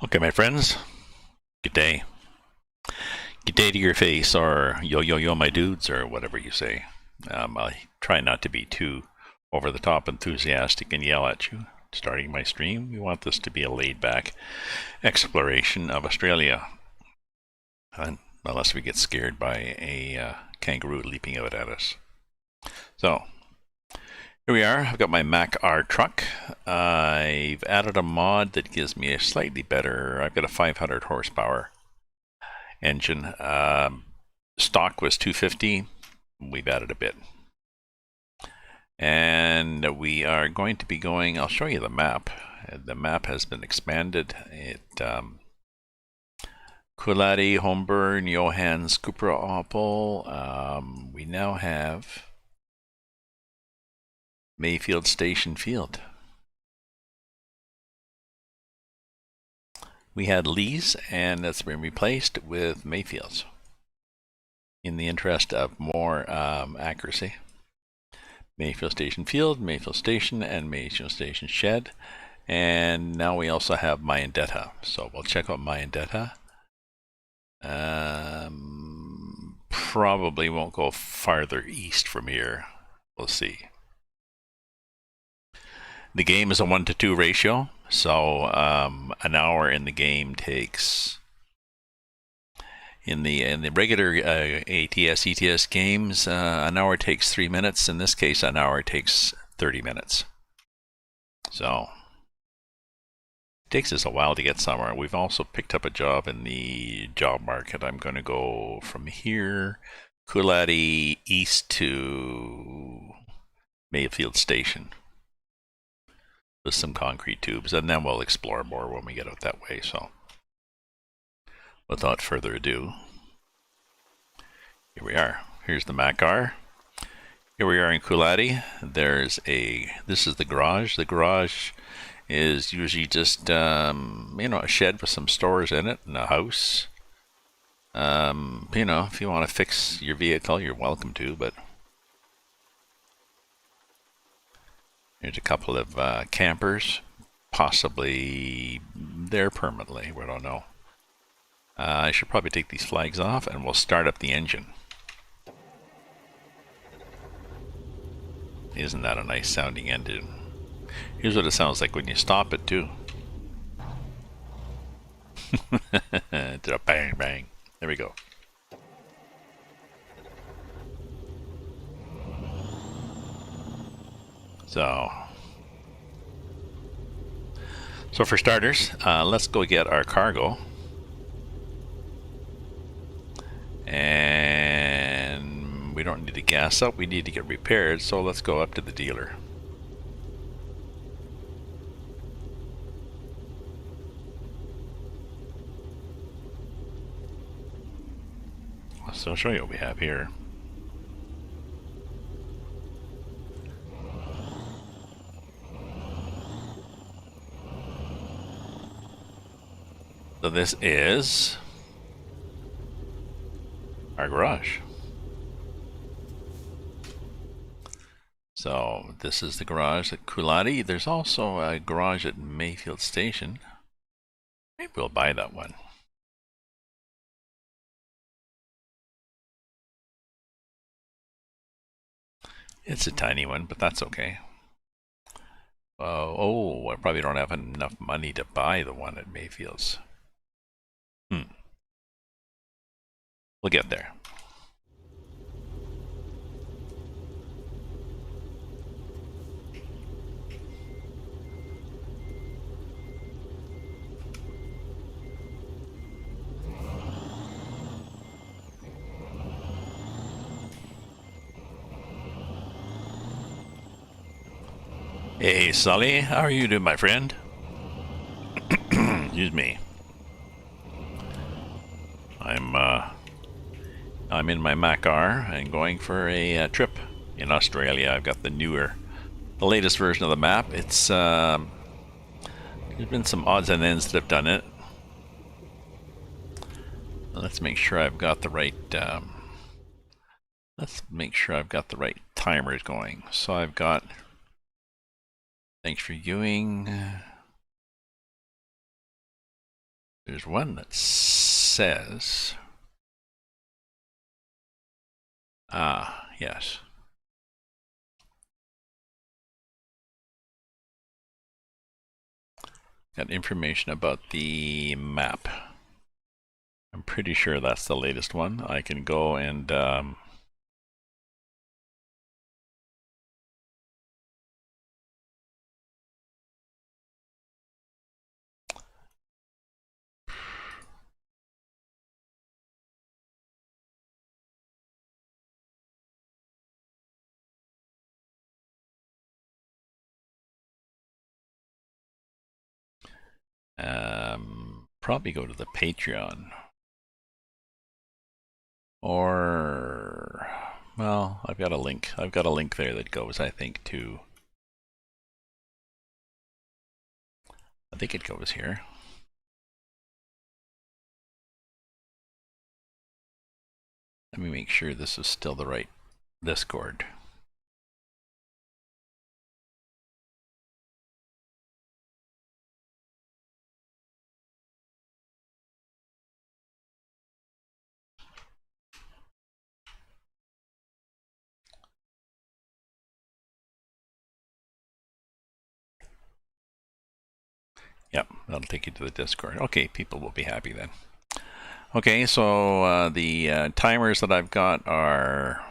Okay, my friends, good day. Good day to your face, or yo yo yo, my dudes, or whatever you say. I try not to be too over the top enthusiastic and yell at you. Starting my stream, we want this to be a laid back exploration of Australia, unless we get scared by a kangaroo leaping out at us. So, here we are. I've got my Mack R truck. I've added a mod that gives me a slightly better, I've got a 500 horsepower engine. Stock was 250. We've added a bit. And we are going to be going, I'll show you the map. The map has been expanded. Coolati, Holmburn, Johans, Cooper-Oppel. We now have Mayfield Station Field. We had Lee's, and that's been replaced with Mayfield's in the interest of more accuracy. Mayfield Station Field, Mayfield Station, and Mayfield Station Shed. And now we also have Myandetta. So we'll check out Myandetta. Probably won't go farther east from here. We'll see. The game is a 1-to-2 ratio. So an hour in the game takes, in the regular ATS, ETS games, an hour takes 3 minutes. In this case, an hour takes 30 minutes. So it takes us a while to get somewhere. We've also picked up a job in the job market. I'm going to go from here, Coolati, east to Mayfield Station with some concrete tubes, and then we'll explore more when we get out that way. So without further ado, here we are. Here's the Mack R. Here we are in Coolati. This is the garage. The garage is usually just, a shed with some stores in it and a house. If you want to fix your vehicle, you're welcome to, but here's a couple of campers, possibly there permanently. We don't know. I should probably take these flags off, and we'll start up the engine. Isn't that a nice sounding engine? Here's what it sounds like when you stop it too. Did a bang bang. There we go. So for starters, let's go get our cargo. And we don't need to gas up, we need to get repaired, so let's go up to the dealer. So I'll show you what we have here. So this is our garage. So this is the garage at Coolati. There's also a garage at Mayfield Station. Maybe we'll buy that one. It's a tiny one, but that's okay. I probably don't have enough money to buy the one at Mayfield's. We'll get there. Hey, Sully, how are you doing, my friend? Excuse me. I'm in my Mack R and going for a trip in Australia. I've got the latest version of the map. It's there's been some odds and ends that have done it. Let's make sure I've got the right. Timers going. So I've got. Thanks for viewing. There's one that says, yes. Got information about the map. I'm pretty sure that's the latest one. I can go and probably go to the Patreon. Or, well, I've got a link. I've got a link there that goes, I think, to... I think it goes here. Let me make sure this is still the right Discord. Yep, that'll take you to the Discord. Okay, people will be happy then. Okay, so the timers that I've got are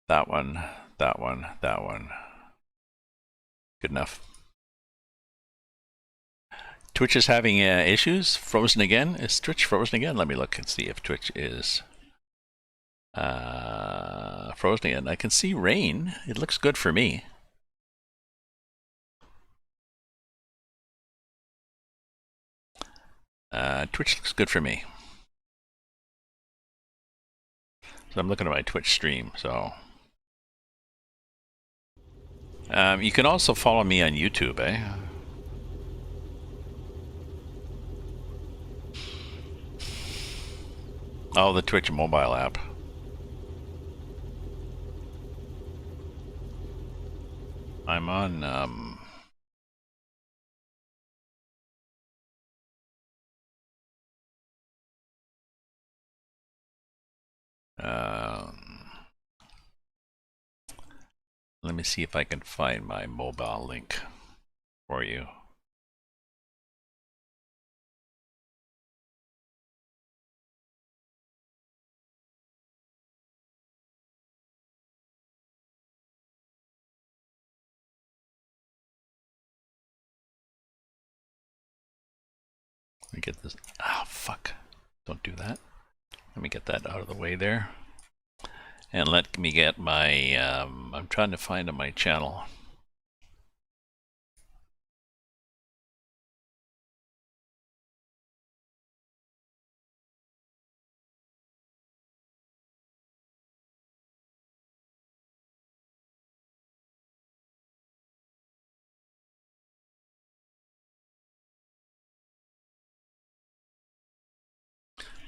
that one, that one, that one. Good enough. Twitch is having issues. Frozen again. Is Twitch frozen again? Let me look and see if Twitch is frozen again. I can see rain. It looks good for me. Twitch looks good for me. So I'm looking at my Twitch stream, so. You can also follow me on YouTube, eh? Oh, the Twitch mobile app. I'm on, let me see if I can find my mobile link for you. Let me get this. Oh, fuck. Don't do that. Let me get that out of the way there. And let me get my, I'm trying to find my channel.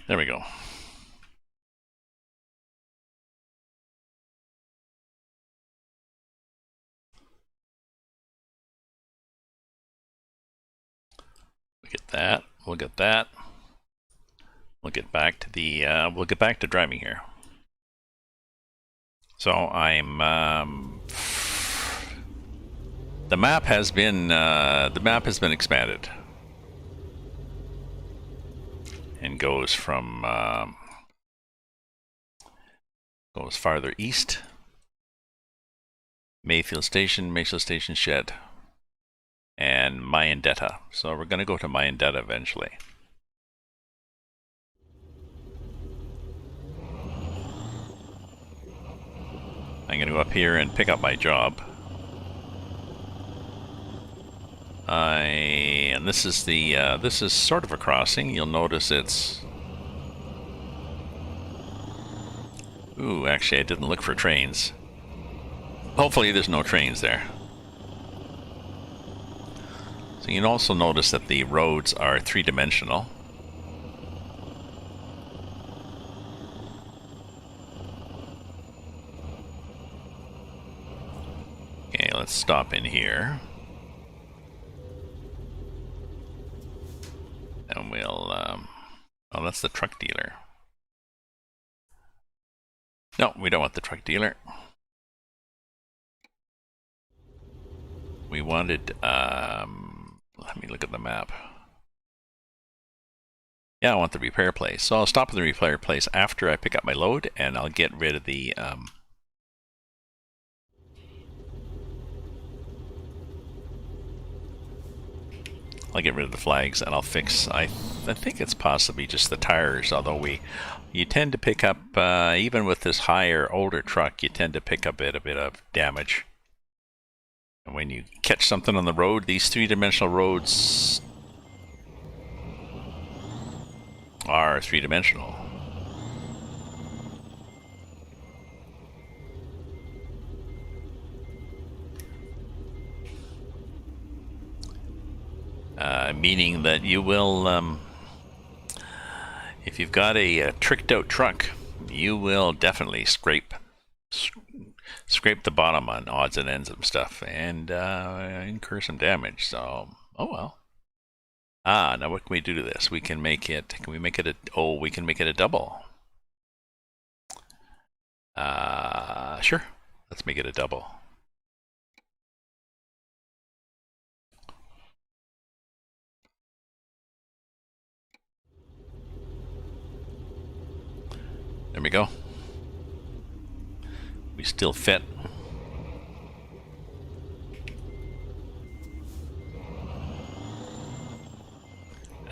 There we go. We get that. We'll get that. We'll get back to the. We'll get back to driving here. So I'm. The map has been. The map has been expanded. And goes from. Goes farther east. Mayfield Station, Shed, and Mayandetta. So we're going to go to Mayandetta eventually. I'm going to go up here and pick up my job. And this is the this is sort of a crossing. You'll notice it's. Ooh, actually, I didn't look for trains. Hopefully, there's no trains there. So you can also notice that the roads are three-dimensional. Okay, let's stop in here. that's the truck dealer. No, we don't want the truck dealer. We wanted, let me look at the map. Yeah, I want the repair place. So I'll stop at the repair place after I pick up my load, and I'll get rid of the, I'll get rid of the flags, and I'll fix, I think it's possibly just the tires, although you tend to pick up, even with this higher, older truck, you tend to pick up a bit of damage. And when you catch something on the road, these three-dimensional roads are three-dimensional. Meaning that you will, if you've got a tricked out truck, you will definitely scrape the bottom on odds and ends of stuff and incur some damage. So, oh well. Now what can we do to this? We can make it, we can make it a double. Sure. Let's make it a double. There we go. We still fit.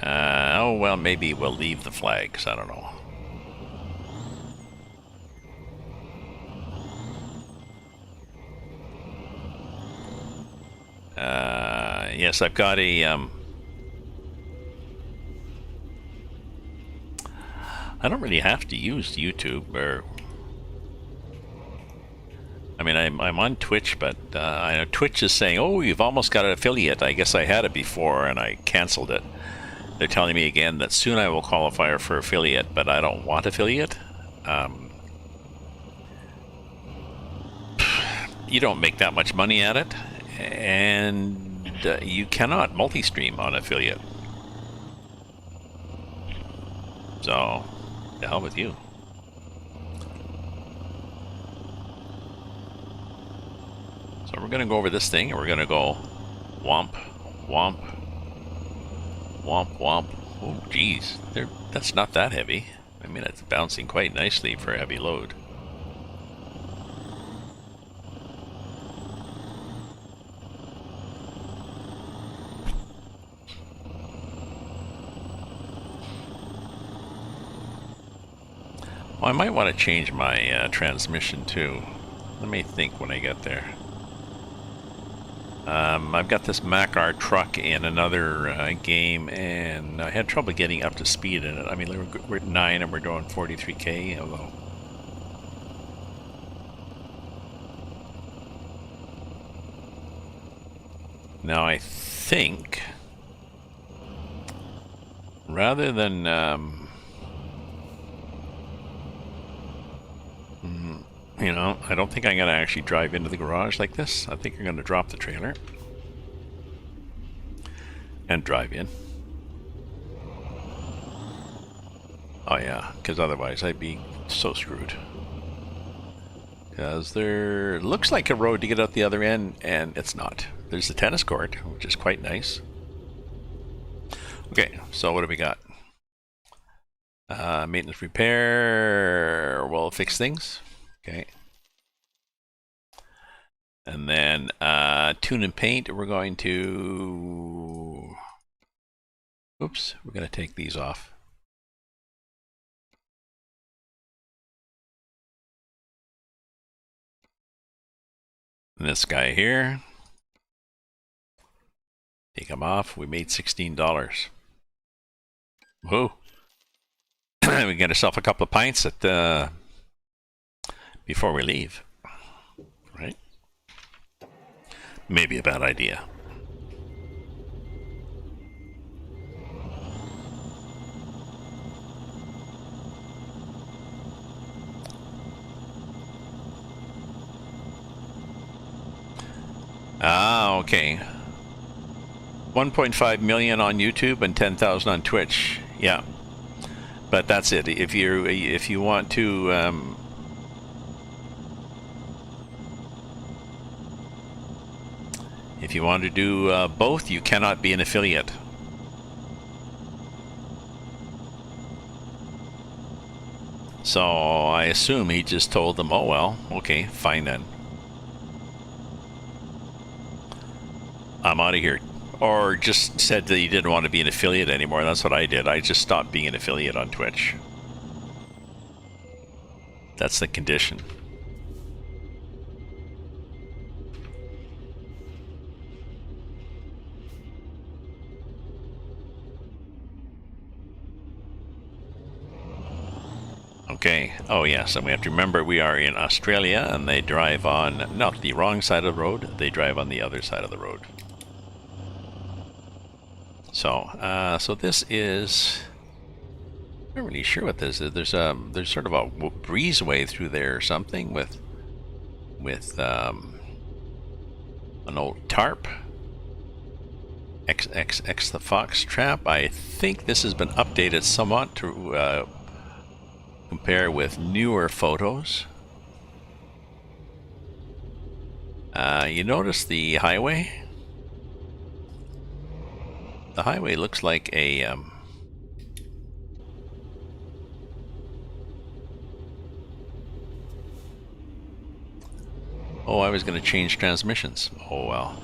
Oh, well, maybe we'll leave the flags. I don't know. Yes, I've got a... I don't really have to use YouTube, or... I mean, I'm on Twitch, but I know Twitch is saying, oh, you've almost got an affiliate. I guess I had it before, and I canceled it. They're telling me again that soon I will qualify for affiliate, but I don't want affiliate. You don't make that much money at it, and you cannot multi-stream on affiliate. So, the hell with you. So we're going to go over this thing, and we're going to go womp, womp, womp, womp. Oh, geez. That's not that heavy. I mean, it's bouncing quite nicely for a heavy load. Well, I might want to change my transmission too. Let me think when I get there. I've got this Mack truck in another game, and I had trouble getting up to speed in it. I mean, we're at 9 and we're doing 43k, although... Now I think, rather than, you know, I don't think I'm going to actually drive into the garage like this. I think I'm going to drop the trailer and drive in. Oh yeah, because otherwise I'd be so screwed. Because there looks like a road to get out the other end, and it's not. There's the tennis court, which is quite nice. Okay, so what do we got? Maintenance repair, we'll fix things. Okay. And then tune and paint, we're going to... Oops, we're going to take these off. And this guy here. Take him off. We made $16. Whoa. We get ourselves a couple of pints at before we leave. Right? Maybe a bad idea. Ah, okay. 1.5 million on YouTube and 10,000 on Twitch. Yeah. But that's it. If you want to do both, you cannot be an affiliate. So I assume he just told them, oh well, okay, fine then. I'm out of here. Or just said that he didn't want to be an affiliate anymore. That's what I did. I just stopped being an affiliate on Twitch. That's the condition. Okay. Oh yes, and we have to remember we are in Australia, and they drive on not the wrong side of the road. They drive on the other side of the road. So, so this is. I'm not really sure what this is. There's sort of a breezeway through there or something with an old tarp. XXX the Fox Trap. I think this has been updated somewhat to compare with newer photos. You notice the highway? The highway looks like a oh, I was going to change transmissions. Oh well.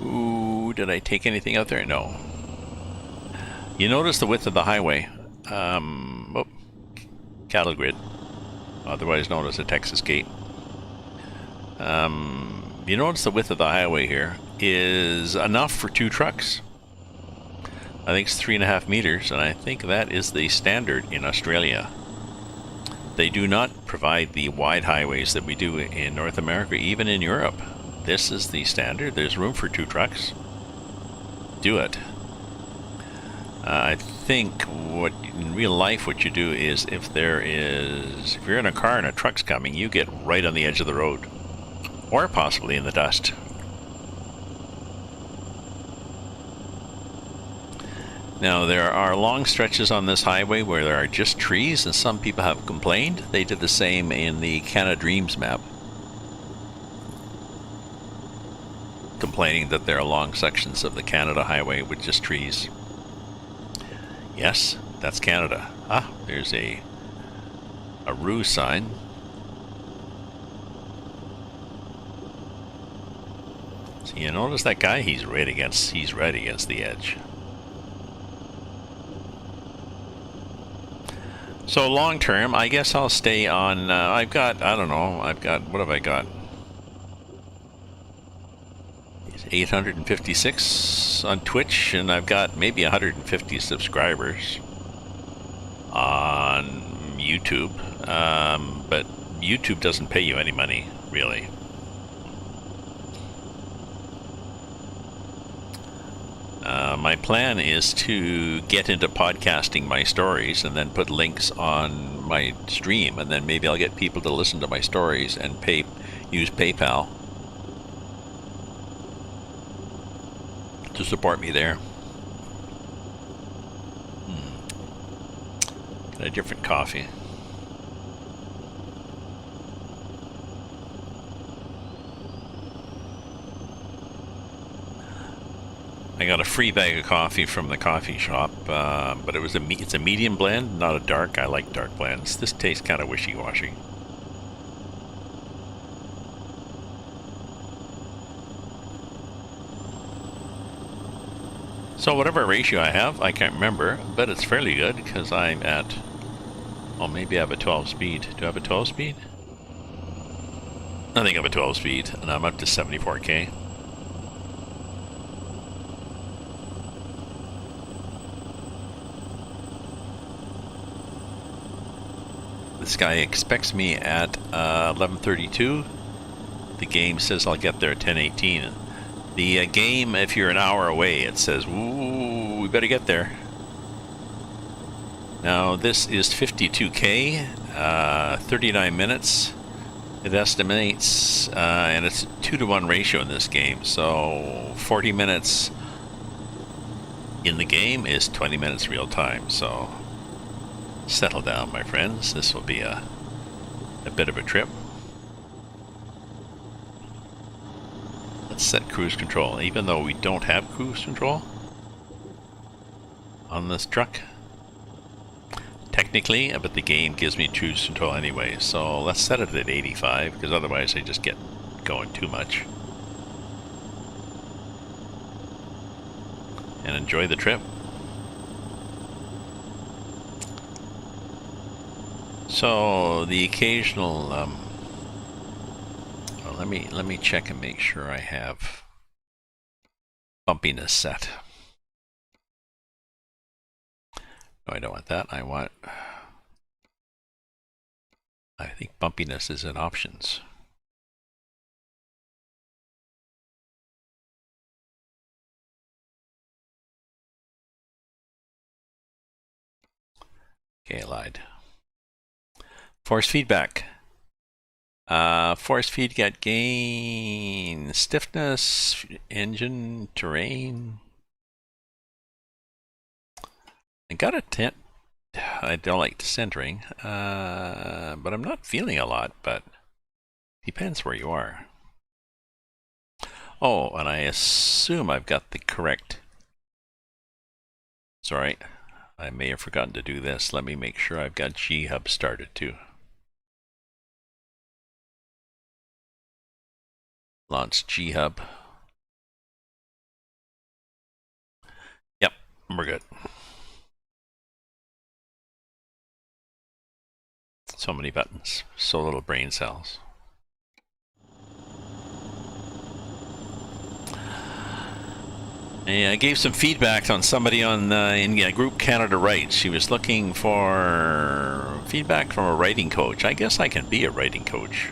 Ooh, did I take anything out there? No. You notice the width of the highway. Oh, cattle grid, otherwise known as a Texas gate. You notice the width of the highway here is enough for 2 trucks. I think it's 3.5 meters, and I think that is the standard in Australia. They do not provide the wide highways that we do in North America, even in Europe. This is the standard. There's room for 2 trucks. Do it. I think what in real life what you do is if you're in a car and a truck's coming, you get right on the edge of the road, or possibly in the dust. Now there are long stretches on this highway where there are just trees, and some people have complained. They did the same in the Canada Dreams map, complaining that there are long sections of the Canada highway with just trees. Yes, that's Canada. Ah, there's a rue sign. So you notice that guy? He's right against the edge. So long term, I guess I'll stay on. I've got, what have I got? 856 on Twitch, and I've got maybe 150 subscribers on YouTube. But YouTube doesn't pay you any money, really. My plan is to get into podcasting my stories and then put links on my stream, and then maybe I'll get people to listen to my stories and use PayPal to support me there. Got a different coffee. I got a free bag of coffee from the coffee shop, but it's a medium blend, not a dark. I like dark blends. This tastes kind of wishy-washy. So whatever ratio I have, I can't remember, but it's fairly good because I'm at, well, maybe I have a 12 speed. Do I have a 12 speed? I think I have a 12 speed, and I'm up to 74k. This guy expects me at 11:32. The game says I'll get there at 10:18. The game, if you're an hour away, it says, ooh, we better get there. Now this is 52k, 39 minutes. It estimates, and it's a 2-to-1 ratio in this game. So 40 minutes in the game is 20 minutes real time, so settle down, my friends. This will be a bit of a trip. Let's set cruise control, even though we don't have cruise control on this truck. Technically, but the game gives me cruise control anyway, so let's set it at 85, because otherwise I just get going too much. And enjoy the trip. So the occasional well, let me check and make sure I have bumpiness set. No, I don't want that. I think bumpiness is in options. Okay, I lied. Force feedback. Force feedback gain, stiffness, engine, terrain. I got a tent. I don't like centering, but I'm not feeling a lot, but depends where you are. Oh, and I assume I've got the correct. Sorry, I may have forgotten to do this. Let me make sure I've got G-Hub started too. Launch G-Hub. Yep, we're good. So many buttons, so little brain cells. I gave some feedback on somebody on in Group Canada Writes. She was looking for feedback from a writing coach. I guess I can be a writing coach.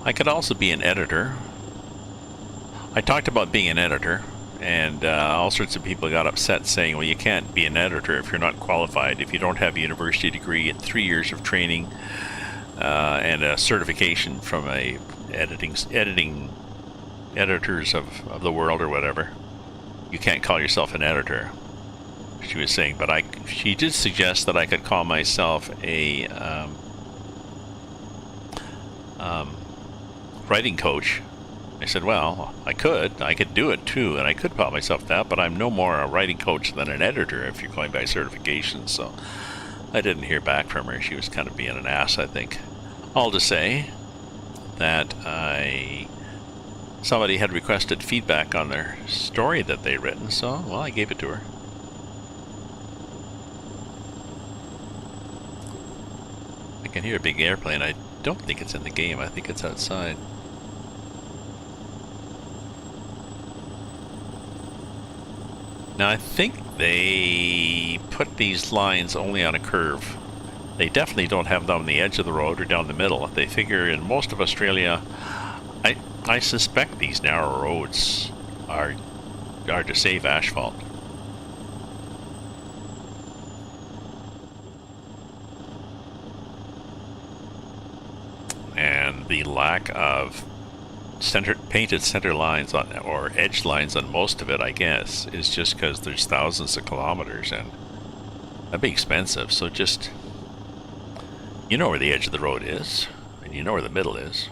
I could also be an editor. I talked about being an editor, and all sorts of people got upset saying, well, you can't be an editor if you're not qualified, if you don't have a university degree and 3 years of training and a certification from a editing editors of the world or whatever. You can't call yourself an editor, she was saying, but she did suggest that I could call myself a writing coach. I said, well, I could do it too, and I could call myself that, but I'm no more a writing coach than an editor if you're going by certification. So I didn't hear back from her. She was kind of being an ass, I think. All to say that somebody had requested feedback on their story that they'd written, so, well, I gave it to her. I can hear a big airplane. I don't think it's in the game. I think it's outside. Now, I think they put these lines only on a curve. They definitely don't have them on the edge of the road or down the middle. They figure in most of Australia, I suspect these narrow roads are to save asphalt. And the lack of painted center lines on, or edge lines on most of it, I guess, is just because there's thousands of kilometers and that'd be expensive. So just, you know where the edge of the road is, and you know where the middle is.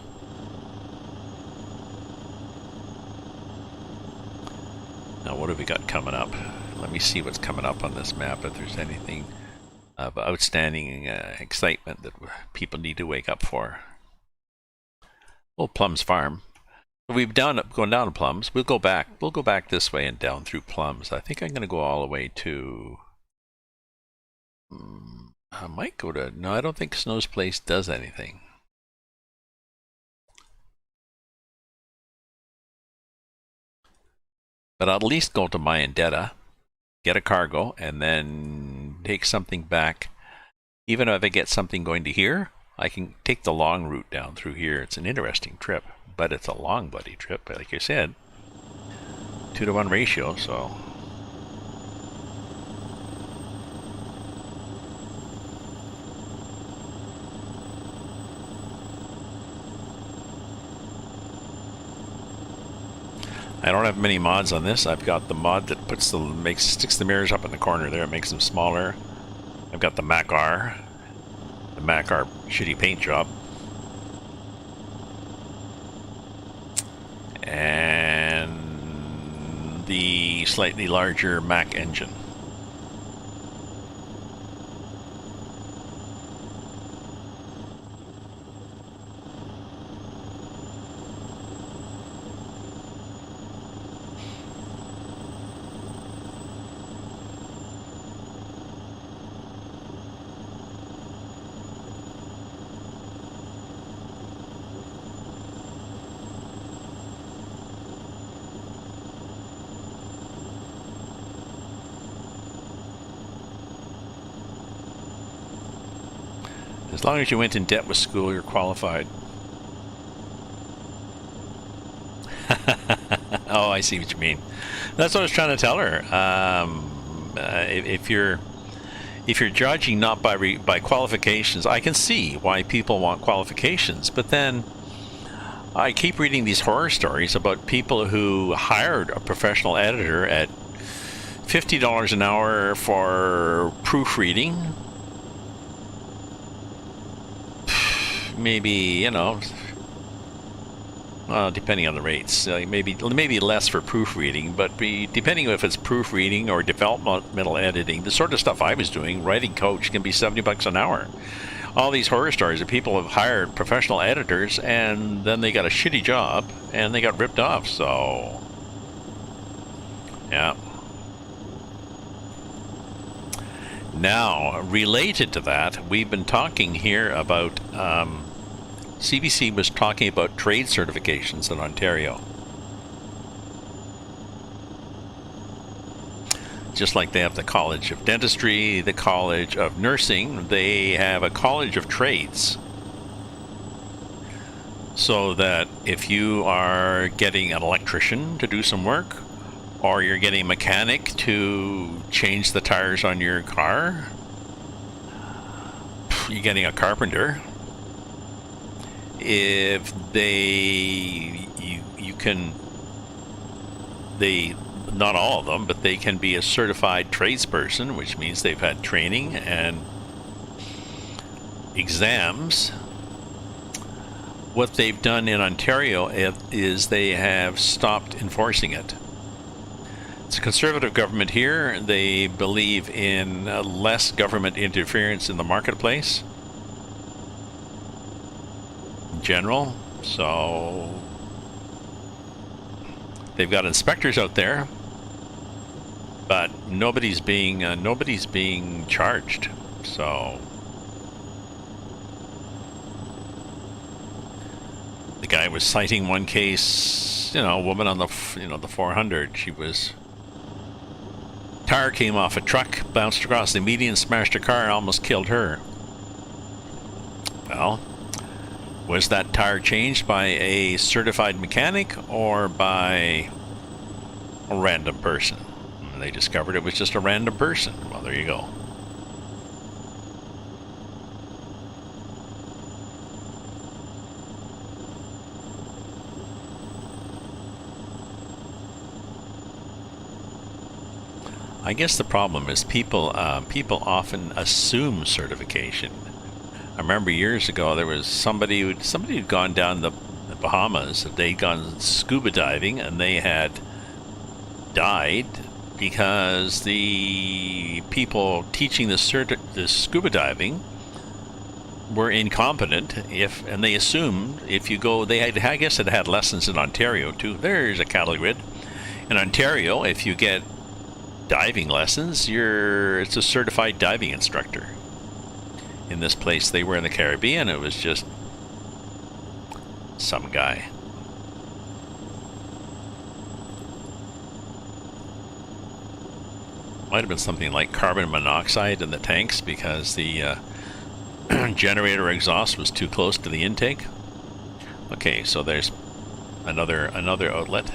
Now, what have we got coming up? Let me see what's coming up on this map, if there's anything of outstanding excitement that people need to wake up for. Oh, Plums Farm. We've going down to Plums. We'll go back. We'll go back this way and down through Plums. I think I'm going to go all the way to. I might go to. No, I don't think Snow's Place does anything. But I'll at least go to Mayandetta, get a cargo, and then take something back. Even if I get something going to here, I can take the long route down through here. It's an interesting trip, but it's a long bloody trip, like I said. 2-to-1 ratio, so. I don't have many mods on this. I've got the mod that sticks the mirrors up in the corner there. It makes them smaller. I've got the Mack R. The Mack R shitty paint job. And the slightly larger Mack engine. As long as you went in debt with school, you're qualified. Oh, I see what you mean. That's what I was trying to tell her. If you're judging not by qualifications, I can see why people want qualifications. But then I keep reading these horror stories about people who hired a professional editor at $50 an hour for proofreading. Maybe, you know, depending on the rates, maybe less for proofreading, but depending if it's proofreading or developmental editing, the sort of stuff I was doing, writing coach, can be $70 an hour. All these horror stories of people have hired professional editors and then they got a shitty job and they got ripped off. So, yeah. Now, related to that, we've been talking here about, CBC was talking about trade certifications in Ontario. Just like they have the College of Dentistry, the College of Nursing, they have a College of Trades. So that if you are getting an electrician to do some work, or you're getting a mechanic to change the tires on your car, you're getting a carpenter, if not all of them, but they can be a certified tradesperson, which means they've had training and exams. What they've done in Ontario is they have stopped enforcing it. It's a conservative government here. They believe in less government interference in the marketplace in general. So they've got inspectors out there, but nobody's being charged. So the guy was citing one case, you know, a woman on the 400. Tire came off a truck, bounced across the median, smashed her car, and almost killed her. Well, was that tire changed by a certified mechanic or by a random person? And they discovered it was just a random person. Well, there you go. I guess the problem is people often assume certification. I remember years ago there was somebody who'd gone down the Bahamas. They'd gone scuba diving and they had died because the people teaching the scuba diving were incompetent. And they assumed if you go, I guess it had lessons in Ontario too. There's a cattle grid. In Ontario, if you get diving lessons, it's a certified diving instructor. In this place they were in the Caribbean, it was just some guy. Might have been something like carbon monoxide in the tanks because the generator exhaust was too close to the intake. Okay, so there's another outlet,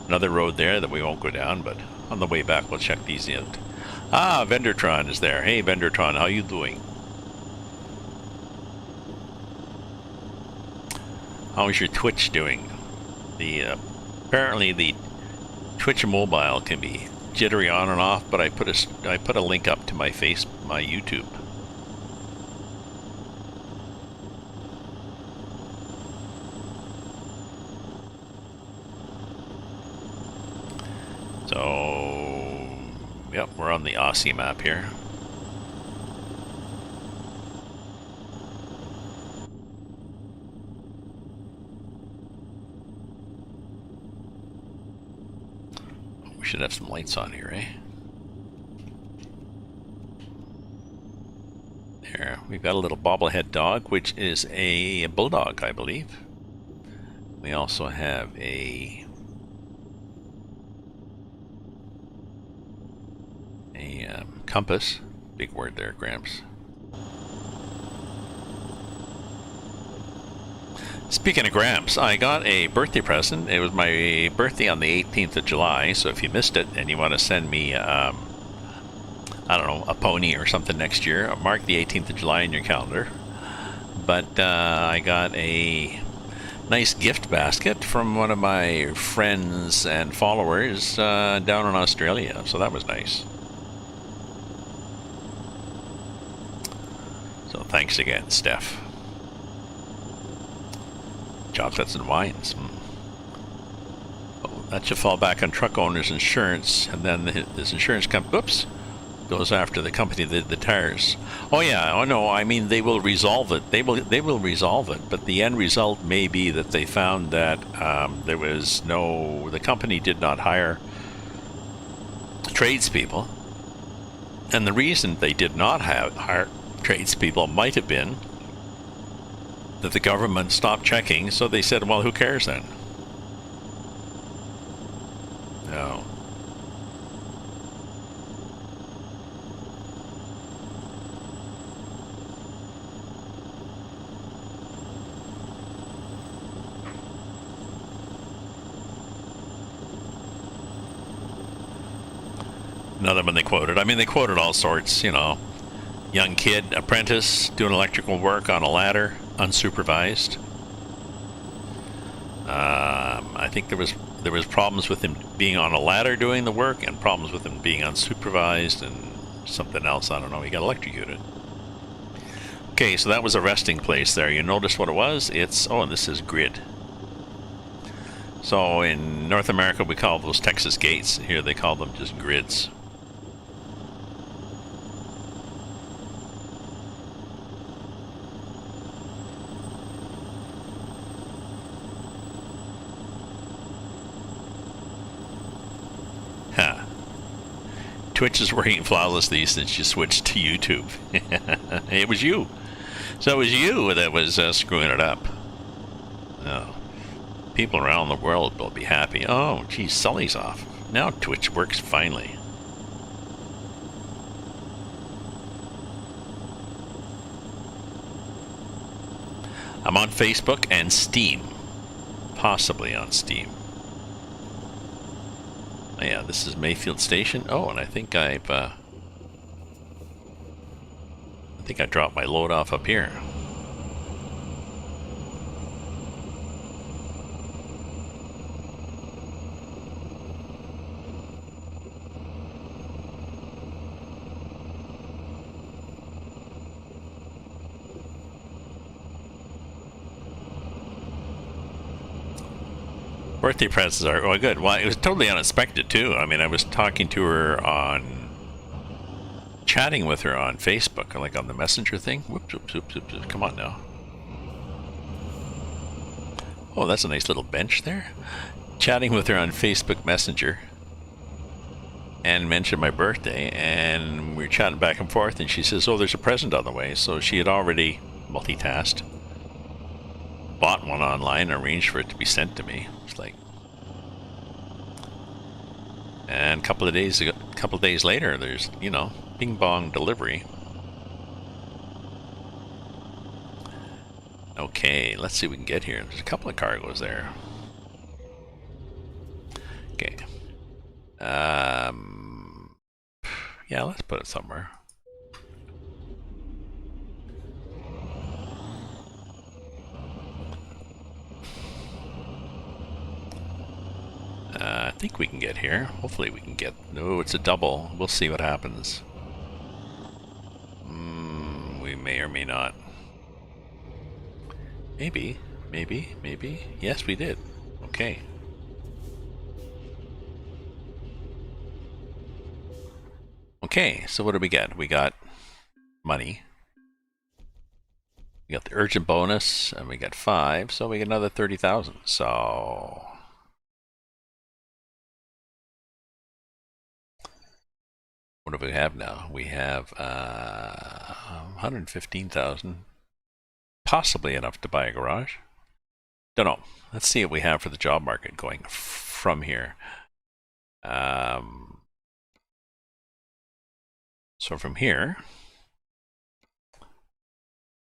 another road there that we won't go down, but on the way back we'll check these out. Ah, Vendertron is there. Hey Vendertron, how you doing? How's your Twitch doing? The Apparently the Twitch mobile can be jittery on and off, but I put a link up to my YouTube. So, yep, we're on the Aussie map here. We should have some lights on here, eh? There, we've got a little bobblehead dog, which is a bulldog, I believe. We also have a compass. Big word there, Gramps. Speaking of Gramps, I got a birthday present. It was my birthday on the 18th of July, so if you missed it and you want to send me, I don't know, a pony or something next year, mark the 18th of July in your calendar. But I got a nice gift basket from one of my friends and followers down in Australia, so that was nice. So thanks again, Steph. Chocolates and wines. Oh, that should fall back on truck owners' insurance, and then this insurance company, oops, goes after the company that did the tires. Oh yeah, oh no, I mean they will resolve it. They will resolve it, but the end result may be that they found that the company did not hire tradespeople, and the reason they did not hire tradespeople might have been that the government stopped checking, so they said, well, who cares then? No. Another one they quoted. I mean, they quoted all sorts, you know. Young kid, apprentice, doing electrical work on a ladder, unsupervised. I think there was problems with him being on a ladder doing the work, and problems with him being unsupervised, and something else. I don't know. He got electrocuted. Okay, so that was a resting place there. You notice what it was? It's and this is grid. So in North America we call those Texas gates. Here they call them just grids. Twitch is working flawlessly since you switched to YouTube. It was you. So it was you that was screwing it up. Oh. People around the world will be happy. Oh, geez, Sully's off. Now Twitch works finally. I'm on Facebook and Steam. Possibly on Steam. Yeah, this is Mayfield Station. Oh, and I think I dropped my load off up here. Birthday presents are good. Well, it was totally unexpected too. I mean, I was talking to her chatting with her on Facebook, like on the messenger thing. Whoops, whoops, whoops, whoops. Come on now. Oh, that's a nice little bench there. Chatting with her on Facebook Messenger, and mentioned my birthday, and we were chatting back and forth, and she says, "Oh, there's a present on the way." So she had already multitasked. Bought one online and arranged for it to be sent to me. It's like, and a couple of days later, there's, you know, bing bong delivery. Okay, let's see if we can get here. There's a couple of cargoes there. Okay. Yeah, let's put it somewhere. think we can get here. Hopefully we can get... No, it's a double. We'll see what happens. We may or may not. Maybe. Maybe. Yes, we did. Okay. Okay, so what do we get? We got money. We got the urgent bonus, and we got 5, so we get another 30,000. So... what do we have now? We have 115,000. Possibly enough to buy a garage. Don't know. Let's see what we have for the job market going from here. So from here...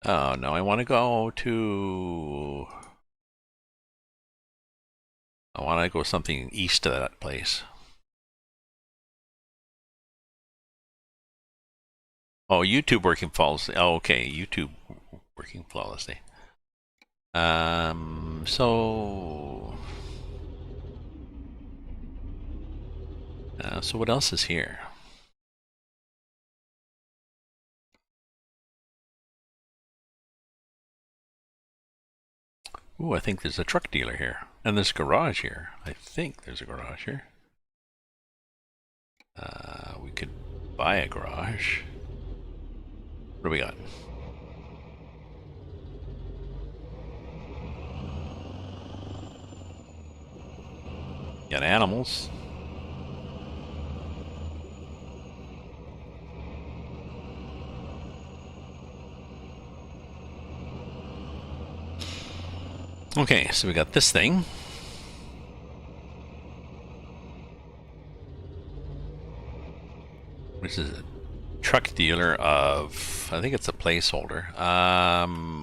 oh, no, I want to go to... I want to go something east of that place. Oh, YouTube working flawlessly. Oh, okay, YouTube working flawlessly. So what else is here? Ooh, I think there's a truck dealer here. And there's a garage here. I think there's a garage here. We could buy a garage. What do we got? Got animals. Okay, so we got this thing. Which is a truck dealer of, I think it's a placeholder.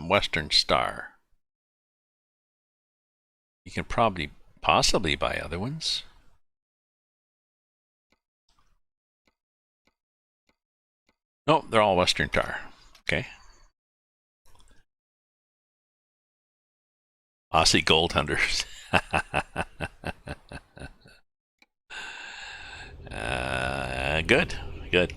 Western Star. You can possibly buy other ones. No, they're all Western Star. Okay. Aussie Gold Hunters. Good.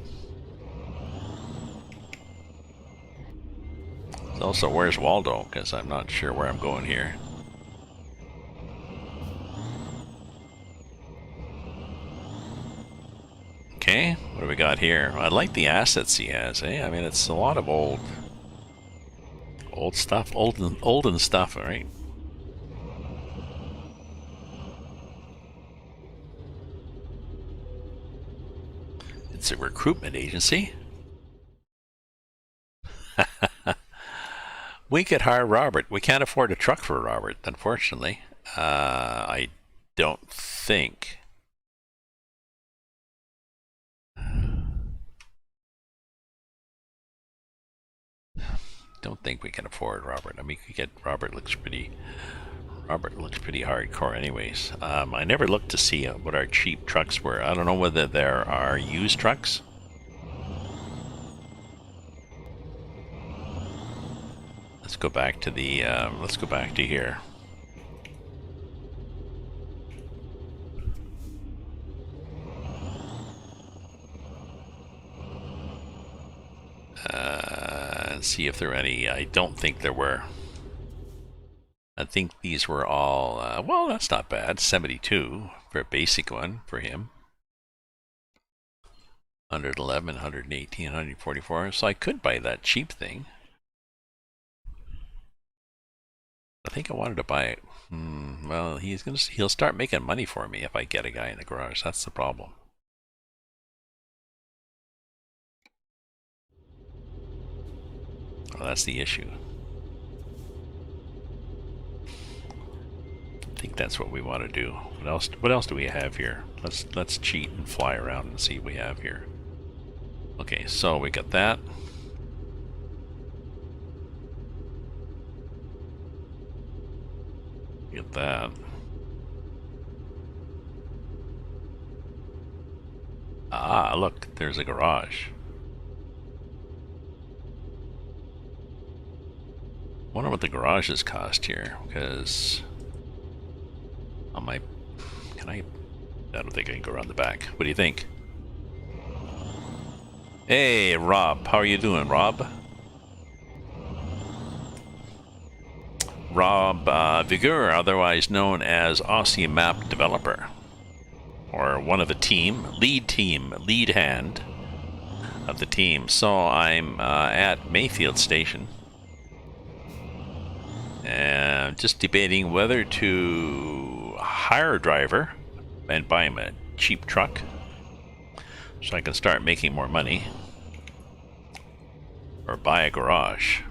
Also, where's Waldo? Because I'm not sure where I'm going here. Okay, what do we got here? I like the assets he has, eh? I mean, it's a lot of old stuff, olden stuff, all right? It's a recruitment agency. We could hire Robert. We can't afford a truck for Robert, unfortunately. I don't think. Don't think we can afford Robert. I mean, we could get Robert looks pretty hardcore anyways. I never looked to see what our cheap trucks were. I don't know whether there are used trucks. Let's go back to the, let's go back to here. And see if there are any. I don't think there were. I think these were all, well, that's not bad. 72 for a basic one for him. 111, 118, 144. So I could buy that cheap thing. I think I wanted to buy it. Well, he'll start making money for me if I get a guy in the garage. That's the problem. Well, that's the issue. I think that's what we want to do. What else do we have here? Let's cheat and fly around and see what we have here. Okay, so we got that. Get that. Ah, look, there's a garage. Wonder what the garages cost here, because on my, can I I don't think I can go around the back. What do you think? Hey, Rob. How are you doing, Rob? Rob Vigur, otherwise known as Aussie Map Developer, or one of the team, lead hand of the team. So I'm at Mayfield Station, and just debating whether to hire a driver and buy him a cheap truck so I can start making more money, or buy a garage.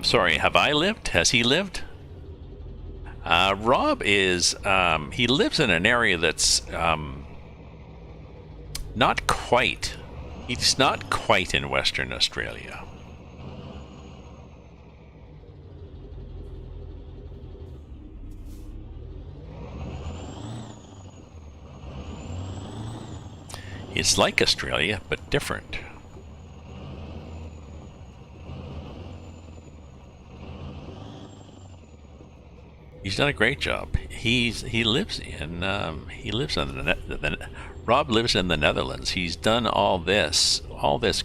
Sorry, have I lived? Has he lived? Rob is, he lives in an area that's not quite, he's not quite in Western Australia. It's like Australia, but different. He's done a great job. He lives in Rob lives in the Netherlands. He's done all this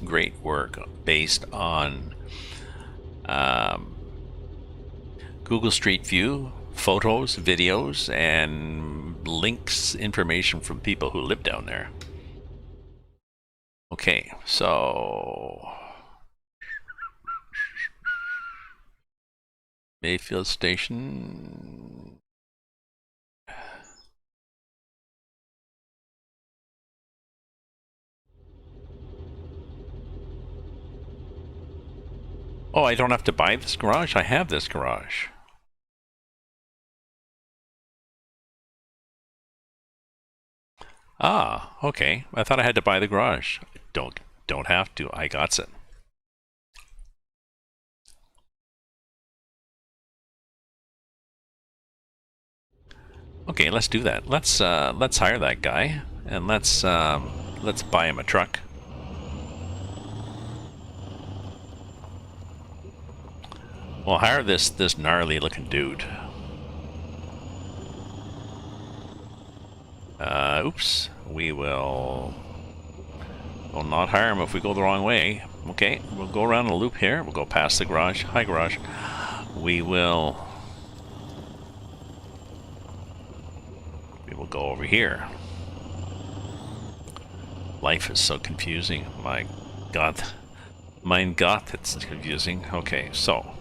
great work based on Google Street View, photos, videos, and links, information from people who live down there. Okay, so Mayfield Station. Oh, I don't have to buy this garage? I have this garage. Ah, okay. I thought I had to buy the garage. Don't have to. I got it. Okay, let's do that. Let's hire that guy, and let's buy him a truck. We'll hire this gnarly looking dude. Oops. We will not hire him if we go the wrong way. Okay, we'll go around a loop here. We'll go past the garage. Hi, garage. We will go over here. Life is so confusing. My God. Mein Gott, it's confusing. Okay, so.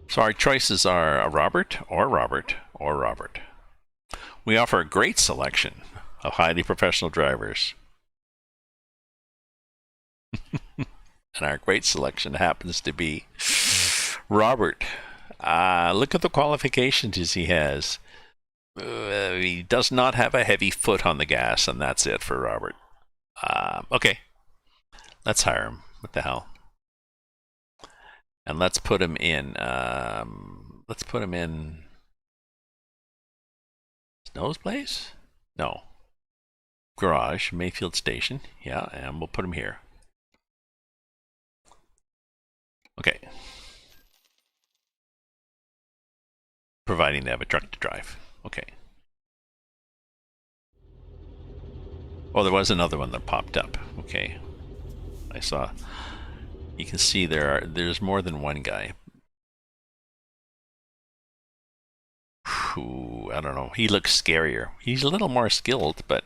So our choices are Robert or Robert or Robert. We offer a great selection of highly professional drivers. And our great selection happens to be Robert. Look at the qualifications he has. He does not have a heavy foot on the gas, and that's it for Robert. Okay, let's hire him. What the hell? And let's put him in. Let's put him in Snow's place? No. Garage, Mayfield Station. Yeah, and we'll put him here. Okay. Providing they have a truck to drive. Okay. Oh, there was another one that popped up. Okay. I saw. You can see there's more than one guy. Whew, I don't know. He looks scarier. He's a little more skilled, but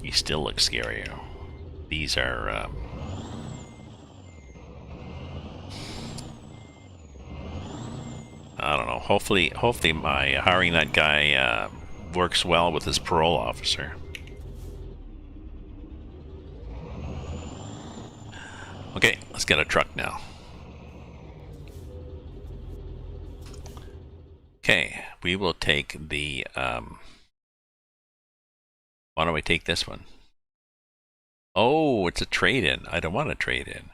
he still looks scarier. These are I don't know. Hopefully my hiring that guy works well with his parole officer. Okay, let's get a truck now. Okay, we will take the why don't we take this one? Oh, it's a trade-in. I don't want a trade-in.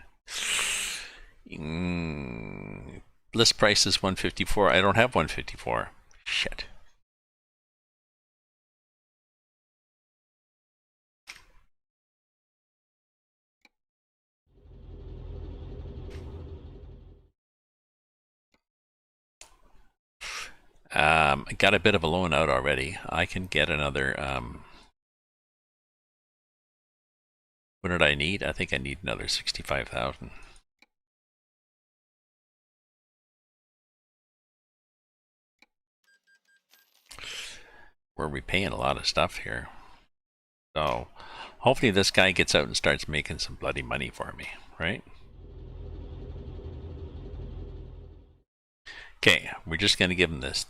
List price is 154. I don't have 154. Shit. I got a bit of a loan out already. I can get another. What did I need? I think I need another 65,000. We're repaying a lot of stuff here. So hopefully this guy gets out and starts making some bloody money for me, right? Okay, we're just going to give him this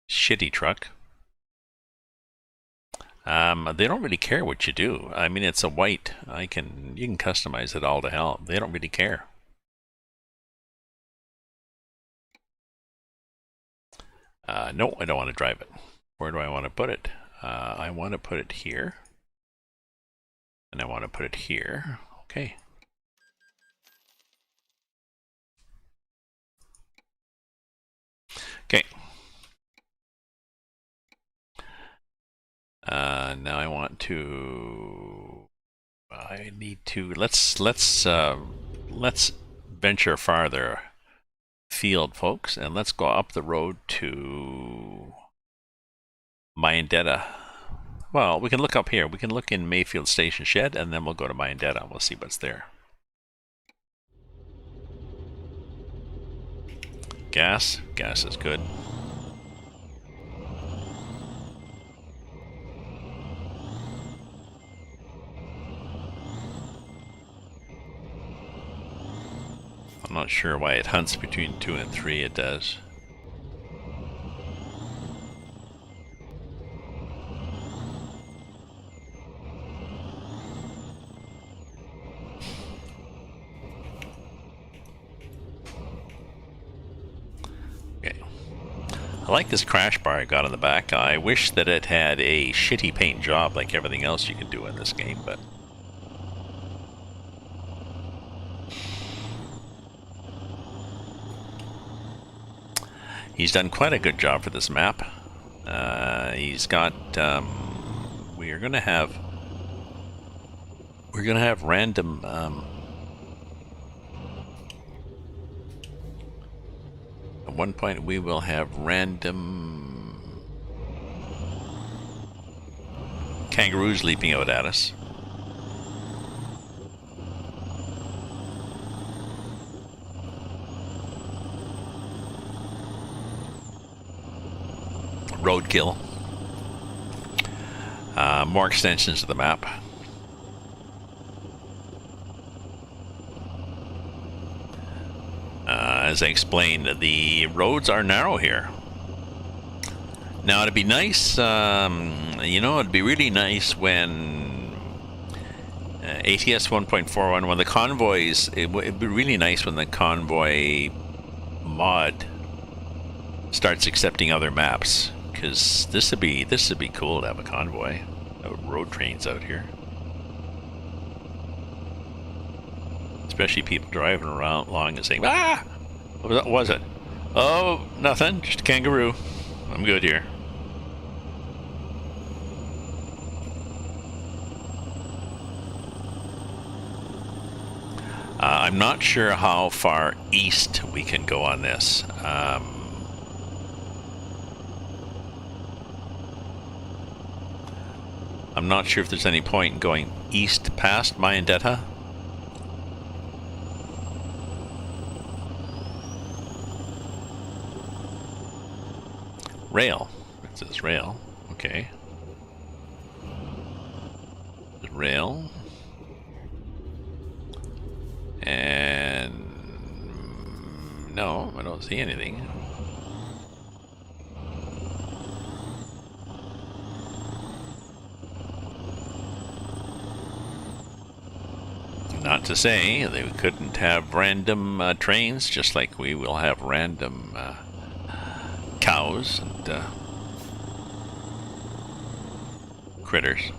shitty truck. They don't really care what you do. I mean, it's a white. You can customize it all to hell. They don't really care. No, I don't want to drive it. Where do I want to put it? I want to put it here. And I want to put it here. Okay. Okay. Now I want to. I need to. Let's venture farther field, folks, and let's go up the road to Myandetta. Well, we can look up here. We can look in Mayfield Station Shed, and then we'll go to Myandetta and we'll see what's there. Gas. Gas is good. I'm not sure why it hunts between 2 and 3. It does. Okay. I like this crash bar I got on the back. I wish that it had a shitty paint job like everything else you can do in this game, but he's done quite a good job for this map. He's got. We're gonna have random. At one point, we will have random kangaroos leaping out at us. Roadkill. More extensions to the map. As I explained, the roads are narrow here. Now it'd be nice, you know, it'd be really nice when ATS 1.41, when the convoys, it'd be really nice when the convoy mod starts accepting other maps. Because this would be cool to have a convoy of road trains out here, especially people driving around along and saying, "Ah, what was it? Oh, nothing, just a kangaroo. I'm good here." I'm not sure how far east we can go on this. I'm not sure if there's any point in going east past Myandetta. Rail. It says rail. Okay. Rail. And no, I don't see anything. Not to say they couldn't have random trains, just like we will have random cows and critters.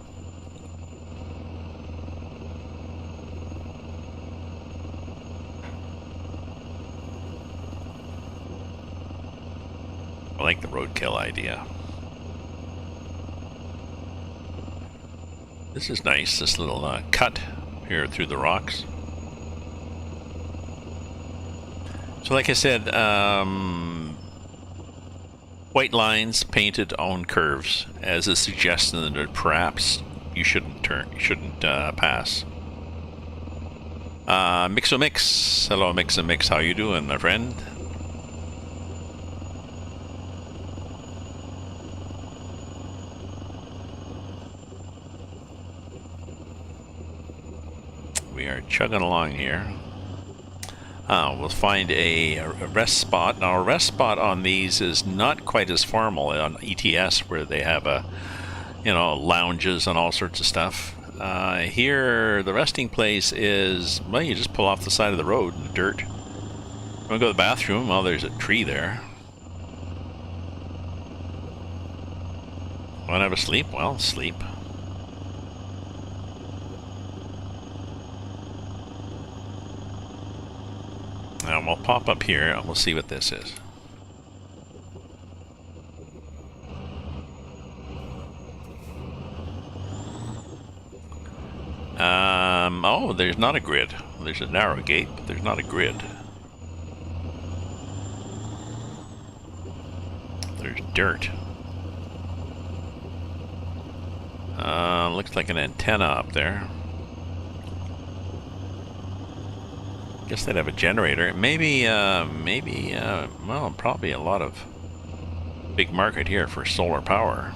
I like the roadkill idea. This is nice, this little cut here through the rocks. So like I said, White lines painted on curves as a suggestion that perhaps you shouldn't pass. Mix-o-mix. Hello, Mix-o-mix. How you doing, my friend? We are chugging along here. We'll find a rest spot. Now, a rest spot on these is not quite as formal on ATS, where they have lounges and all sorts of stuff. Here, the resting place is, well, you just pull off the side of the road in the dirt. You want to go to the bathroom? Well, there's a tree there. Want to have a sleep? Well, sleep. Now we'll pop up here and we'll see what this is. Oh, there's not a grid. There's a narrow gate, but there's not a grid. There's dirt. Looks like an antenna up there. Guess they'd have a generator. Maybe, well, probably a lot of big market here for solar power.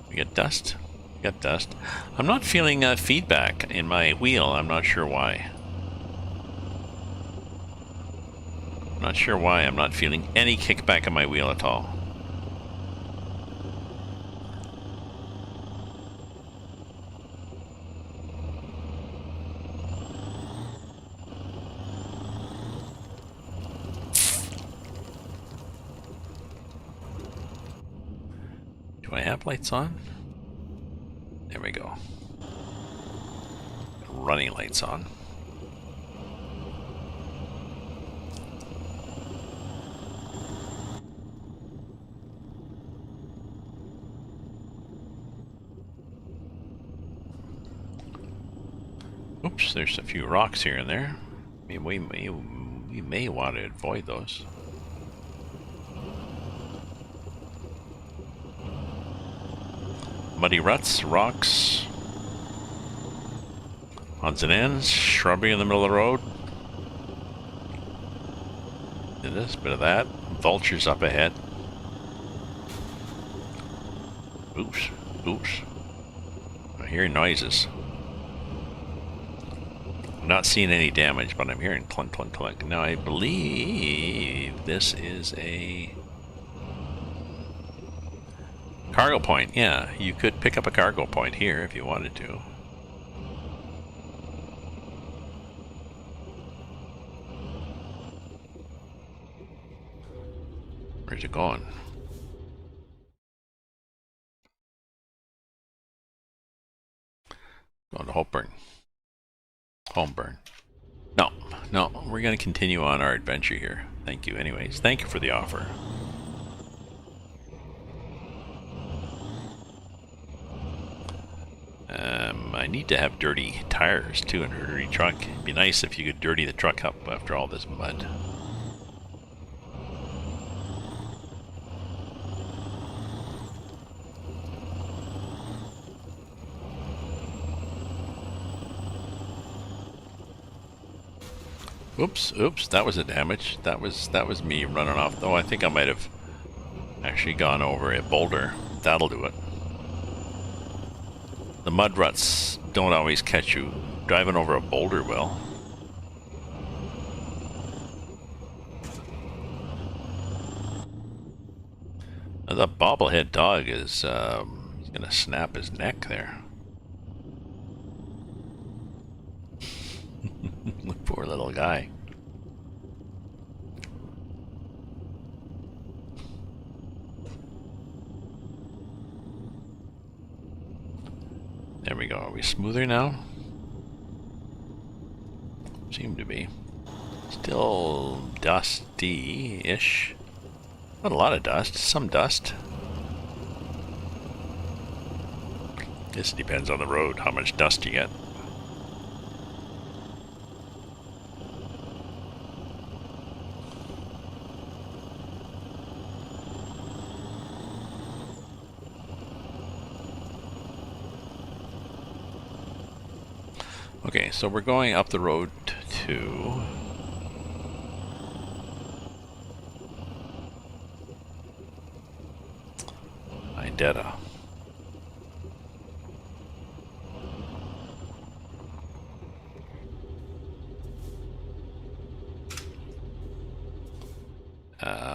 We get dust. We got dust. I'm not feeling feedback in my wheel. I'm not sure why. I'm not sure why I'm not feeling any kickback in my wheel at all. Do I have lights on? There we go. Running lights on. Oops, there's a few rocks here and there. I mean, we may want to avoid those. Muddy ruts, rocks, odds and ends, shrubbery in the middle of the road. Bit of this, bit of that. Vultures up ahead. Oops, oops. I hear noises. I'm not seeing any damage, but I'm hearing clunk, clunk, clunk. Now I believe this is a cargo point. Yeah, you could pick up a cargo point here if you wanted to. Where's it going? Going to Homeburn. No, we're going to continue on our adventure here. Thank you anyways. Thank you for the offer. I need to have dirty tires too in a dirty truck. It'd be nice if you could dirty the truck up after all this mud. Oops, that was a damage. That was me running off. Though I think I might have actually gone over a boulder. That'll do it. The mud ruts don't always catch you. Driving over a boulder will. The bobblehead dog is he's gonna snap his neck there. Poor little guy. There we go. Are we smoother now? Seem to be. Still dusty-ish. Not a lot of dust. Some dust. Guess it depends on the road, how much dust you get. Okay, so we're going up the road to Idetta.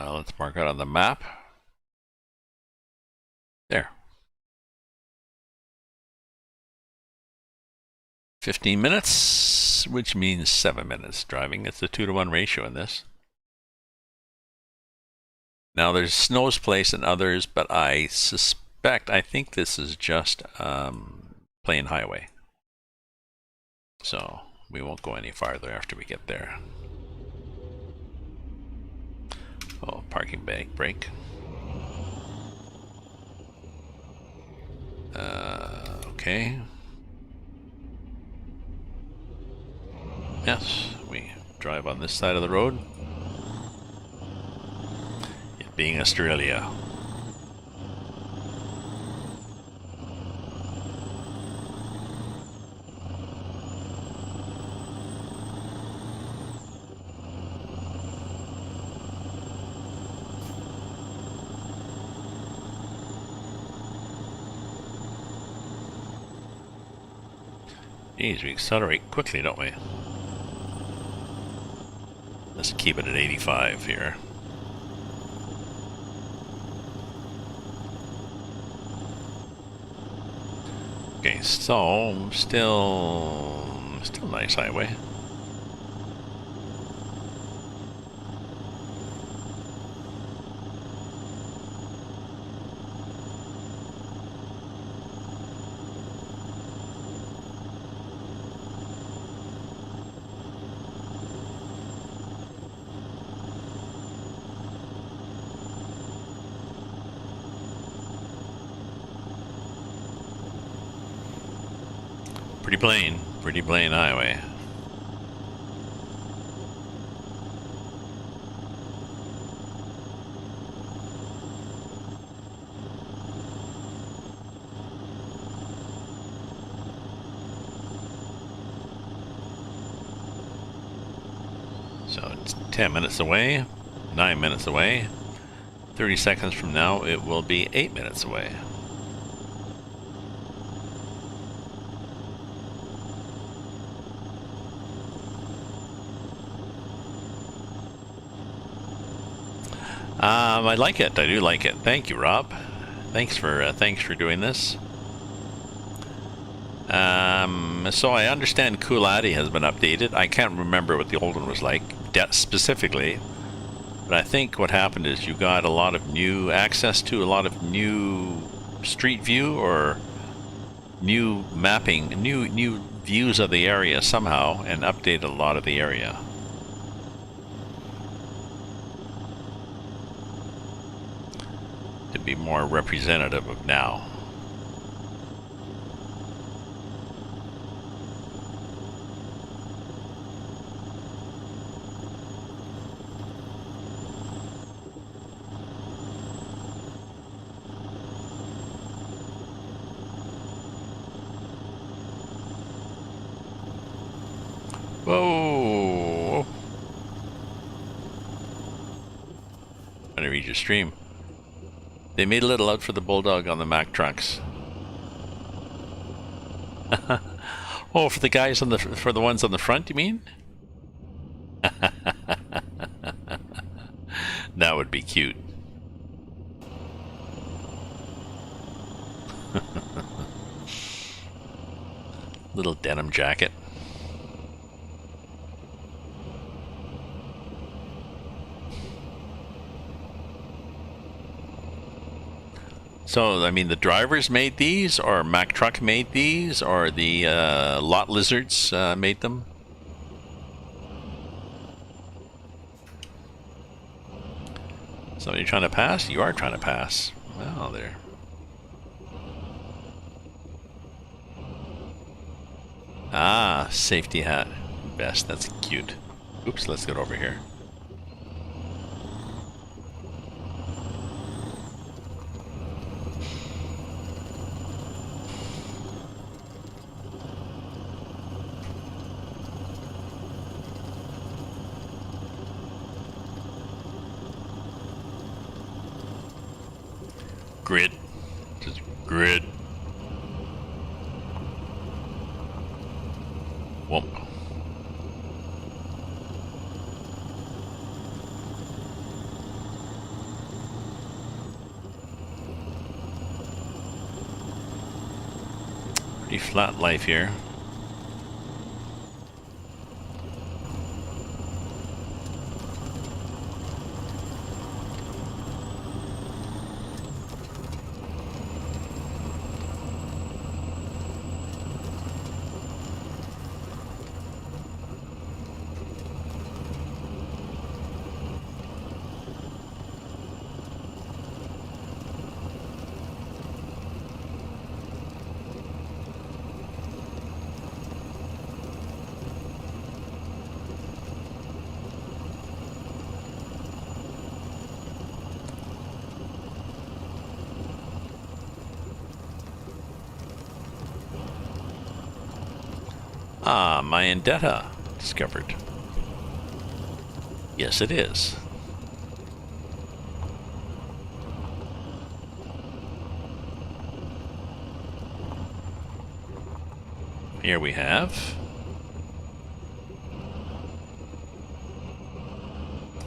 Let's mark it on the map. There. 15 minutes, which means 7 minutes driving. It's a 2-to-1 ratio in this. Now there's Snow's Place and others, but I think this is just plain highway. So we won't go any farther after we get there. Oh, parking brake. Okay. Yes, we drive on this side of the road. It being Australia. Geez, we accelerate quickly, don't we? Let's keep it at 85 here. Okay, so still nice highway. Pretty plain highway. So it's 10 minutes away, 9 minutes away. 30 seconds from now, it will be 8 minutes away. I like it. I do like it. Thank you, Rob. Thanks for doing this. So I understand Coolati has been updated. I can't remember what the old one was like specifically, but I think what happened is you got a lot of new access to a lot of new street view or new mapping, new views of the area somehow, and updated a lot of the area. To be more representative of now. Whoa! I'm gonna read your stream. They made a little out for the Bulldog on the Mack trucks. Oh, for the guys on for the ones on the front, you mean? That would be cute. Little denim jacket. So, I mean, the drivers made these, or Mack Truck made these, or the lot lizards made them? Somebody trying to pass? You are trying to pass. Well, there. Ah, safety hat. Best. That's cute. Oops, let's get over here. Grid. Just grid. Whoop. Pretty flat life here. Ah, my Vendetta discovered. Yes, it is. Here we have.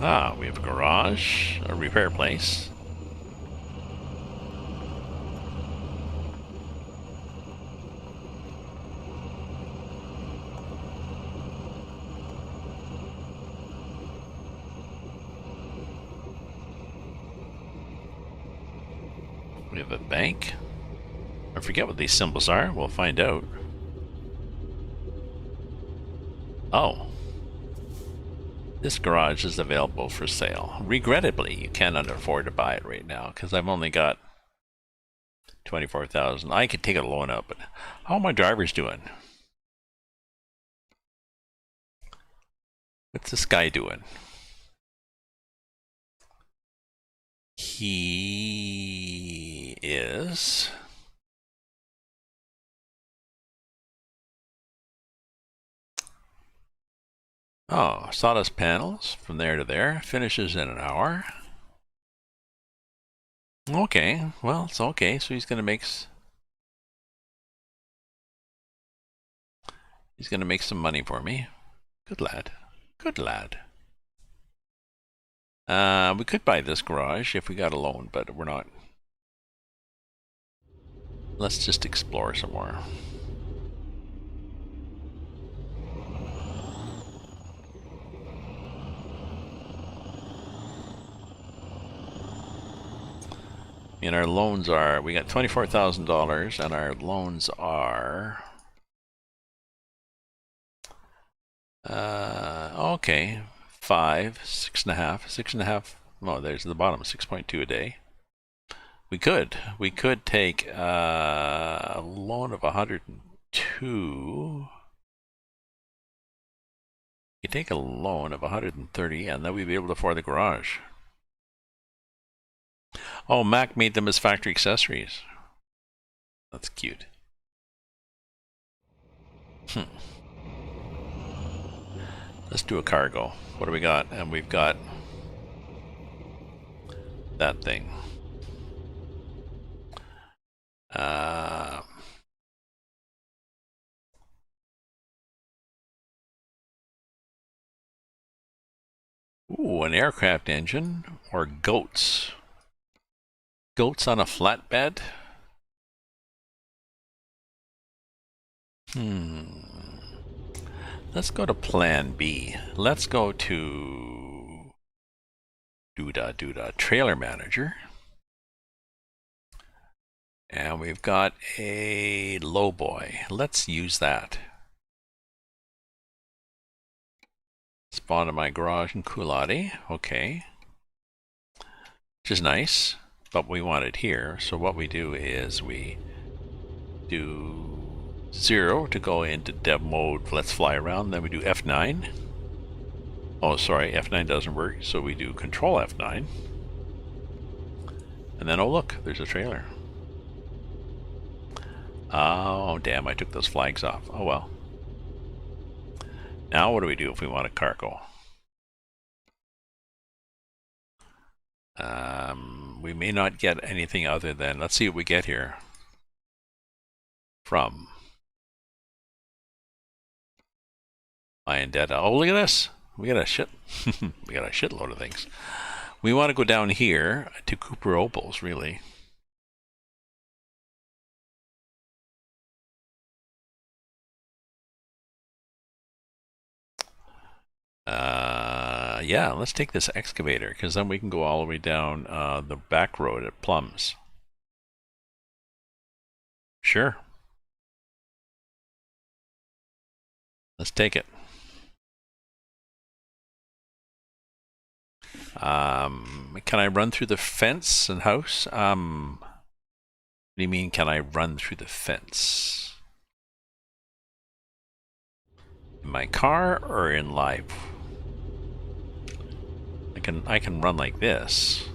Ah, we have a garage, a repair place. We have a bank. I forget what these symbols are. We'll find out. Oh. This garage is available for sale. Regrettably, you cannot afford to buy it right now because I've only got 24,000. I could take a loan out, but how are my drivers doing? What's this guy doing? He is... Oh, sawdust panels from there to there. Finishes in an hour. Okay, well, it's okay. So he's gonna make some money for me. Good lad. Good lad. We could buy this garage if we got a loan, but we're not. Let's just explore some more. And our loans are, we got $24,000 and our loans are, okay, 5, 6.5, 6.5, oh, there's the bottom, 6.2 a day. We could take a loan of 102. You take a loan of 130 and then we'd be able to afford the garage. Oh, Mack made them as factory accessories. That's cute. Let's do a cargo. What do we got? And we've got that thing. Ooh, an aircraft engine or goats. Goats on a flatbed? Let's go to plan B. Let's go to trailer manager. And we've got a lowboy. Let's use that. Spawn in my garage in Coolati. Okay. Which is nice, but we want it here. So what we do is we do 0 to go into dev mode. Let's fly around. Then we do F9. Oh, sorry, F9 doesn't work. So we do Control F9. And then, oh look, there's a trailer. Oh, damn, I took those flags off. Oh well. Now what do we do if we want a cargo? We may not get anything other than, let's see what we get here from my data. Oh, look at this. We got a shitload of things. We want to go down here to Cooper Opals, really. Yeah, let's take this excavator, because then we can go all the way down the back road at Plums. Sure. Let's take it. Can I run through the fence and house? What do you mean, can I run through the fence? In my car or in live? I can run like this.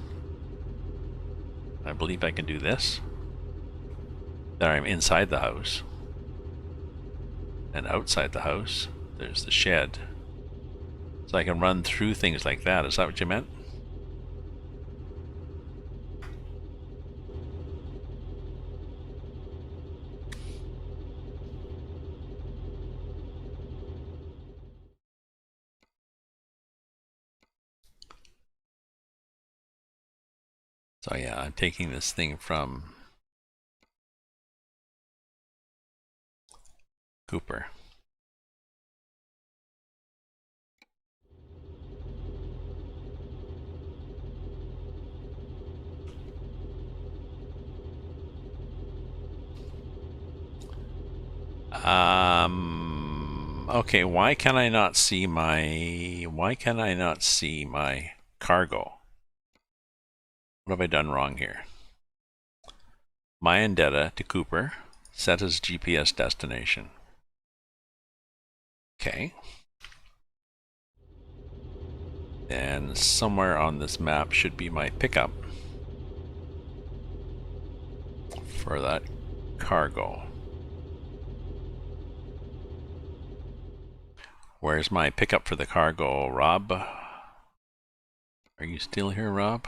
I believe I can do this. Then I'm inside the house. And outside the house, there's the shed. So I can run through things like that. Is that what you meant? So yeah, I'm taking this thing from Cooper. Okay, why can I not see my cargo? What have I done wrong here? My data to Cooper, set as GPS destination. Okay. And somewhere on this map should be my pickup for that cargo. Where's my pickup for the cargo, Rob? Are you still here, Rob?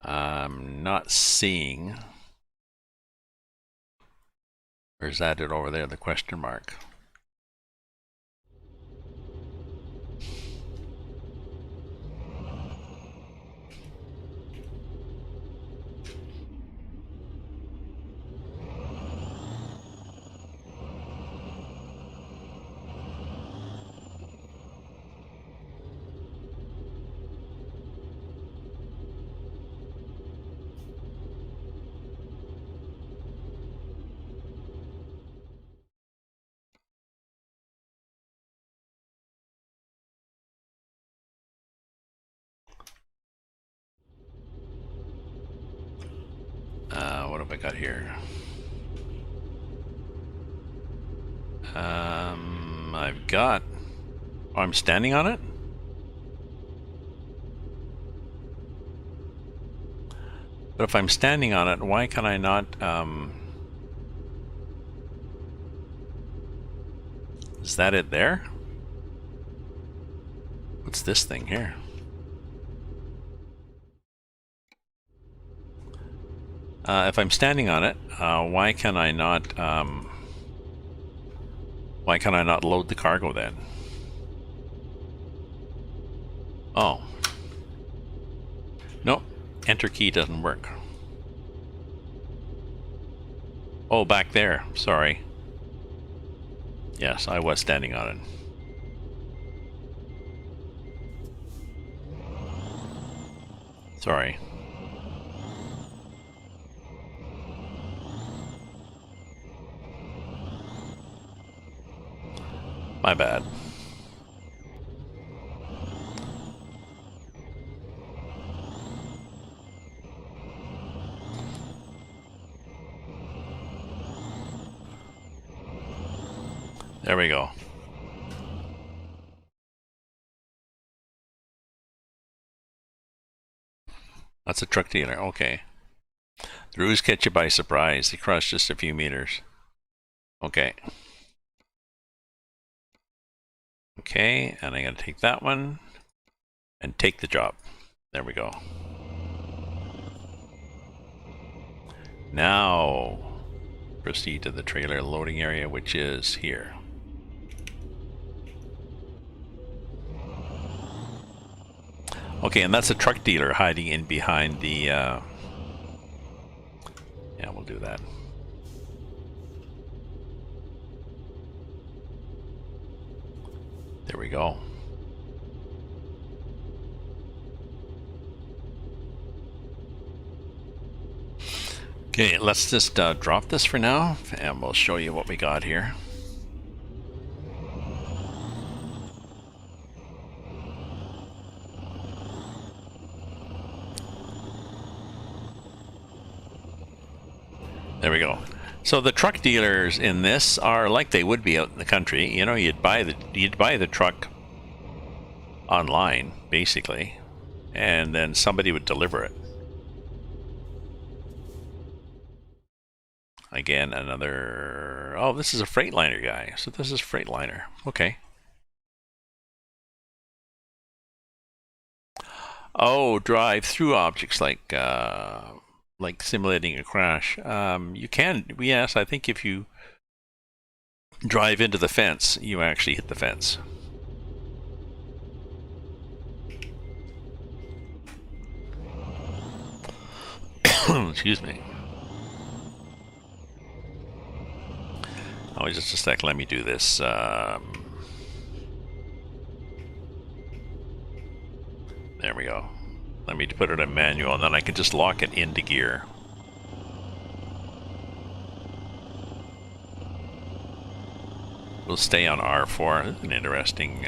I'm not seeing. Or is that it over there, the question mark? What have I got here? I've got... Oh, I'm standing on it? But if I'm standing on it, why can I not... Is that it there? What's this thing here? If I'm standing on it, why can I not load the cargo then? Oh. Nope. Enter key doesn't work. Oh, back there. Sorry. Yes, I was standing on it. Sorry. My bad. There we go. That's a truck dealer. Okay. The ruse catch you by surprise. He crossed just a few meters. Okay. Okay, and I gotta take that one and take the job. There we go. Now, proceed to the trailer loading area, which is here. Okay, and that's a truck dealer hiding in behind the... yeah, we'll do that. There we go. Okay, let's just drop this for now, and we'll show you what we got here. There we go. So the truck dealers in this are like they would be out in the country. You know, you'd buy the truck online, basically, and then somebody would deliver it. Again, another... Oh, this is a Freightliner guy. So this is Freightliner. Okay. Oh, drive through objects like simulating a crash. You can, yes, I think if you drive into the fence, you actually hit the fence. Excuse me. Oh, just a sec, let me do this. There we go. Let me put it in manual, and then I can just lock it into gear. We'll stay on R4. This is an interesting...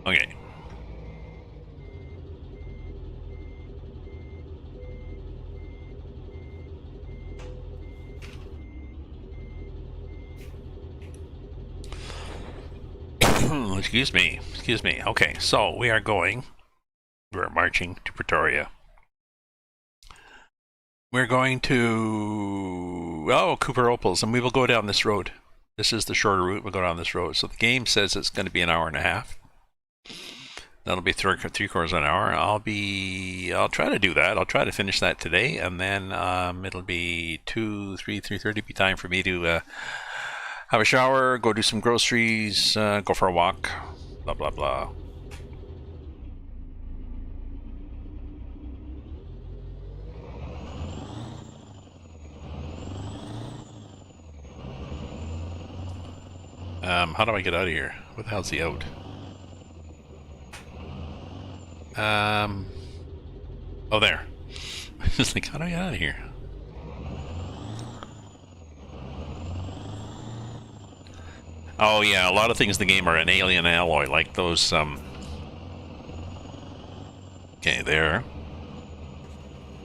Okay. Excuse me. Okay, so we're marching to Pretoria. We're going to, Cooper Opals, and we will go down this road. This is the shorter route, we'll go down this road. So the game says it's going to be an hour and a half. That'll be three-quarters of an hour. I'll try to do that. I'll try to finish that today, and then it'll be 3:30 be time for me to have a shower, go do some groceries, go for a walk, blah, blah, blah. How do I get out of here? What the hell's the out? Oh, there. Just like, how do I get out of here? Oh yeah, a lot of things in the game are an alien alloy, like those, Okay, there.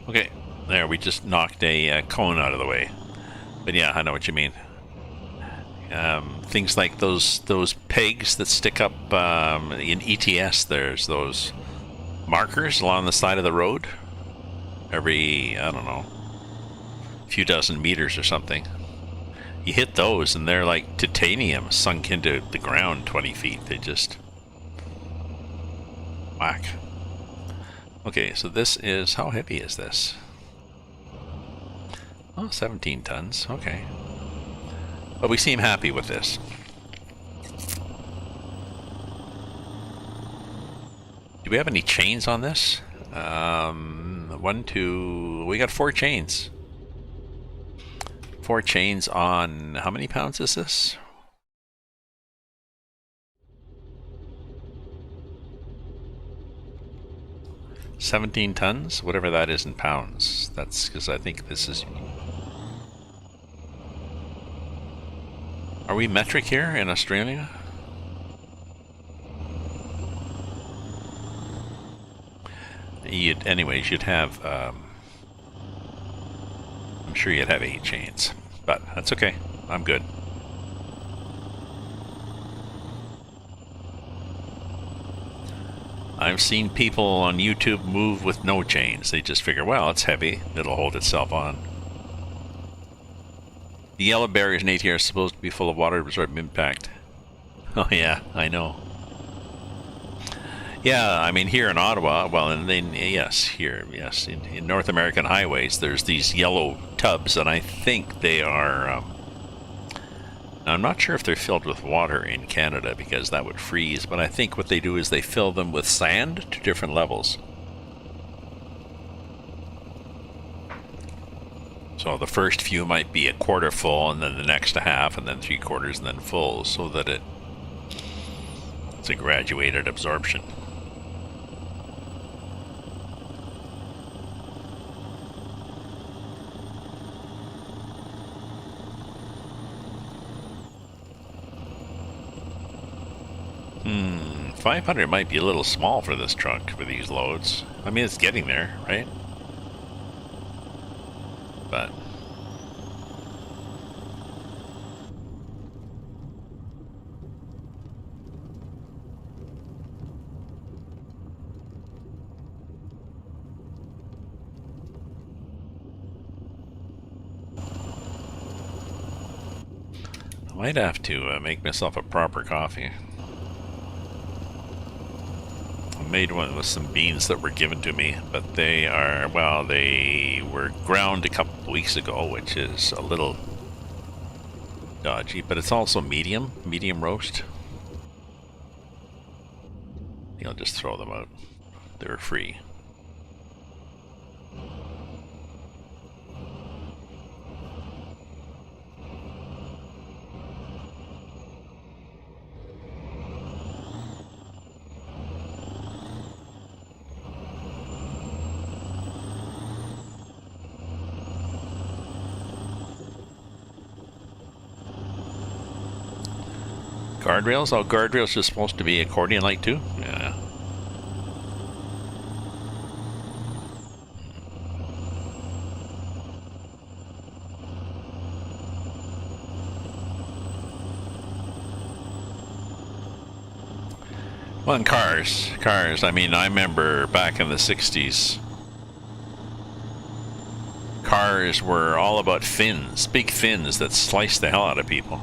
Okay, there, we just knocked a cone out of the way. But yeah, I know what you mean. Things like those pegs that stick up, in ATS, there's those markers along the side of the road. Every, I don't know, few dozen meters or something. You hit those and they're like titanium sunk into the ground 20 feet. They just whack. Okay, so this is, how heavy is this? Oh, 17 tons, okay. But we seem happy with this. Do we have any chains on this? 1, 2, we got 4 chains. 4 chains on, how many pounds is this? $17 tons, whatever that is in pounds. That's because I think this is... Are we metric here in Australia? Anyways, you'd have, I'm sure you'd have 8 chains, but that's okay. I'm good. I've seen people on YouTube move with no chains. They just figure, well, it's heavy, it'll hold itself on. The yellow barriers in ATS are supposed to be full of water to absorb impact. Oh yeah, I know. Yeah, I mean here in Ottawa, well, and then yes, here, yes, in North American highways, there's these yellow tubs, and I think they are. I'm not sure if they're filled with water in Canada because that would freeze, but I think what they do is they fill them with sand to different levels. So the first few might be a quarter full, and then the next a half, and then 3/4, and then full, so that it's a graduated absorption. Hmm, 500 might be a little small for this truck for these loads. I mean, it's getting there, right? But I might have to make myself a proper coffee. I made one with some beans that were given to me, but they are, well, they were ground a couple of weeks ago, which is a little dodgy, but it's also medium roast. I think I'll just throw them out. They're free. Guardrails? Oh, guardrails are supposed to be accordion-like too? Yeah. Well, and cars, I mean, I remember back in the 60s, cars were all about fins, big fins that sliced the hell out of people.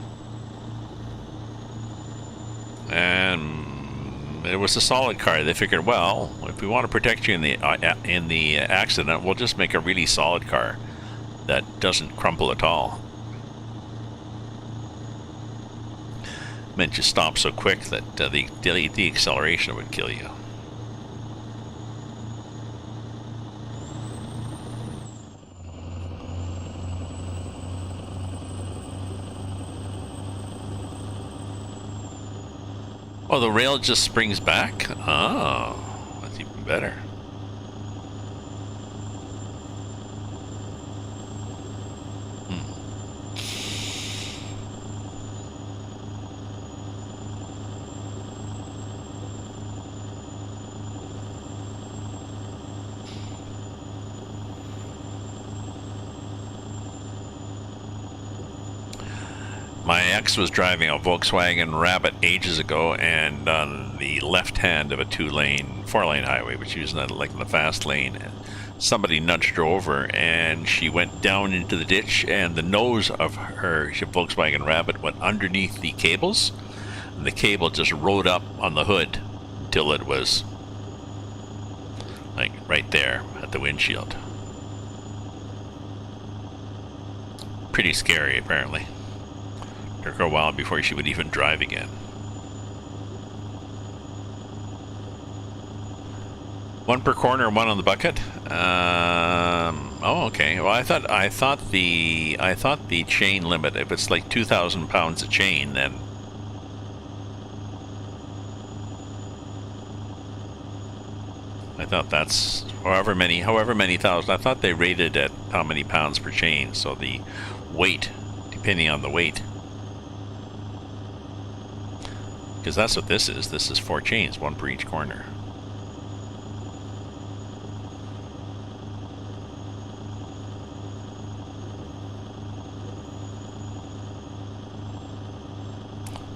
And it was a solid car. They figured, well, if we want to protect you in the accident, we'll just make a really solid car that doesn't crumple at all. Meant you stop so quick that the acceleration would kill you. Oh, the rail just springs back? Oh, that's even better. My ex was driving a Volkswagen Rabbit ages ago, and on the left hand of a 4-lane highway, which she was like in the fast lane, somebody nudged her over, and she went down into the ditch, and the nose of her Volkswagen Rabbit went underneath the cables, and the cable just rode up on the hood until it was like right there at the windshield. Pretty scary, apparently. Took her a while before she would even drive again. One per corner, one on the bucket. Oh, okay. Well, I thought the chain limit, if it's like 2,000 pounds of chain, then I thought that's however many thousand. I thought they rated at how many pounds per chain. So the weight, depending on the weight. Because that's what this is. This is 4 chains, 1 per each corner.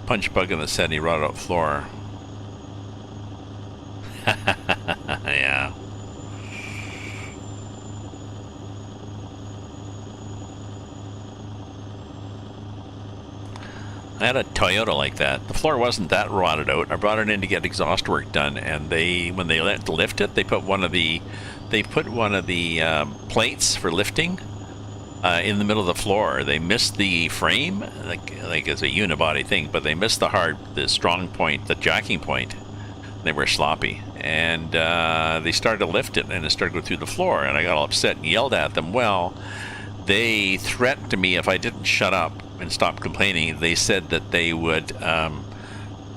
Punch bug in the sandy rotted out floor. Yeah. I had a Toyota like that. The floor wasn't that rotted out. I brought it in to get exhaust work done, and when they lift it, they put one of the plates for lifting in the middle of the floor. They missed the frame, like it's a unibody thing, but they missed the strong point, the jacking point. They were sloppy, and they started to lift it, and it started to go through the floor, and I got all upset and yelled at them. Well, they threatened me if I didn't shut up and stop complaining. They said that they would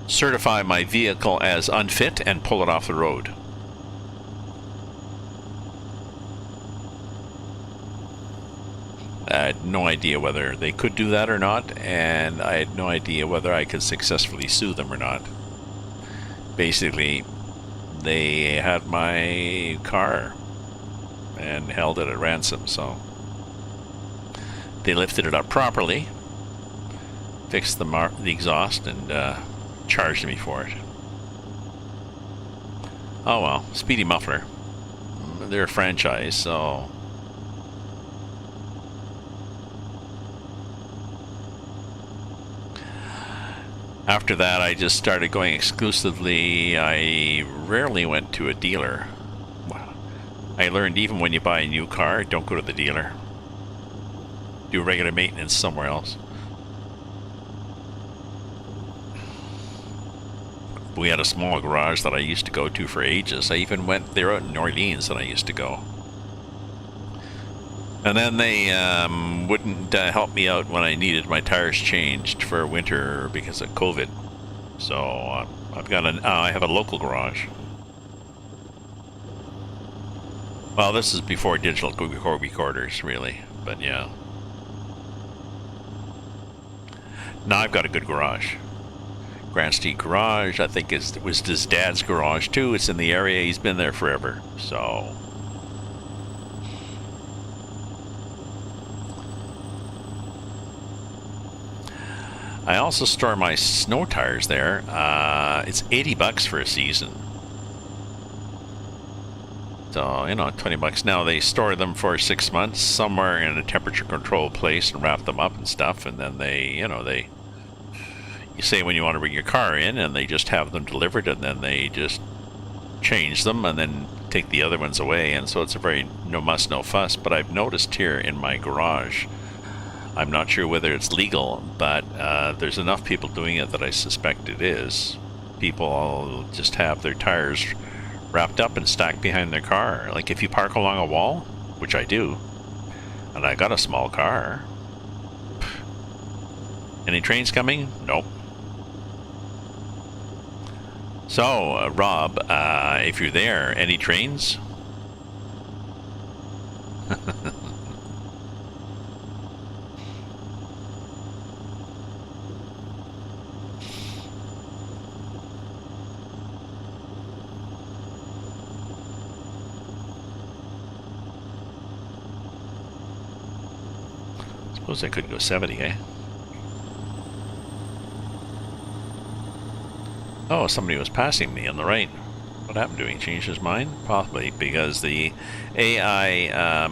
certify my vehicle as unfit and pull it off the road. I had no idea whether they could do that or not, and I had no idea whether I could successfully sue them or not. Basically, they had my car and held it at ransom, so they lifted it up properly, fixed the exhaust, and charged me for it. Oh well, Speedy Muffler. They're a franchise, so... After that, I just started going exclusively. I rarely went to a dealer. I learned even when you buy a new car, don't go to the dealer. Do regular maintenance somewhere else. We had a small garage that I used to go to for ages. I even went there out in New Orleans that I used to go. And then they wouldn't help me out when I needed my tires changed for winter because of COVID. So I have a local garage. Well, this is before digital recorders, really, but yeah. Now I've got a good garage. Grand Street Garage, I think it was his dad's garage too. It's in the area. He's been there forever, so... I also store my snow tires there. It's $80 for a season. So, you know, $20 now. They store them for 6 months somewhere in a temperature controlled place and wrap them up and stuff. And then you say when you want to bring your car in, and they just have them delivered, and then they just change them and then take the other ones away. And so it's a very no muss, no fuss. But I've noticed here in my garage, I'm not sure whether it's legal, but there's enough people doing it that I suspect it is. People just have their tires wrapped up and stacked behind their car. Like if you park along a wall, which I do, and I got a small car. Any trains coming? Nope. So, Rob, if you're there, any trains? Suppose I could go 70, eh? Oh, somebody was passing me on the right. What happened to him? Changed his mind? Possibly because the AI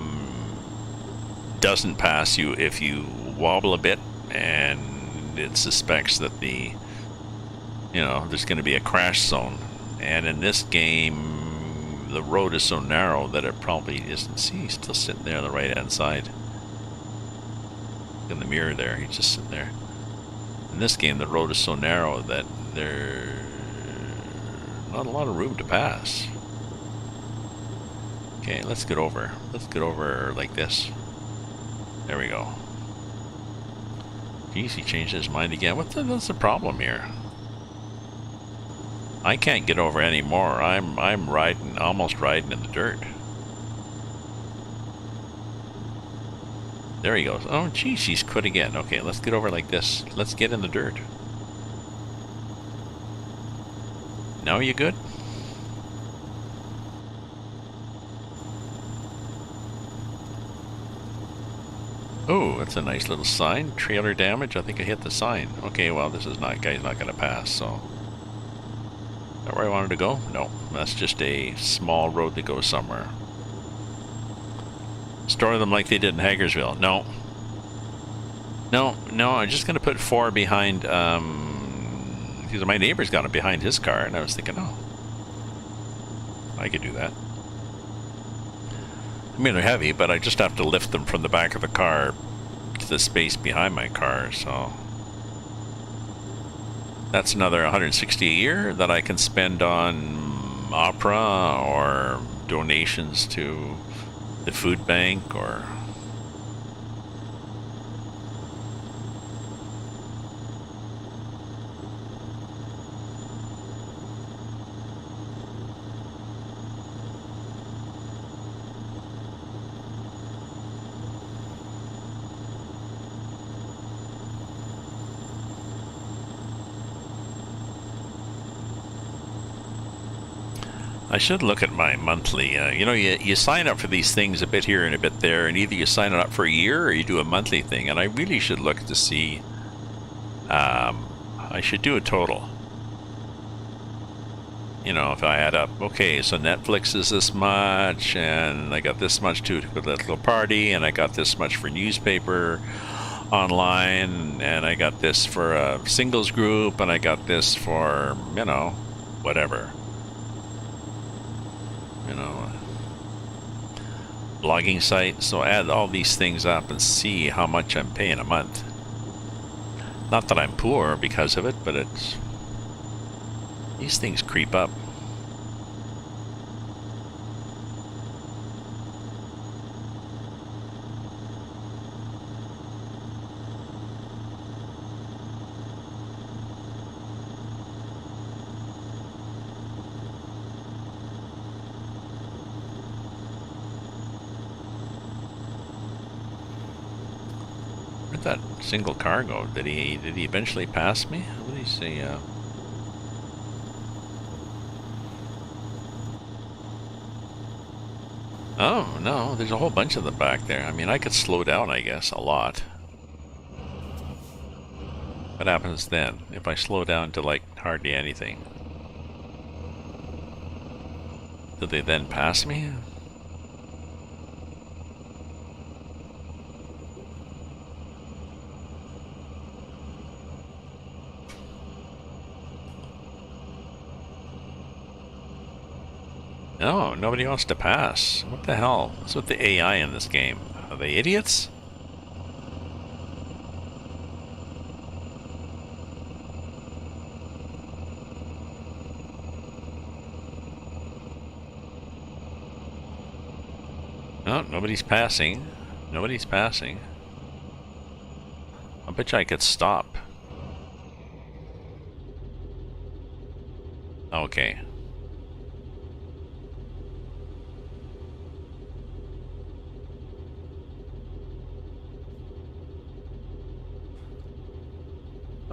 doesn't pass you if you wobble a bit, and it suspects that there's going to be a crash zone. And in this game, the road is so narrow that it probably isn't. See, he's still sitting there on the right-hand side. In the mirror there, he's just sitting there. In this game, the road is so narrow that there's not a lot of room to pass. Okay, let's get over. Let's get over like this. There we go. Geez, he changed his mind again. What's the problem here? I can't get over anymore. I'm almost riding in the dirt. There he goes. Oh, geez, he's quit again. Okay, let's get over like this. Let's get in the dirt. Now you good? Oh, that's a nice little sign. Trailer damage. I think I hit the sign. Okay, well, this is not, guy's not going to pass, so. that where I wanted to go? No, that's just a small road that goes somewhere. Store them like they did in Hagersville. No. No, I'm just going to put 4 behind, because my neighbor's got it behind his car, and I was thinking, oh, I could do that. I mean, they're heavy, but I just have to lift them from the back of the car to the space behind my car, so that's another 160 a year that I can spend on opera or donations to the food bank or... I should look at my monthly, you know, you sign up for these things a bit here and a bit there, and either you sign it up for a year or you do a monthly thing, and I really should look to see, I should do a total. You know, if I add up, okay, so Netflix is this much, and I got this much to the little party, and I got this much for newspaper online, and I got this for a singles group, and I got this for, you know, whatever. You know, blogging site. So add all these things up and see how much I'm paying a month. Not that I'm poor because of it, but it's, these things creep up. That single cargo, did he eventually pass me? What did he say? Oh no, there's a whole bunch of them back there. I mean, I could slow down, I guess, a lot. What happens then if I slow down to like hardly anything? Do they then pass me? No, nobody wants to pass. What the hell? What's with the AI in this game? Are they idiots? No, nobody's passing. Nobody's passing. I bet you I could stop. Okay.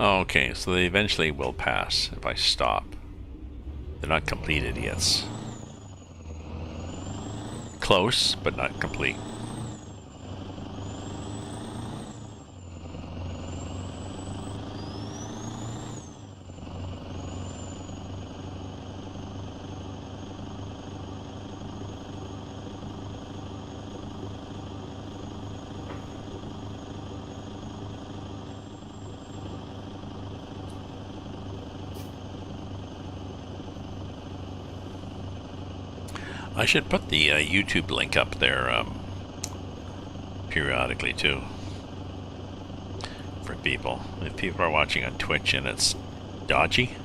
Okay, so they eventually will pass if I stop. They're not complete idiots. Close, but not complete. I should put the YouTube link up there periodically too for people. If people are watching on Twitch and it's dodgy.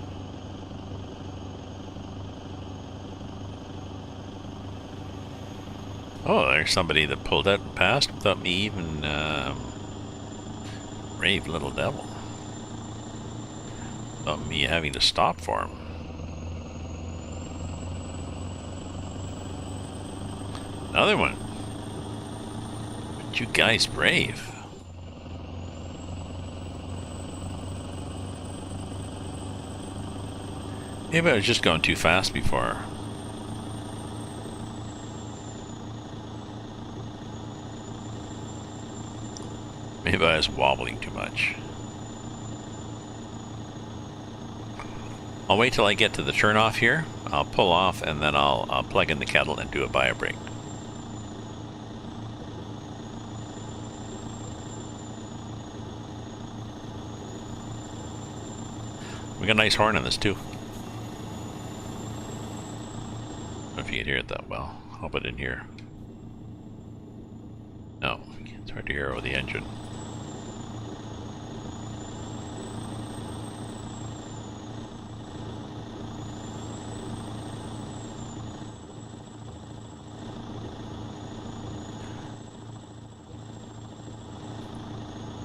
Oh, there's somebody that pulled out and passed without me even brave little devil. Without me having to stop for him. Another one. Aren't you guys brave? Maybe I was just going too fast before. Maybe I was wobbling too much. I'll wait till I get to the turn off here. I'll pull off and then I'll plug in the kettle and do it by a brake. We got a nice horn on this too. I don't know if you can hear it that well. Hope I didn't hear. No, it's hard to hear over the engine.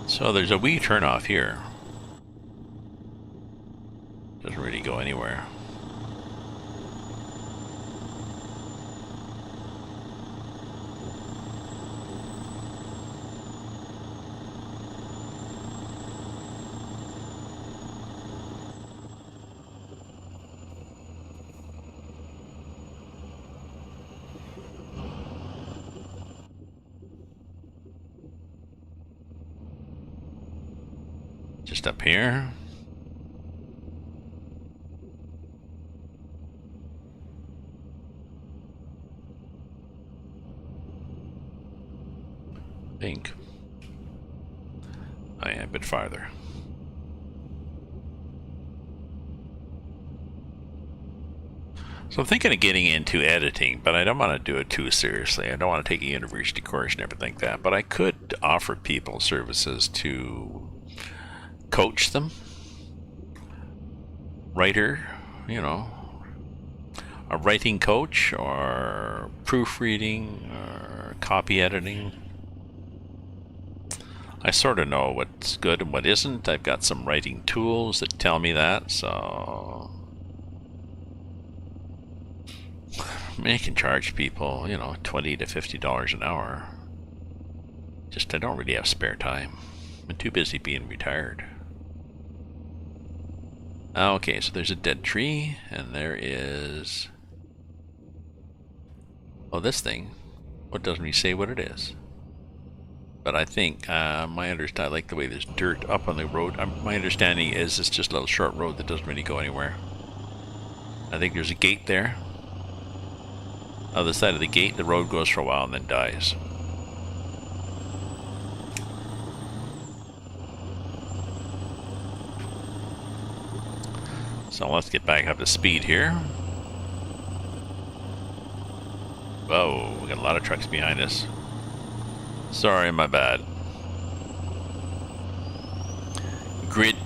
So there's a wee turn off here. Doesn't really go anywhere. Just up here. Think. Oh yeah, a bit farther. So I'm thinking of getting into editing, but I don't want to do it too seriously. I don't want to take a university course and everything like that. But I could offer people services to coach them. Writer, you know, a writing coach or proofreading or copy editing. I sort of know what's good and what isn't. I've got some writing tools that tell me that, so I mean, I can charge people, you know, $20 to $50 an hour. Just I don't really have spare time. I'm too busy being retired. Okay, so there's a dead tree, and there is... Oh, this thing. What doesn't really say what it is. But I think, my understanding, I like the way there's dirt up on the road. My understanding is it's just a little short road that doesn't really go anywhere. I think there's a gate there. Other side of the gate, the road goes for a while and then dies. So let's get back up to speed here. Whoa, we got a lot of trucks behind us. Sorry, my bad. Grid.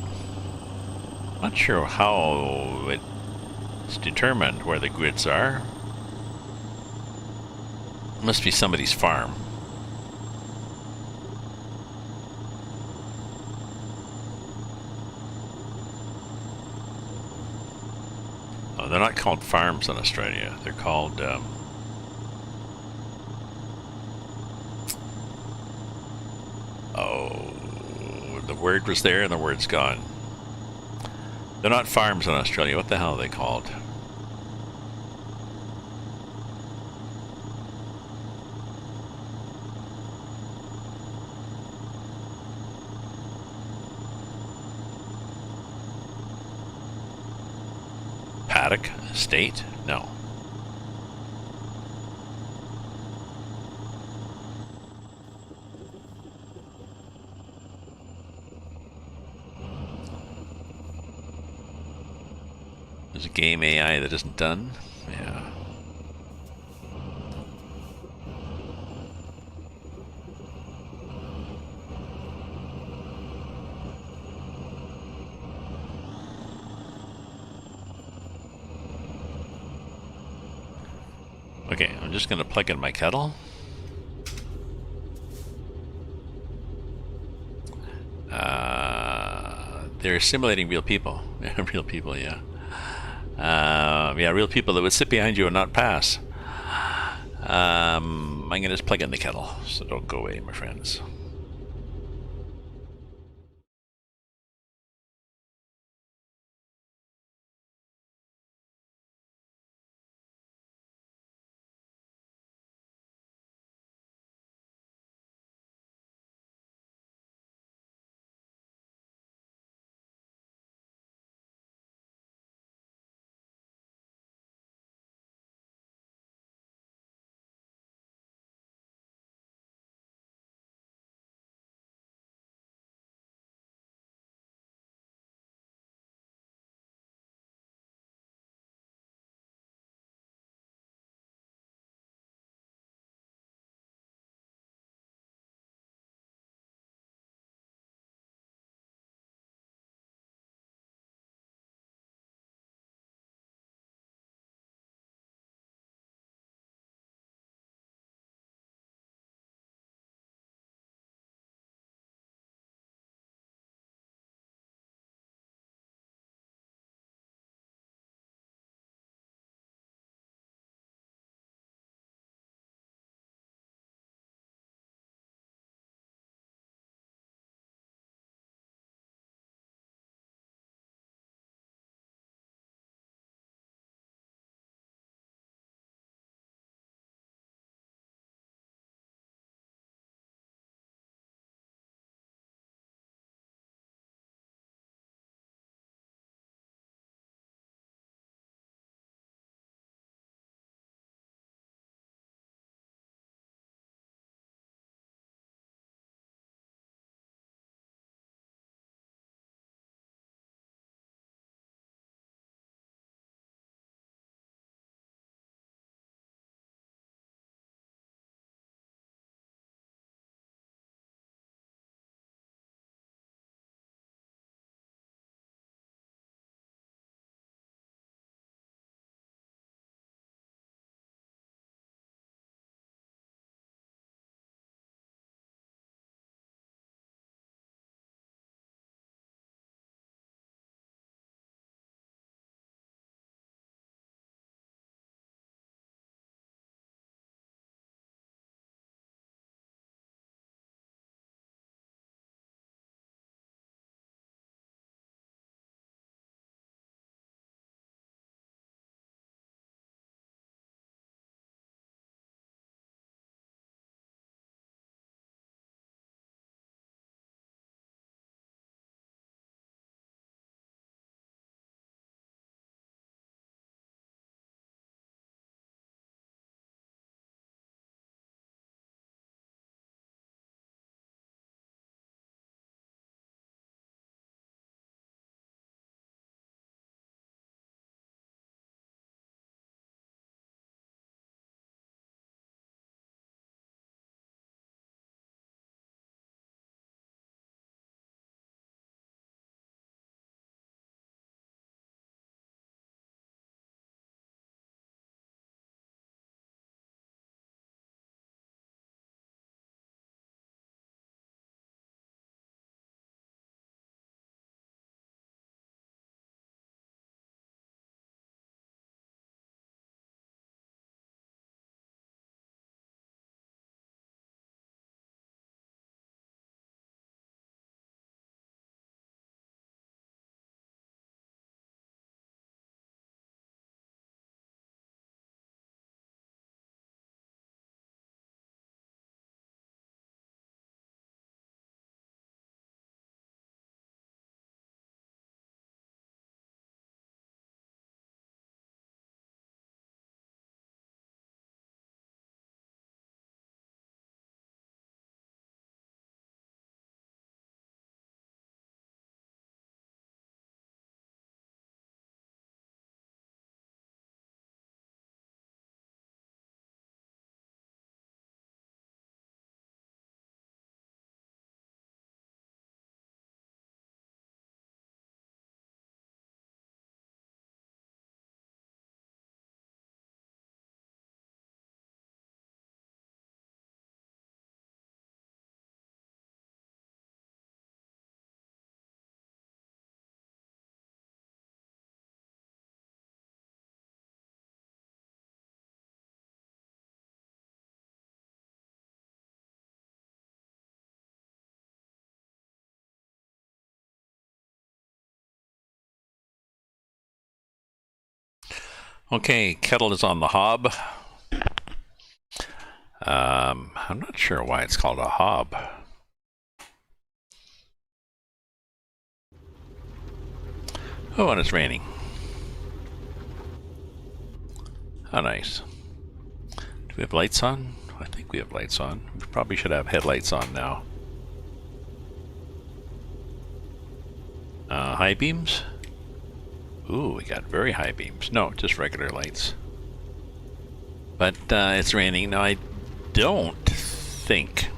Not sure how it's determined where the grids are. Must be somebody's farm. Oh, they're not called farms in Australia. They're called... oh, the word was there and the word's gone. They're not farms in Australia. What the hell are they called? Paddock Estate? No. There's a game AI that isn't done. Yeah. Okay, I'm just gonna plug in my kettle. They're simulating real people. Real people, yeah. Yeah, real people that would sit behind you and not pass. I'm gonna just plug in the kettle, so don't go away, my friends. Okay, kettle is on the hob. I'm not sure why it's called a hob. Oh, and it's raining. How nice. Do we have lights on? I think we have lights on. We probably should have headlights on now. High beams? Ooh, we got very high beams. No, just regular lights. But it's raining. Now, I don't think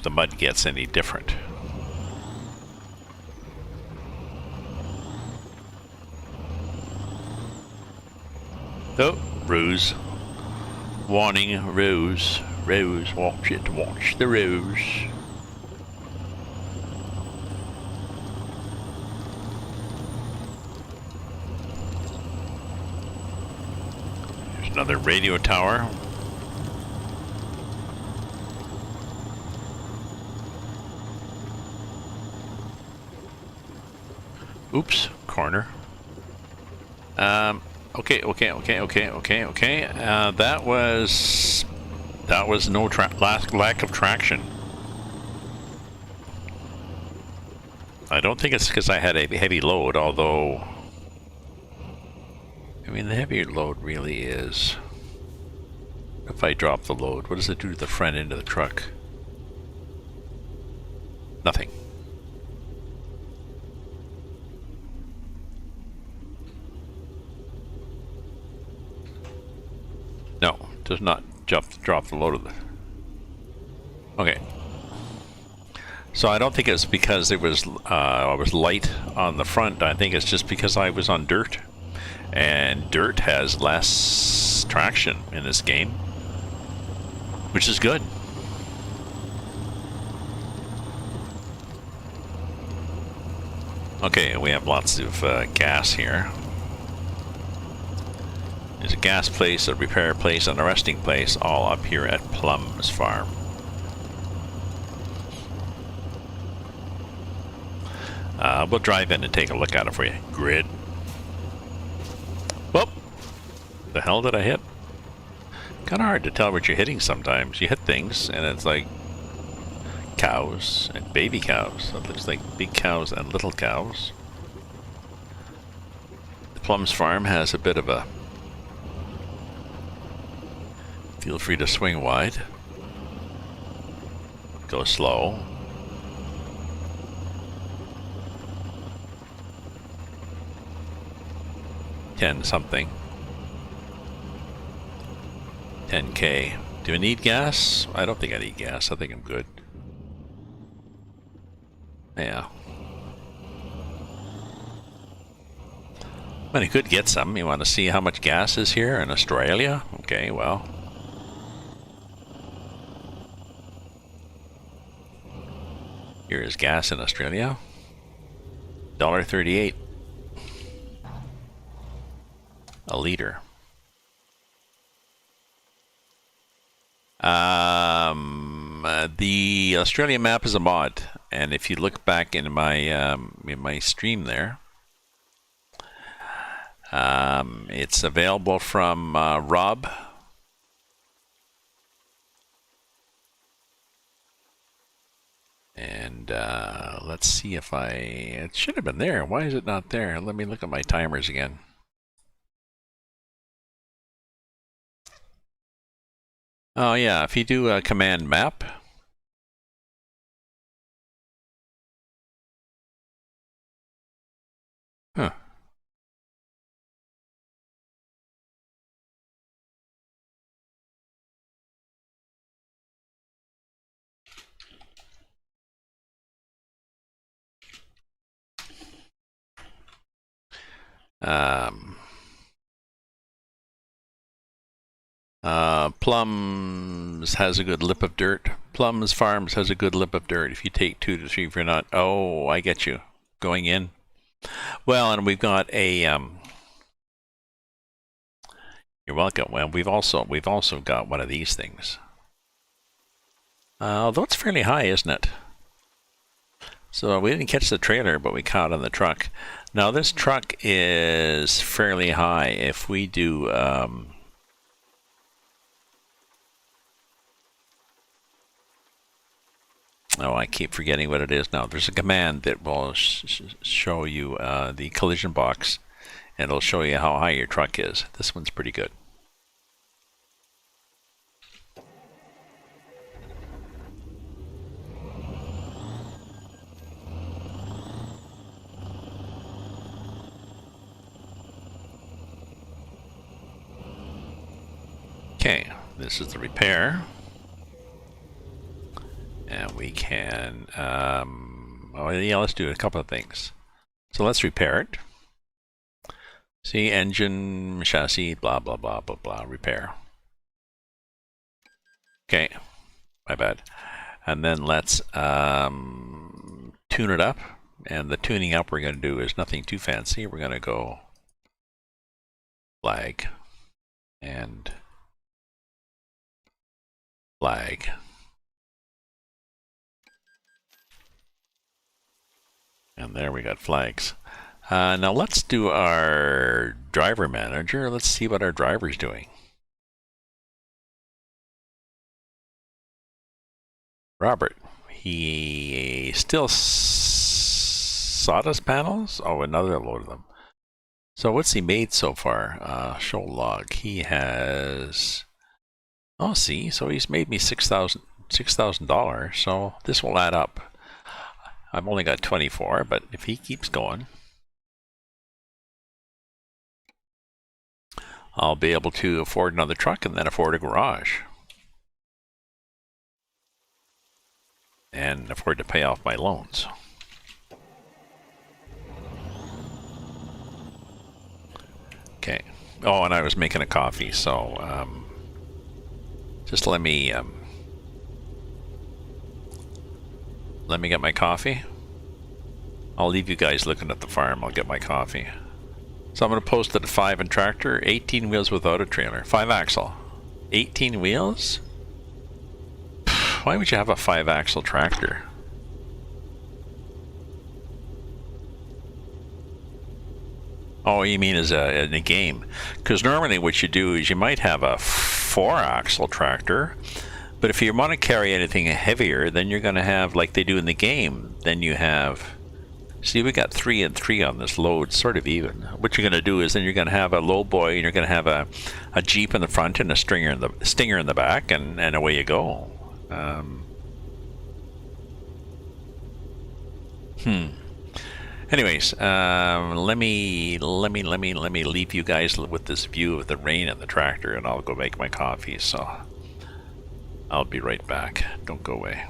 the mud gets any different. Oh, ruse. Warning, ruse. Ruse, watch it, watch the ruse. There's another radio tower. Oops, corner. Okay. That was no lack of traction. I don't think it's because I had a heavy load, although I mean the heavier load really is. If I drop the load, what does it do to the front end of the truck? Nothing. No, does not drop the load of the... Okay. So I don't think it's because it was I was light on the front. I think it's just because I was on dirt. And dirt has less traction in this game, which is good. Okay, we have lots of gas here. There's a gas place, a repair place, and a resting place, all up here at Plum's farm. We'll drive in and take a look at it for you. Grid. Whoop! The hell did I hit? Kind of hard to tell what you're hitting sometimes. You hit things, and it's like cows and baby cows. It looks like big cows and little cows. The Plum's farm has a bit of a... Feel free to swing wide. Go slow. $10-something. 10K. Do I need gas? I don't think I need gas. I think I'm good. Yeah. But I could get some. You want to see how much gas is here in Australia? Okay, well. Here is gas in Australia. $1.38 a liter. The Australia map is a mod, and if you look back in my stream there, it's available from Rob. And let's see if it should have been there. Why is it not there? Let me look at my timers again. Oh yeah, if you do a command map. Huh. Plums has a good lip of dirt. Plums Farms has a good lip of dirt. If you take 2 to 3, if you're not... Oh, I get you. Going in. Well, and we've got a... You're welcome. Well, we've also got one of these things. Although it's fairly high, isn't it? So we didn't catch the trailer, but we caught on the truck. Now this truck is fairly high. If we do oh, I keep forgetting what it is now. There's a command that will show you the collision box, and it'll show you how high your truck is. This one's pretty good. Okay, this is the repair. And we can, oh yeah, let's do a couple of things. So let's repair it. See, engine, chassis, blah, blah, blah, blah, blah, repair. Okay, my bad. And then let's tune it up. And the tuning up we're going to do is nothing too fancy. We're going to go flag and flag. And there we got flags. Now let's do our driver manager. Let's see what our driver's doing. Robert, he still sawdust panels? Oh, another load of them. So what's he made so far? Show log. He has, oh, see, so he's made me $6,000. So this will add up. I've only got 24, but if he keeps going, I'll be able to afford another truck and then afford a garage. And afford to pay off my loans. Okay. Oh, and I was making a coffee, so just let me get my coffee. I'll leave you guys looking at the farm. I'll get my coffee. So I'm going to post it at 5 and tractor, 18 wheels without a trailer, 5 axle. 18 wheels? Why would you have a 5 axle tractor? Oh, you mean as in a game? Because normally what you do is you might have a 4 axle tractor, but if you want to carry anything heavier, then you're going to have, like they do in the game, then you have, see, we got 3 and 3 on this load, sort of even. What you're going to do is then you're going to have a low boy, and you're going to have a Jeep in the front and a stinger in the back, and away you go. Anyways, let me leave you guys with this view of the rain and the tractor, and I'll go make my coffee. So I'll be right back. Don't go away.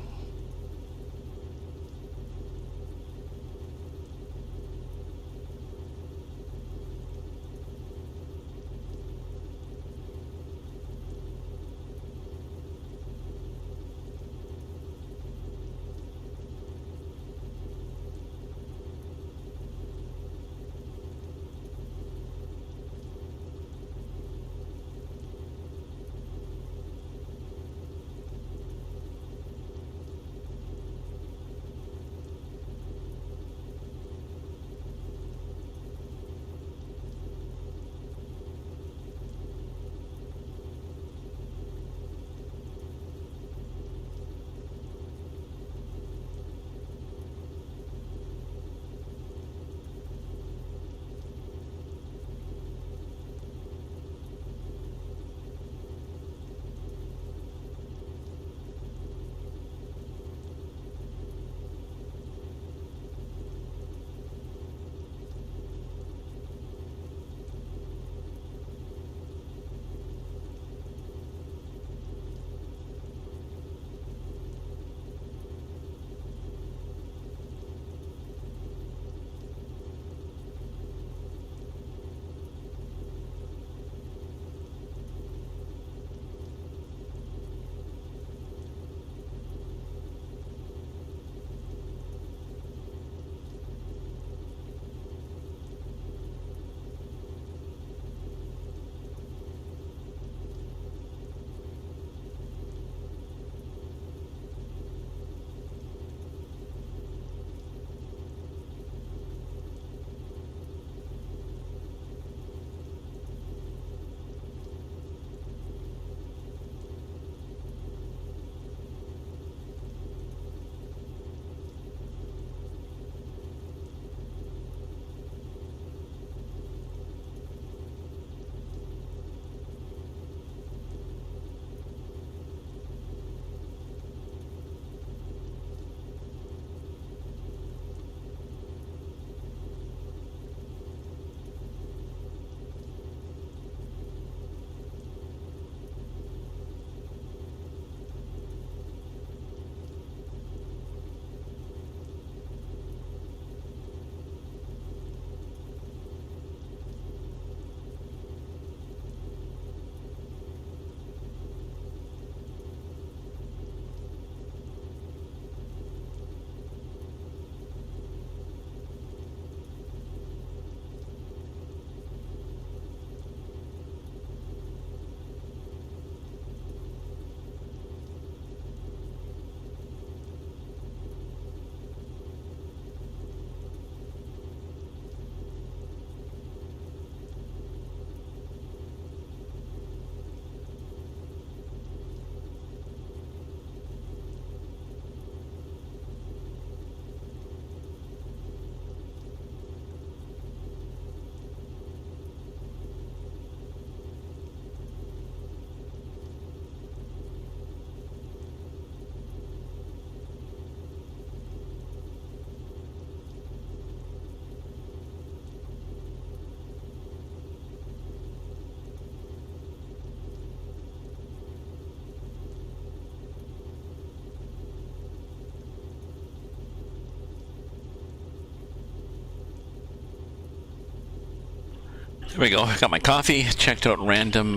There we go. I got my coffee, checked out random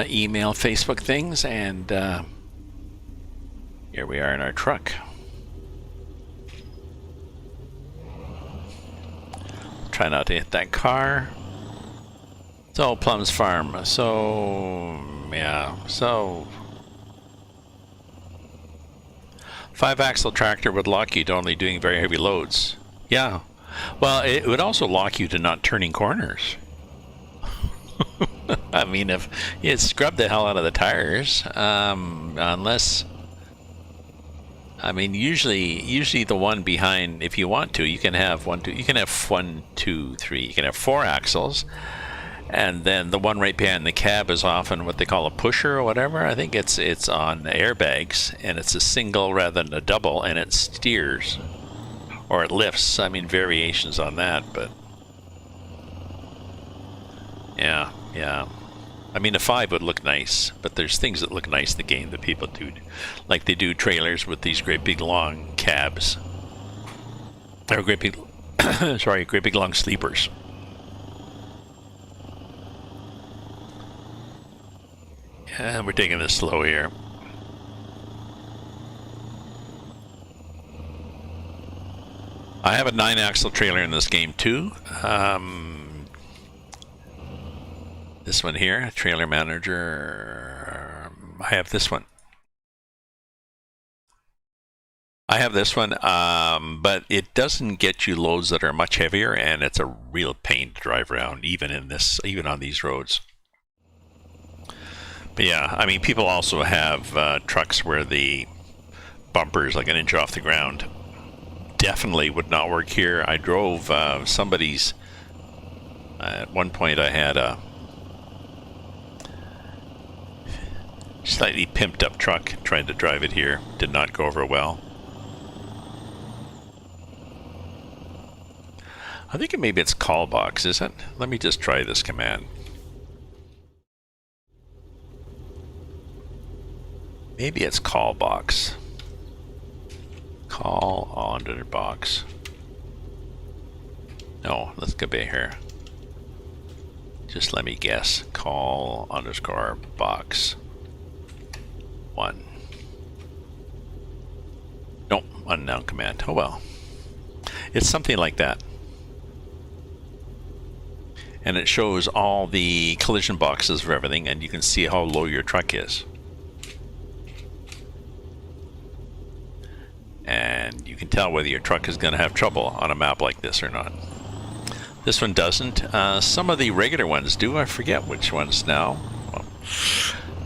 email, Facebook things, and here we are in our truck. Try not to hit that car. So, Plum's Farm. So, yeah. So, 5-axle tractor would lock you to only doing very heavy loads. Yeah. Well, it would also lock you to not turning corners. I mean, if you scrub the hell out of the tires, unless, I mean, usually the one behind, if you want to, you can have one, you can have 1, 2, 3, you can have 4 axles, and then the one right behind the cab is often what they call a pusher or whatever. I think it's on airbags, and it's a single rather than a double, and it steers, or it lifts. I mean, variations on that, but yeah. I mean, a 5 would look nice, but there's things that look nice in the game that people do, like they do trailers with these great big long cabs, or great big, great big long sleepers. Yeah, we're taking this slow here. I have a 9-axle trailer in this game too. This one here, Trailer Manager. I have this one. But it doesn't get you loads that are much heavier, and it's a real pain to drive around, even on these roads. But yeah, I mean, people also have trucks where the bumper is like an inch off the ground. Definitely would not work here. I drove somebody's. At one point, I had a slightly pimped up truck, tried to drive it here, did not go over well. I think maybe it's call box, is it? Let me just try this command. Maybe it's call box. Call under box. No, let's go back here. Just let me guess. Call underscore box. 1. Nope, unknown command. Oh well. It's something like that. And it shows all the collision boxes for everything, and you can see how low your truck is. And you can tell whether your truck is going to have trouble on a map like this or not. This one doesn't. Some of the regular ones do. I forget which ones now. Well,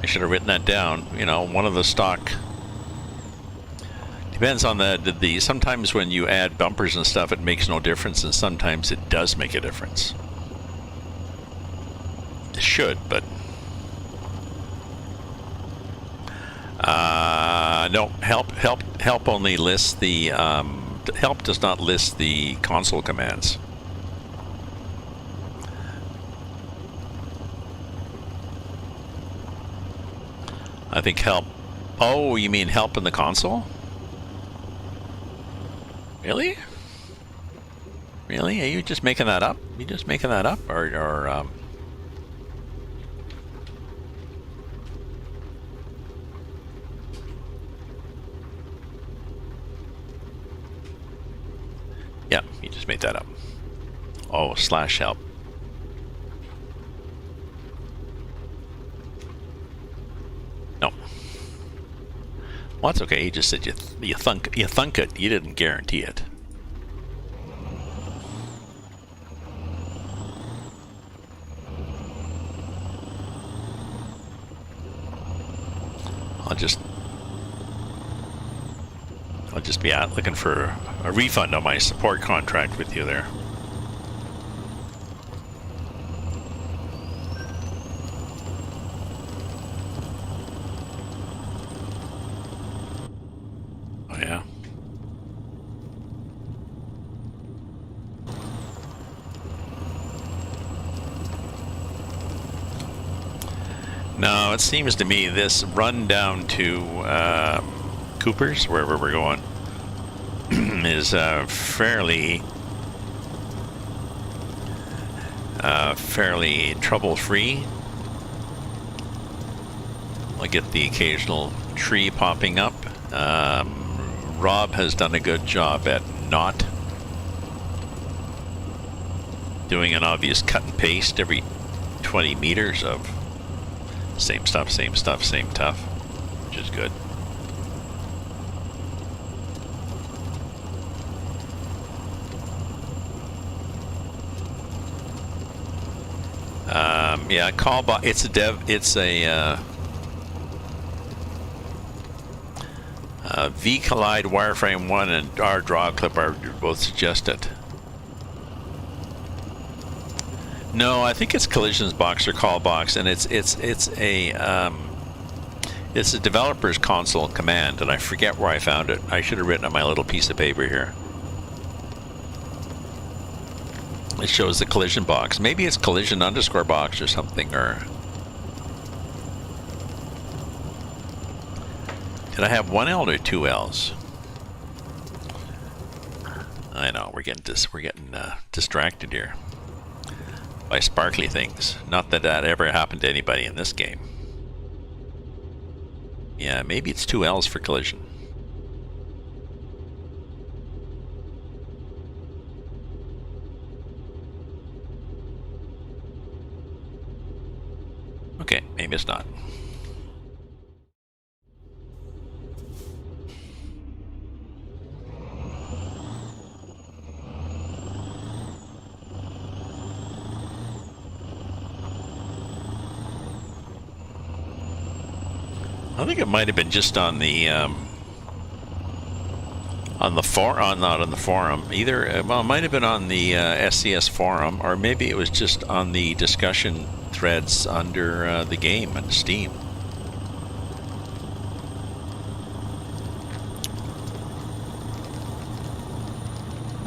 I should have written that down. You know, one of the stock. Depends on the sometimes when you add bumpers and stuff, it makes no difference, and sometimes it does make a difference. It should, but no. Help only lists the help does not list the console commands. I think help. Oh, you mean help in the console? Really? Really? Are you just making that up? You just making that up, or yeah, you just made that up. Oh, slash help. No. Well, that's okay. He just said you thunk it. You didn't guarantee it. I'll just be out looking for a refund on my support contract with you there. Oh yeah. No, it seems to me this run down to Cooper's, wherever we're going, is fairly fairly trouble-free. I get the occasional tree popping up. Rob has done a good job at not doing an obvious cut and paste every 20 meters of same stuff, same stuff, same stuff, which is good. Yeah, callbox. It's a V-Collide Wireframe 1 and R draw clip are both suggested. No, I think it's collisions box or call box, and it's a developer's console command, and I forget where I found it. I should have written on my little piece of paper here. It shows the collision box. Maybe it's collision _ box or something, or... Did I have one L or two L's? I know, we're getting distracted here by sparkly things. Not that that ever happened to anybody in this game. Yeah, maybe it's two L's for collision. Okay, maybe it's not. I think it might have been just on the forum, not on the forum either. Well, it might have been on the SCS forum, or maybe it was just on the discussion threads under the game on Steam.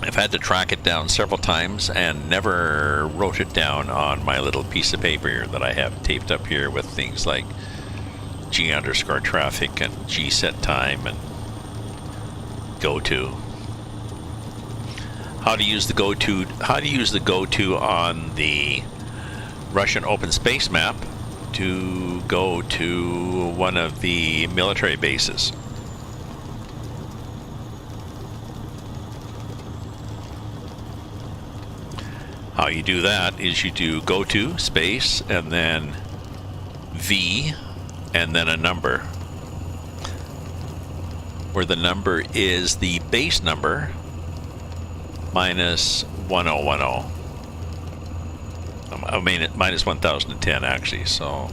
I've had to track it down several times and never wrote it down on my little piece of paper that I have taped up here with things like G_traffic and G set time and goto. How to use the goto on the Russian open space map to go to one of the military bases. How you do that is you do goto space and then V and then a number, where the number is the base number minus 1010. I mean, minus 1010 actually, so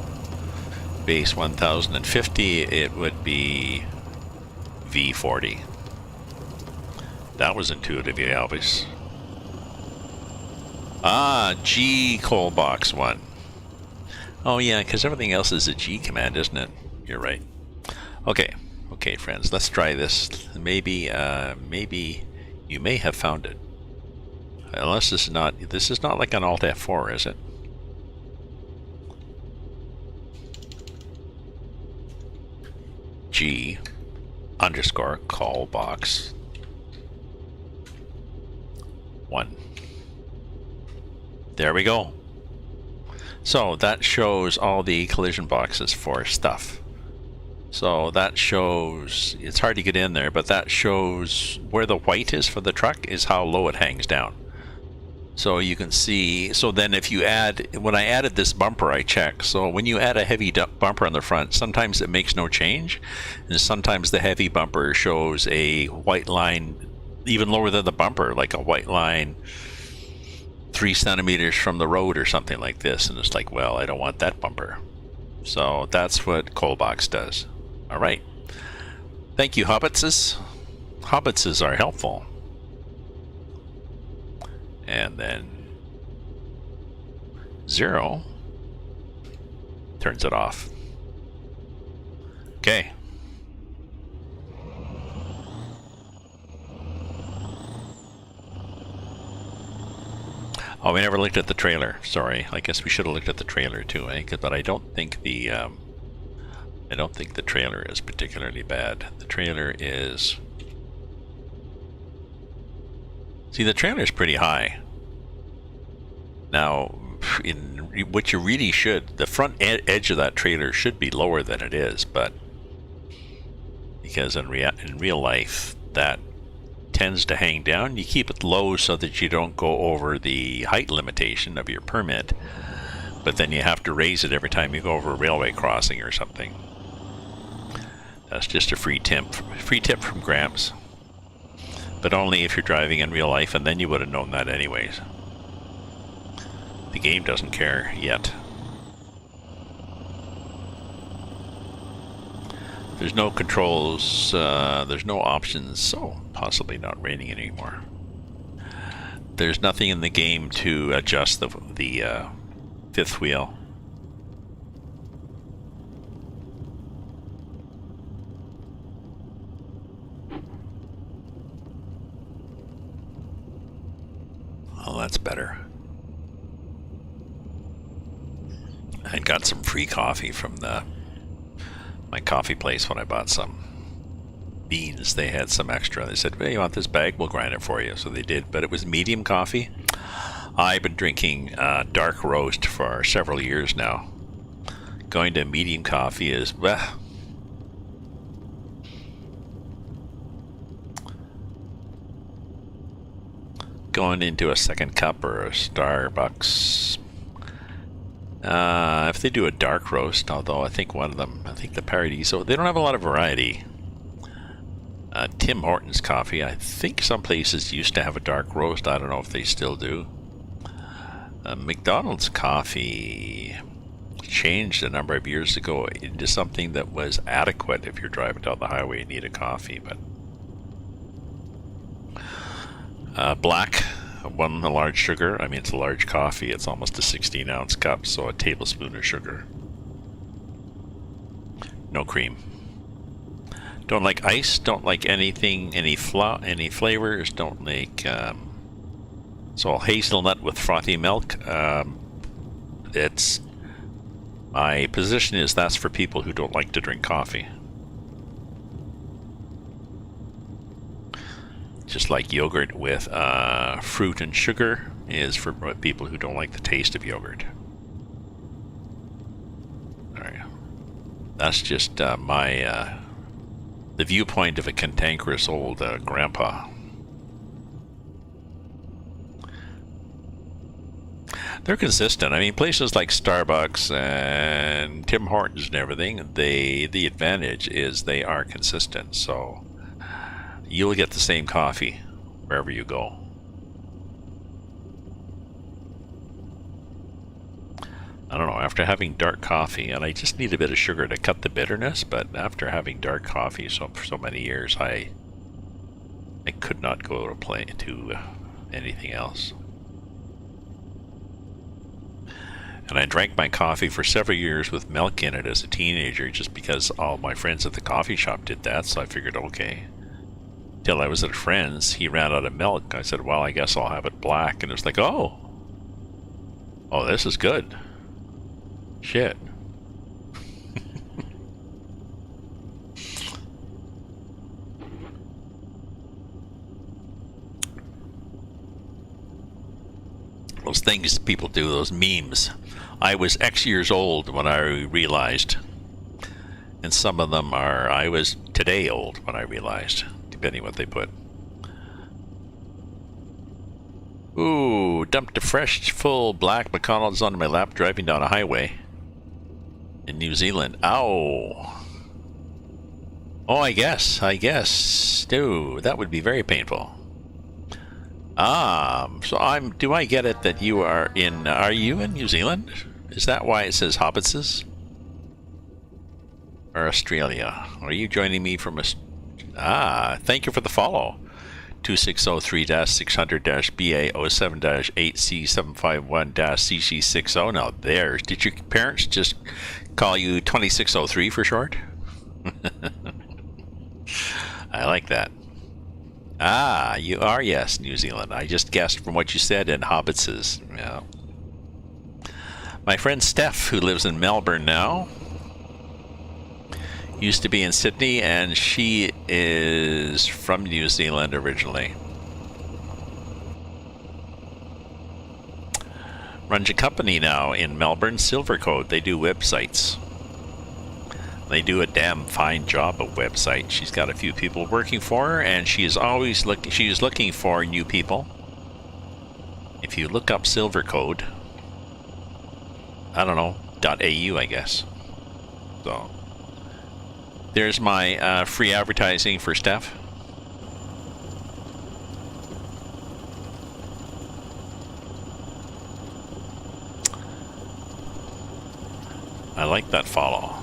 base 1050, it would be V40. That was intuitively obvious. Ah, G coal box 1. Oh yeah, because everything else is a G command, isn't it? You're right. Okay, okay, friends, let's try this. Maybe you may have found it. Unless this is not like an Alt F4, is it? G _ call box 1. There we go. So that shows all the collision boxes for stuff. So that shows, it's hard to get in there, but that shows where the white is for the truck is how low it hangs down. So you can see, so then if you add, when I added this bumper, I checked. So when you add a heavy bumper on the front, sometimes it makes no change. And sometimes the heavy bumper shows a white line even lower than the bumper, like a white line 3 centimeters from the road or something like this, and it's like, well, I don't want that bumper. So that's what Coalbox does. All right. Thank you, Hobbitses. Hobbitses are helpful. And then 0 turns it off. Okay. Oh, we never looked at the trailer. Sorry. I guess we should have looked at the trailer too, eh? But I don't think the trailer is particularly bad. The trailer is... See, the trailer is pretty high. Now, what you really should, the front edge of that trailer should be lower than it is, but because in real life that tends to hang down, you keep it low so that you don't go over the height limitation of your permit, but then you have to raise it every time you go over a railway crossing or something. That's just a free tip from Gramps, but only if you're driving in real life, and then you would have known that anyways. The game doesn't care yet. There's no controls, there's no options, so possibly not raining anymore. There's nothing in the game to adjust the fifth wheel. Oh, that's better. I got some free coffee from my coffee place when I bought some beans. They had some extra. They said, hey, you want this bag? We'll grind it for you. So they did, but it was medium coffee. I've been drinking dark roast for several years now. Going to medium coffee is, well, going into a second cup or a Starbucks. If they do a dark roast, although I think one of them, I think the Paradiso, they don't have a lot of variety. Tim Hortons coffee, I think some places used to have a dark roast. I don't know if they still do. McDonald's coffee changed a number of years ago into something that was adequate if you're driving down the highway and need a coffee, but black, one large sugar. I mean, it's a large coffee. It's almost a 16-ounce cup, so a tablespoon of sugar. No cream. Don't like ice. Don't like anything, any flavors. Don't like. So hazelnut with frothy milk. It's my position is that's for people who don't like to drink coffee. Just like yogurt with fruit and sugar is for people who don't like the taste of yogurt. All right. That's just the viewpoint of a cantankerous old grandpa. They're consistent. I mean, places like Starbucks and Tim Hortons and everything, the advantage is they are consistent. So you'll get the same coffee wherever you go. I don't know, after having dark coffee, and I just need a bit of sugar to cut the bitterness, but after having dark coffee for so many years, I could not go to anything else. And I drank my coffee for several years with milk in it as a teenager, just because all my friends at the coffee shop did that, so I figured, okay. Till I was at a friend's, he ran out of milk. I said, well, I guess I'll have it black. And it was like, oh, this is good. Shit. Those things people do, those memes. I was X years old when I realized, and some of them are, I was today old when I realized, depending what they put. Ooh, dumped a fresh, full black McDonald's onto my lap driving down a highway in New Zealand. Ow. Oh, I guess. Ooh, that would be very painful. So do I get it that you are you in New Zealand? Is that why it says hobbitses? Or Australia? Are you joining me from thank you for the follow. 2603-600-BA07-8C751-CC60. Now there's, did your parents just call you 2603 for short? I like that. You are, yes, New Zealand. I just guessed from what you said in hobbitses. Yeah. My friend Steph, who lives in Melbourne now, used to be in Sydney, and she is from New Zealand originally. runs a company now in Melbourne, Silvercoat. They do websites. They do a damn fine job of website. She's got a few people working for her, and she is always looking for new people. If you look up Silvercoat, I don't know, .au, I guess. So there's my free advertising for Steph. I like that follow.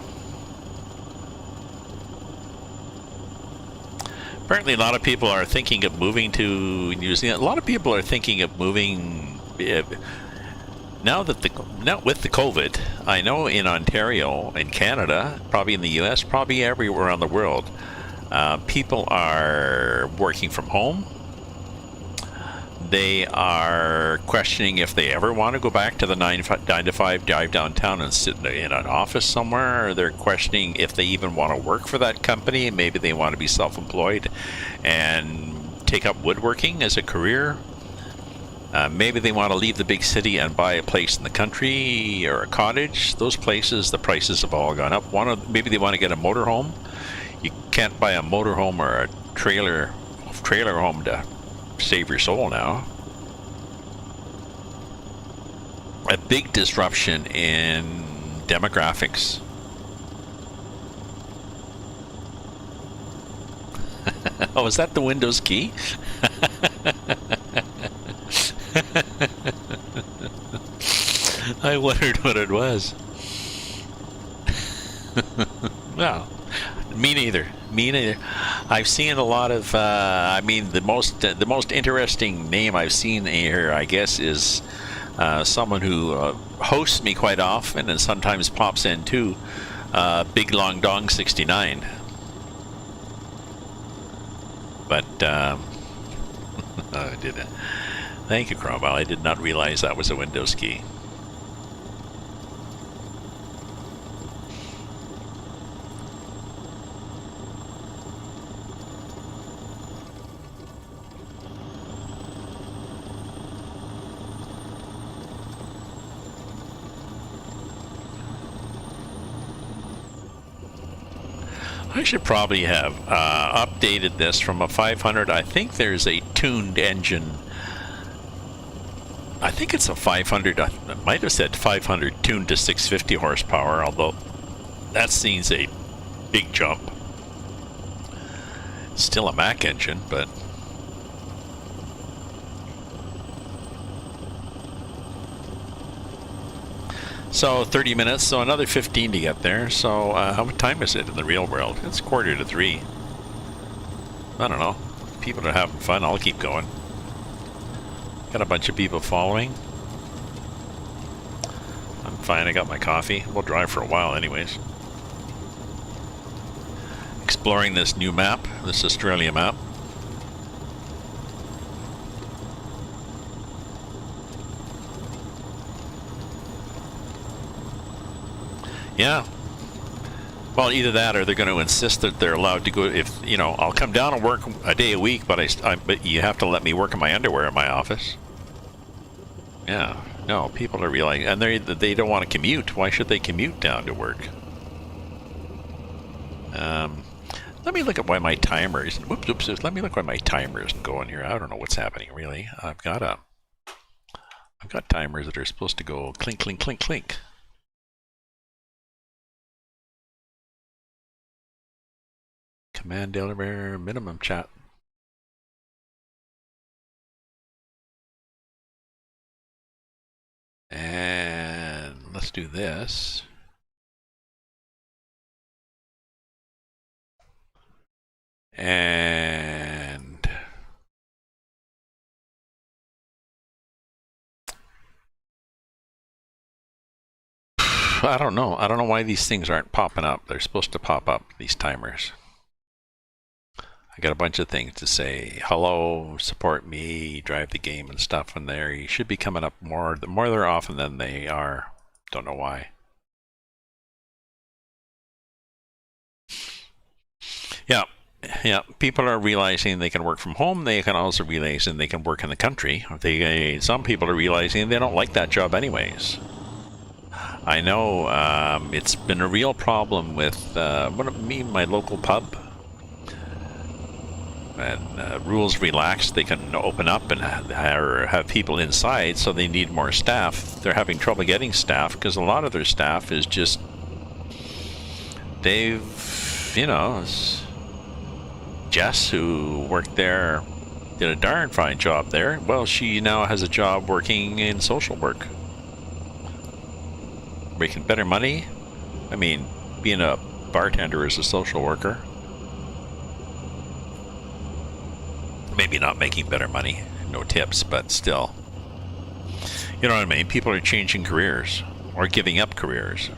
Apparently a lot of people are thinking of moving to New Zealand. A lot of people are thinking of moving now with the COVID. I know in Ontario, in Canada, probably in the US, probably everywhere around the world, people are working from home. They are questioning if they ever want to go back to the 9 to 5 drive downtown and sit in an office somewhere. Or they're questioning if they even want to work for that company. Maybe they want to be self-employed and take up woodworking as a career. Maybe they want to leave the big city and buy a place in the country or a cottage. Those places, the prices have all gone up. Maybe they want to get a motorhome. You can't buy a motorhome or a trailer home to save your soul now. A big disruption in demographics. Oh, is that the Windows key? I wondered what it was. Well, me neither. I've seen a lot of. I mean, the most interesting name I've seen here, I guess, is someone who hosts me quite often and sometimes pops in too. Big Long Dong 69. But I did it. Thank you, Cromwell. I did not realize that was a Windows key. I should probably have updated this from a 500. I think there's a tuned engine. I think it's a 500. I might have said 500 tuned to 650 horsepower, although that seems a big jump. Still a Mack engine, but so 30 minutes, so another 15 to get there. So how much time is it in the real world? It's 2:45. I don't know. People are having fun. I'll keep going. Got a bunch of people following. I'm fine. I got my coffee. We'll drive for a while anyways. Exploring this new map, this Australia map. Yeah. Well, either that or they're going to insist that they're allowed to go. If you know, I'll come down and work a day a week, but but you have to let me work in my underwear in my office. Yeah. No, people are realizing, and they don't want to commute. Why should they commute down to work? Let me look at why my timer isn't. Whoops. Let me look why my timer isn't going here. I don't know what's happening really. I've got timers that are supposed to go clink, clink, clink, clink. Command deliver minimum chat. And let's do this. And I don't know. I don't know why these things aren't popping up. They're supposed to pop up, these timers. I got a bunch of things to say. Hello, support me, drive the game and stuff in there. You should be coming up more often than they are. Don't know why. Yeah. Yeah, people are realizing they can work from home. They can also realizing they can work in the country. Some people are realizing they don't like that job anyways. I know it's been a real problem with my local pub. And rules relaxed, they can open up and have people inside, so they need more staff. They're having trouble getting staff because a lot of their staff is just Jess, who worked there, did a darn fine job there. Well, she now has a job working in social work, making better money. I mean, being a bartender is a social worker. Maybe not making better money, no tips, but still. You know what I mean? People are changing careers or giving up careers.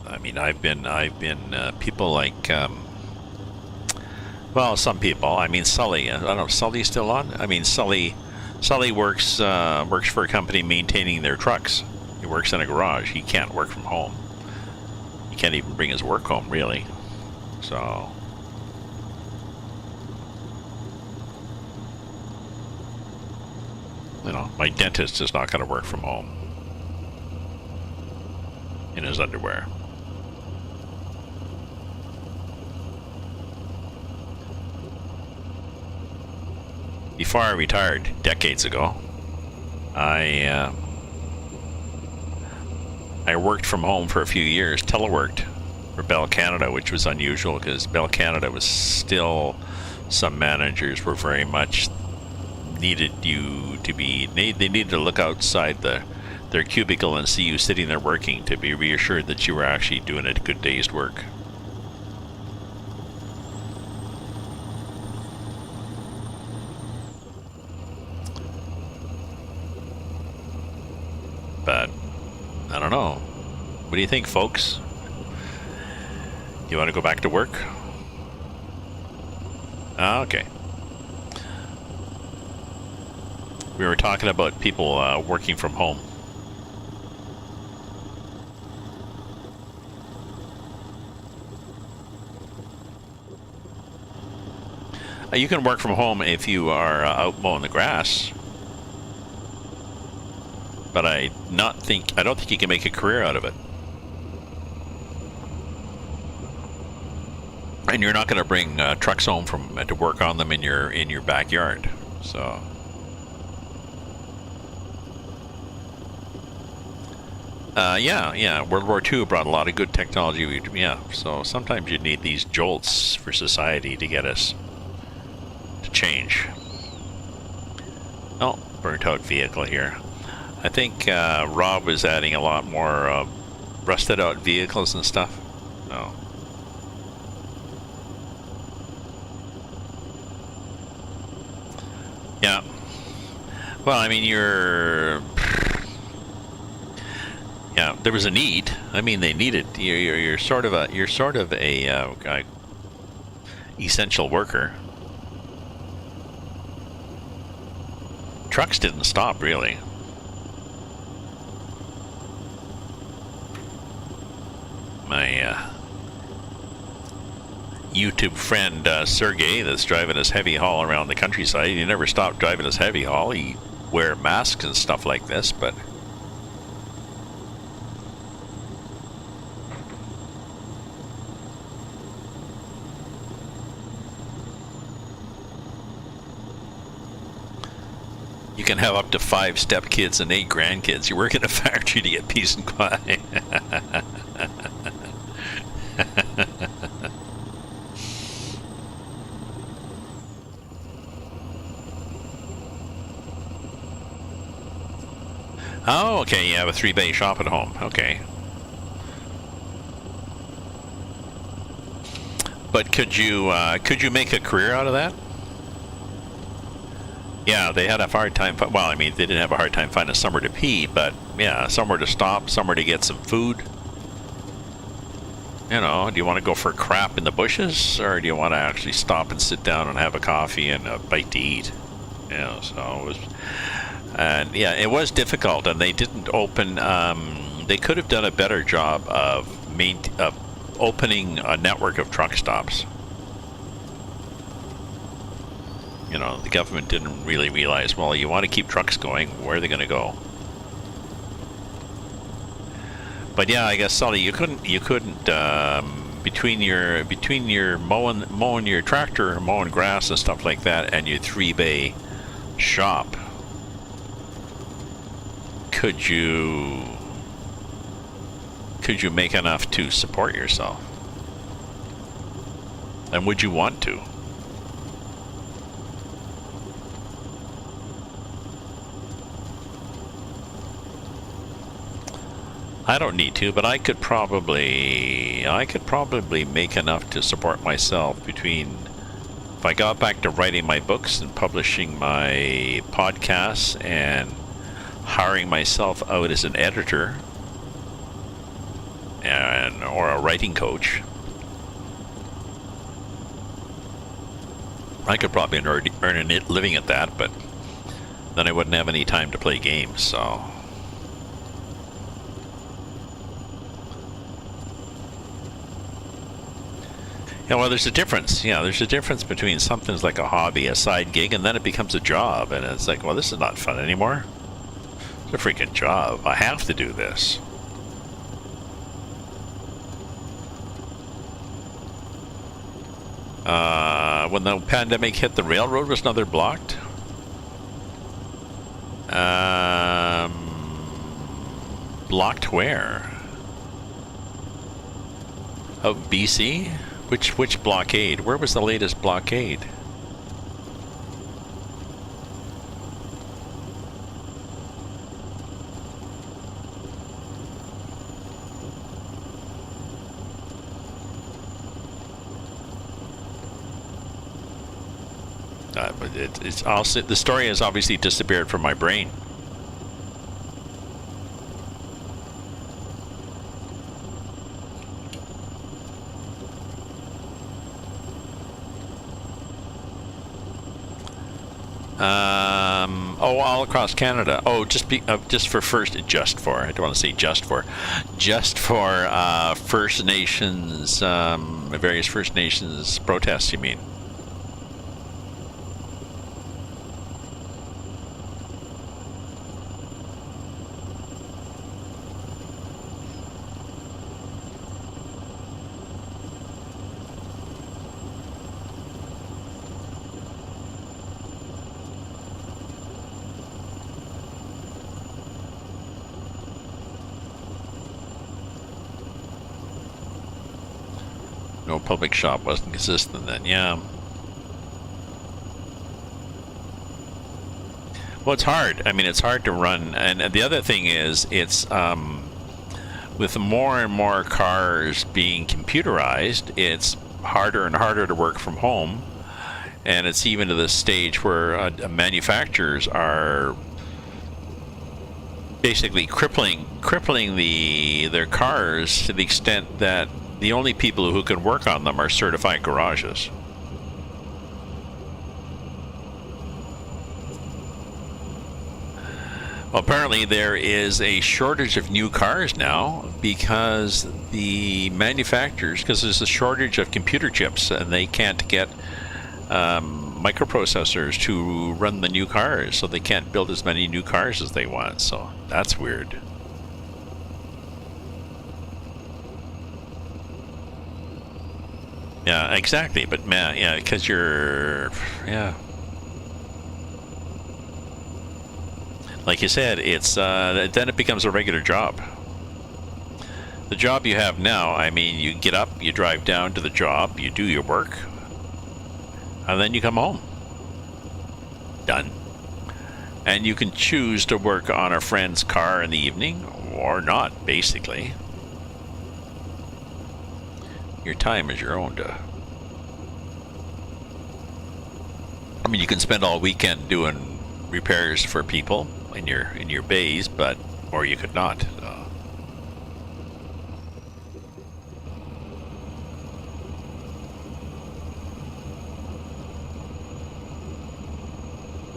I mean, I've been people like, well, some people. I mean, Sully. I don't know. Sully's still on. I mean, Sully works for a company maintaining their trucks. He works in a garage. He can't work from home. He can't even bring his work home, really. So, my dentist is not going to work from home in his underwear. Before I retired decades ago, I worked from home for a few years, teleworked for Bell Canada, which was unusual because Bell Canada was still, some managers were very much needed you to be, they needed to look outside their cubicle and see you sitting there working to be reassured that you were actually doing a good day's work. But I don't know. What do you think, folks? You want to go back to work? Okay. We were talking about people working from home. You can work from home if you are out mowing the grass. But I don't think you can make a career out of it. And you're not going to bring trucks home to work on them in your backyard. So, yeah. World War II brought a lot of good technology. Yeah, so sometimes you need these jolts for society to get us to change. Oh, burnt out vehicle here. I think Rob was adding a lot more rusted out vehicles and stuff. Oh. Yeah. Well, I mean, yeah, there was a need. I mean, they needed. You're sort of a essential worker. Trucks didn't stop, really. My YouTube friend Sergey, that's driving his heavy haul around the countryside, he never stopped driving his heavy haul. He wear masks and stuff like this, but you can have up to 5 stepkids and 8 grandkids. You work in a factory to get peace and quiet. Oh, okay, you have a 3-bay shop at home. Okay. But could you make a career out of that? Yeah, they had a hard time. Well, I mean, they didn't have a hard time finding somewhere to pee, but yeah, somewhere to stop, somewhere to get some food. You know, do you want to go for crap in the bushes, or do you want to actually stop and sit down and have a coffee and a bite to eat? You know, so it was, and yeah, it was difficult, and they didn't open they could have done a better job of opening a network of truck stops. You know, the government didn't really realize, well, you want to keep trucks going, where are they going to go? But yeah, I guess, Sully, you couldn't between your mowing your tractor, mowing grass and stuff like that, and your 3-bay shop, could you make enough to support yourself? And would you want to? I don't need to, but I could probably make enough to support myself between, if I got back to writing my books and publishing my podcasts and hiring myself out as an editor or a writing coach, I could probably earn a living at that, but then I wouldn't have any time to play games, so. Yeah, well, there's a difference. Yeah, there's a difference between something's like a hobby, a side gig, and then it becomes a job. And it's like, well, this is not fun anymore. It's a freaking job. I have to do this. When the pandemic hit, the railroad was another blocked. Blocked where? Oh, BC? Which blockade? Where was the latest blockade? But it's also, the story has obviously disappeared from my brain. Oh, all across Canada. Oh, just for I don't want to say just for First Nations, various First Nations protests, you mean? No, public shop wasn't consistent then, yeah. Well, it's hard. I mean, it's hard to run. And the other thing is, it's with more and more cars being computerized, it's harder and harder to work from home. And it's even to the stage where manufacturers are basically crippling their cars to the extent that the only people who can work on them are certified garages. Well, apparently there is a shortage of new cars now because the manufacturers, because there's a shortage of computer chips and they can't get microprocessors to run the new cars, so they can't build as many new cars as they want. So that's weird. Yeah, exactly. But man, yeah, because like you said, it's then it becomes a regular job. The job you have now, I mean, you get up, you drive down to the job, you do your work, and then you come home. Done. And you can choose to work on a friend's car in the evening or not, basically. Your time is your own I mean, you can spend all weekend doing repairs for people in your bays, but or you could not.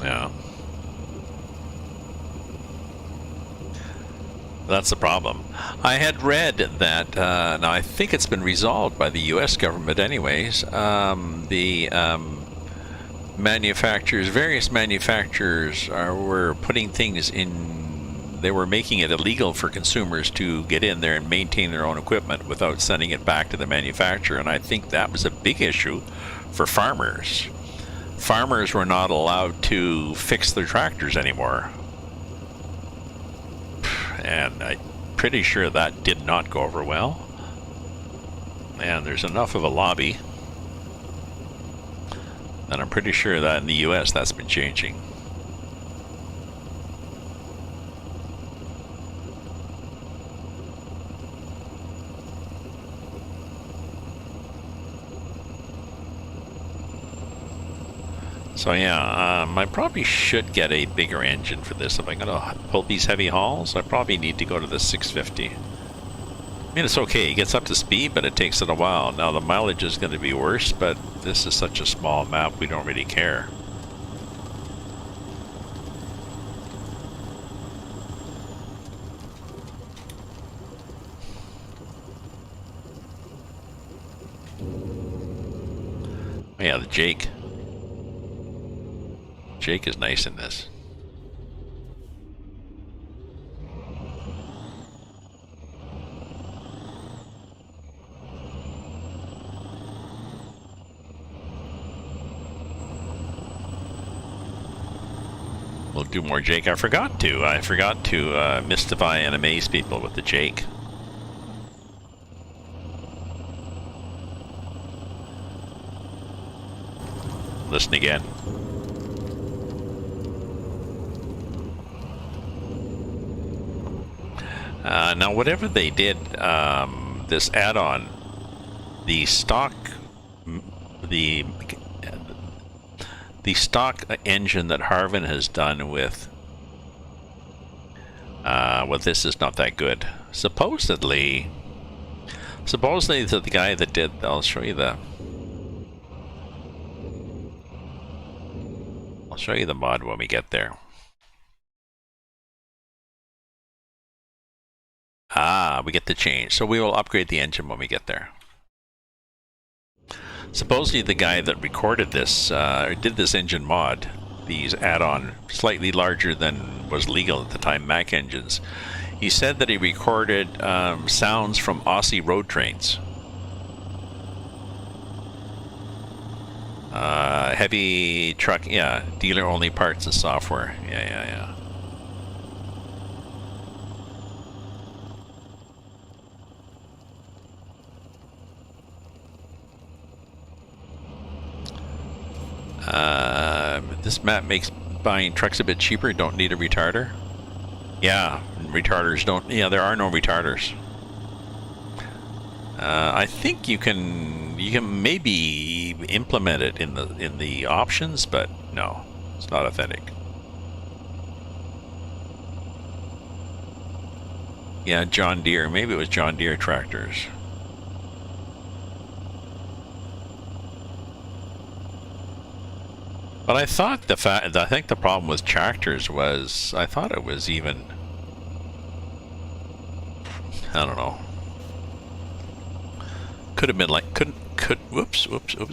Yeah. That's the problem. I had read that, now I think it's been resolved by the US government anyways, the manufacturers, various manufacturers were putting things in, they were making it illegal for consumers to get in there and maintain their own equipment without sending it back to the manufacturer, and I think that was a big issue for farmers. Farmers were not allowed to fix their tractors anymore. And I'm pretty sure that did not go over well. And there's enough of a lobby. And I'm pretty sure that in the US that's been changing. So yeah, I probably should get a bigger engine for this. If I'm gonna pull these heavy hauls, I probably need to go to the 650. I mean, it's okay, it gets up to speed, but it takes it a while. Now the mileage is going to be worse, but this is such a small map, we don't really care. Oh yeah, the Jake. Jake is nice in this. We'll do more Jake. I forgot to mystify and amaze people with the Jake. Listen again. Now, whatever they did, this add-on, the stock engine that Harvin has done with this is not that good. Supposedly the guy that did, I'll show you the mod when we get there. We get the change. So we will upgrade the engine when we get there. Supposedly the guy that recorded this, or did this engine mod, these add-on, slightly larger than was legal at the time, Mack engines, he said that he recorded sounds from Aussie road trains. Heavy truck, yeah, dealer-only parts and software. Yeah. This map makes buying trucks a bit cheaper. Don't need a retarder. Yeah, retarders don't. Yeah, there are no retarders. I think you can maybe implement it in the options, but no, it's not authentic. Yeah, John Deere. Maybe it was John Deere tractors. But I thought I think the problem with tractors was, I thought it was even, I don't know. Could have been like, whoops,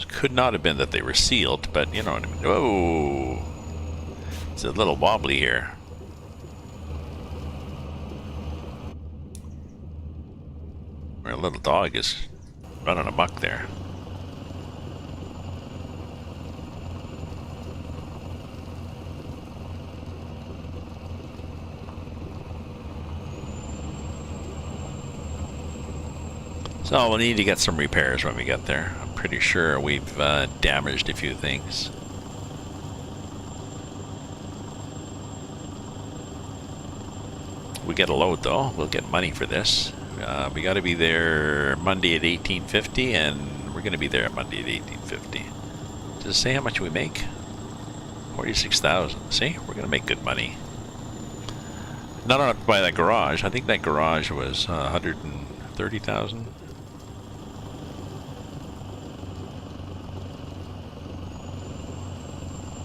could not have been that they were sealed, but you know what I mean. Whoa, it's a little wobbly here. Our little dog is running amok there. So we'll need to get some repairs when we get there. I'm pretty sure we've damaged a few things. We get a load though, we'll get money for this. We got to be there Monday at 1850, and we're going to be there Monday at 1850. Does it say how much we make? 46,000. See, we're going to make good money. Not enough to buy that garage. I think that garage was 130,000.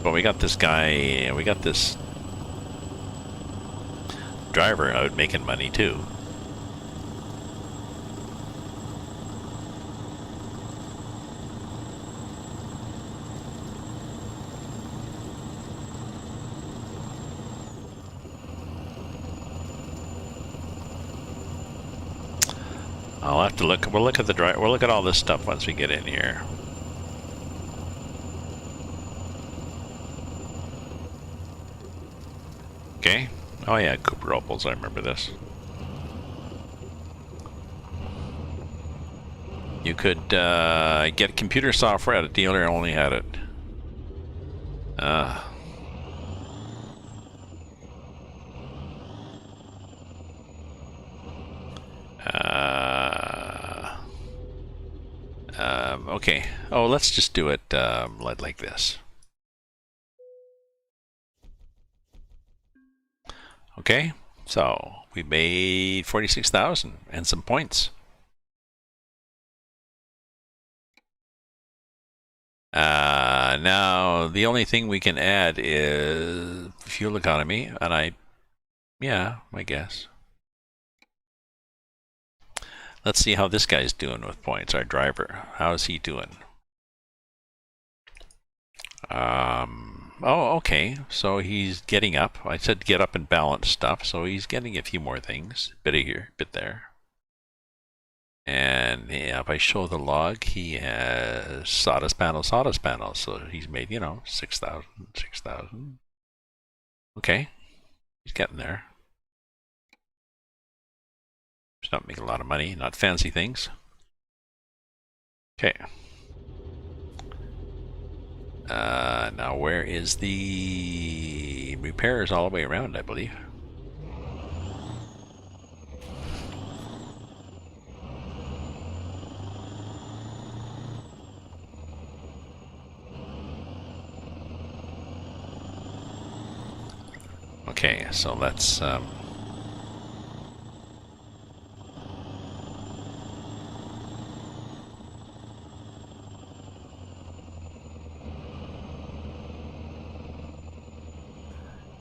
But we got this guy, we got this driver out making money too. I'll have to look. We'll look at the drive. We'll look at all this stuff once we get in here. Okay. Oh yeah, Cooper Opals. I remember this. You could get computer software at a dealer and only had it. Okay. Oh, let's just do it like this. Okay. So we made 46,000 and some points. Now the only thing we can add is fuel economy, and yeah, I guess. Let's see how this guy's doing with points, our driver. How is he doing? Oh, okay. So he's getting up. I said get up and balance stuff, so he's getting a few more things. Bit of here, bit there. And yeah, if I show the log, he has sawdust panels. So he's made, 6,000, 6,000. Okay. He's getting there. He's not making a lot of money, not fancy things. Okay. Now where is the repairs all the way around, I believe. Okay, so let's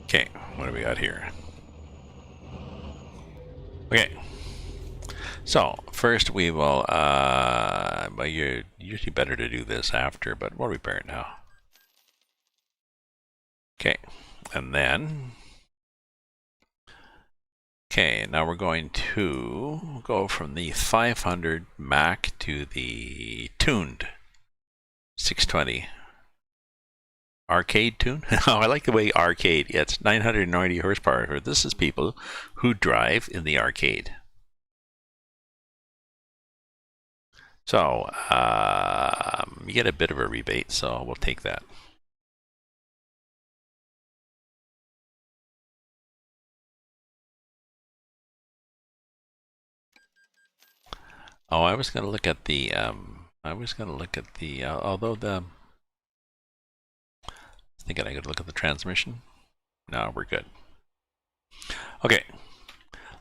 okay, what do we got here? Okay. So first we will well, you're usually better to do this after, but we'll repair it now. Okay, and then okay, now we're going to go from the 500 Mack to the tuned 620 arcade tune. Oh, I like the way arcade. Yeah, it's 990 horsepower. This is people who drive in the arcade. So you get a bit of a rebate, so we'll take that. Oh, I was going to look at the although the I think I got to look at the transmission. No, we're good. Okay.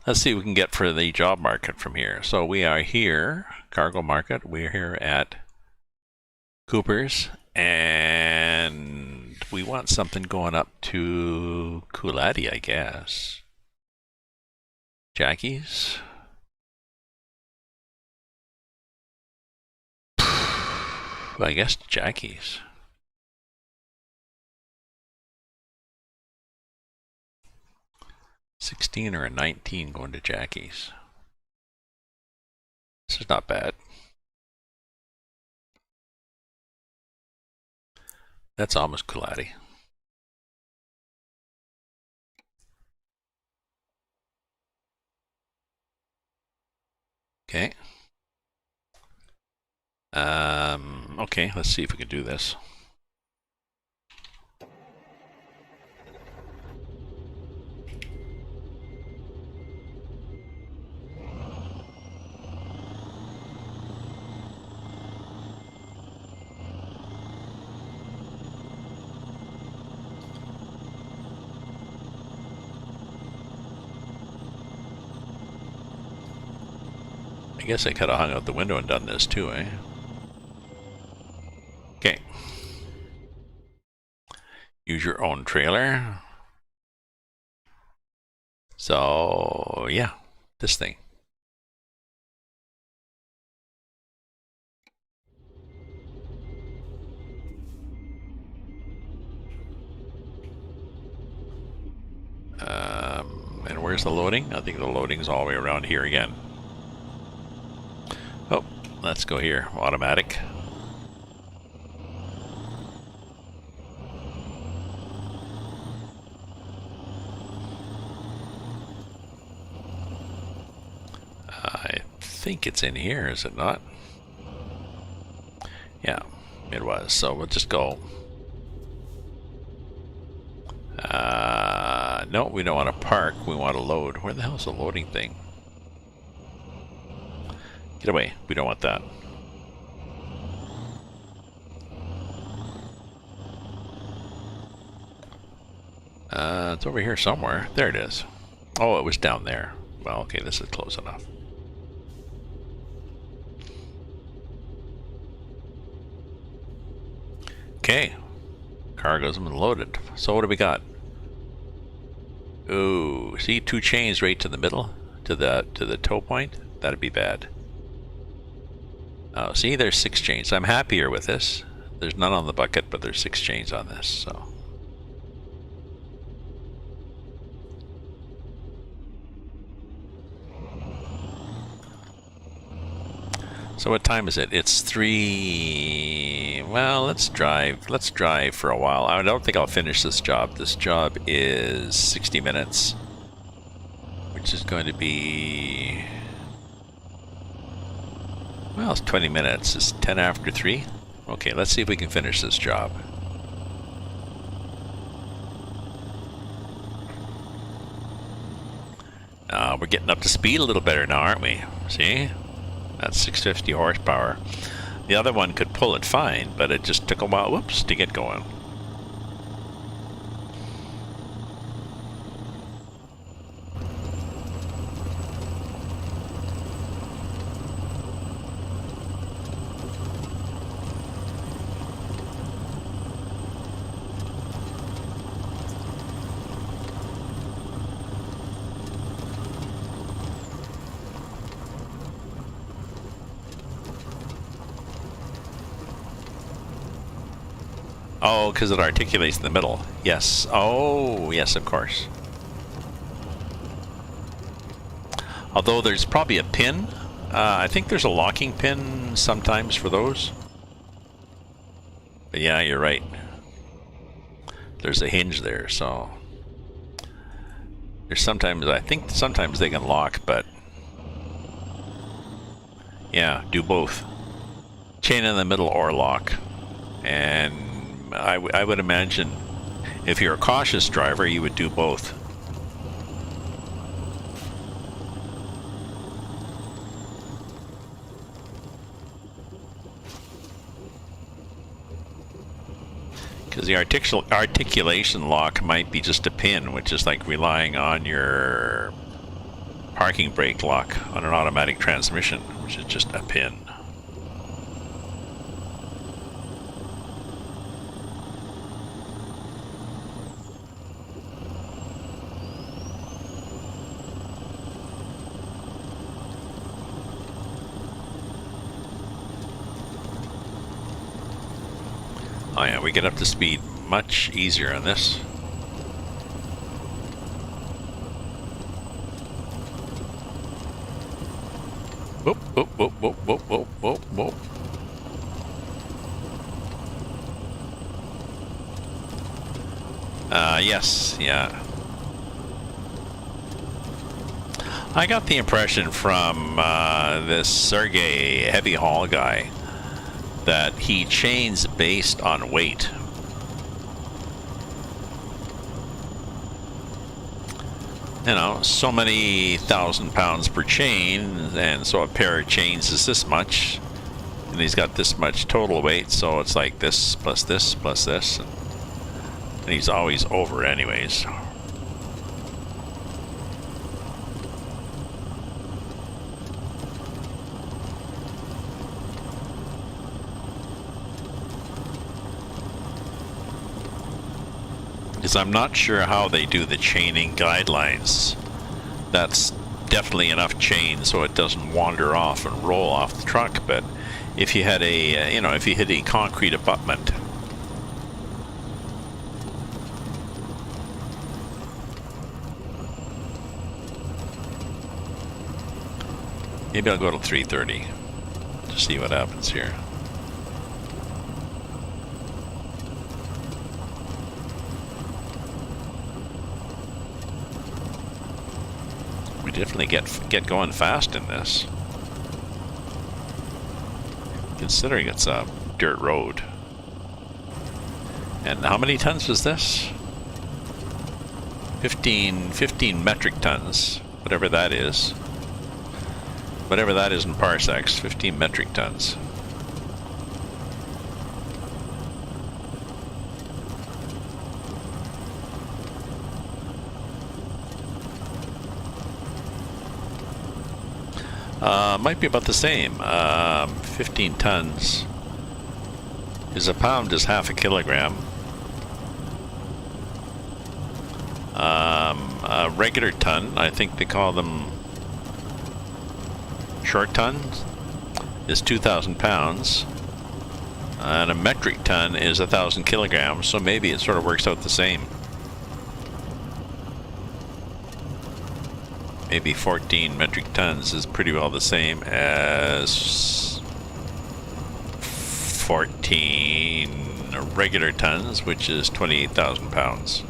Let's see what we can get for the job market from here. So we are here, cargo market. We're here at Cooper's, and we want something going up to Coolati, I guess. Jackie's. I guess Jackie's. $16 or a $19 going to Jackie's. This is not bad. That's almost Coolati. Okay. Okay, let's see if we can do this. I guess I could have hung out the window and done this too, eh? Okay. Use your own trailer. So yeah, this thing. And where's the loading? I think the loading's all the way around here again. Oh, let's go here. Automatic. I think it's in here, is it not? Yeah, it was. So we'll just go. No, we don't want to park. We want to load. Where the hell's the loading thing? Get away. We don't want that. It's over here somewhere. There it is. Oh, it was down there. Well, okay, this is close enough. Okay. Cargo's been loaded. So what do we got? Ooh, see, 2 chains right to the middle, to the tow point. That'd be bad. Oh, see, there's 6 chains. I'm happier with this. There's none on the bucket, but there's 6 chains on this. So what time is it? It's 3. Well, let's drive. Let's drive for a while. I don't think I'll finish this job. This job is 60 minutes, which is going to be, well, it's 20 minutes. It's 10 after 3. Okay, let's see if we can finish this job. We're getting up to speed a little better now, aren't we? See? That's 650 horsepower. The other one could pull it fine, but it just took a while, whoops, to get going. Oh, because it articulates in the middle. Yes. Oh, yes, of course. Although there's probably a pin. I think there's a locking pin sometimes for those. But yeah, you're right. There's a hinge there, so there's sometimes, I think sometimes they can lock, but yeah, do both. Chain in the middle or lock. And I would imagine if you're a cautious driver, you would do both. Because the articulation lock might be just a pin, which is like relying on your parking brake lock on an automatic transmission, which is just a pin. Oh yeah, we get up to speed much easier on this. Whoop, whoop, whoop, whoop, whoop, whoop, whoop, whoop. Yes, yeah. I got the impression from this Sergey heavy haul guy that he chains based on weight. You know, so many 1,000 pounds per chain, and so a pair of chains is this much, and he's got this much total weight, so it's like this plus this plus this, and he's always over anyways. Because I'm not sure how they do the chaining guidelines That's definitely enough chain so it doesn't wander off and roll off the truck. But if you had a, if you hit a concrete abutment, maybe I'll go to 330 to see what happens here. We definitely get going fast in this, considering it's a dirt road. And how many tons was this? 15 metric tons, whatever that is. Whatever that is in parsecs, 15 metric tons. Might be about the same. 15 tons is a pound is half a kilogram. A regular ton, I think they call them short tons, is 2,000 pounds. And a metric ton is 1,000 kilograms, so maybe it sort of works out the same. Maybe 14 metric tons is pretty well the same as 14 regular tons, which is 28,000 pounds.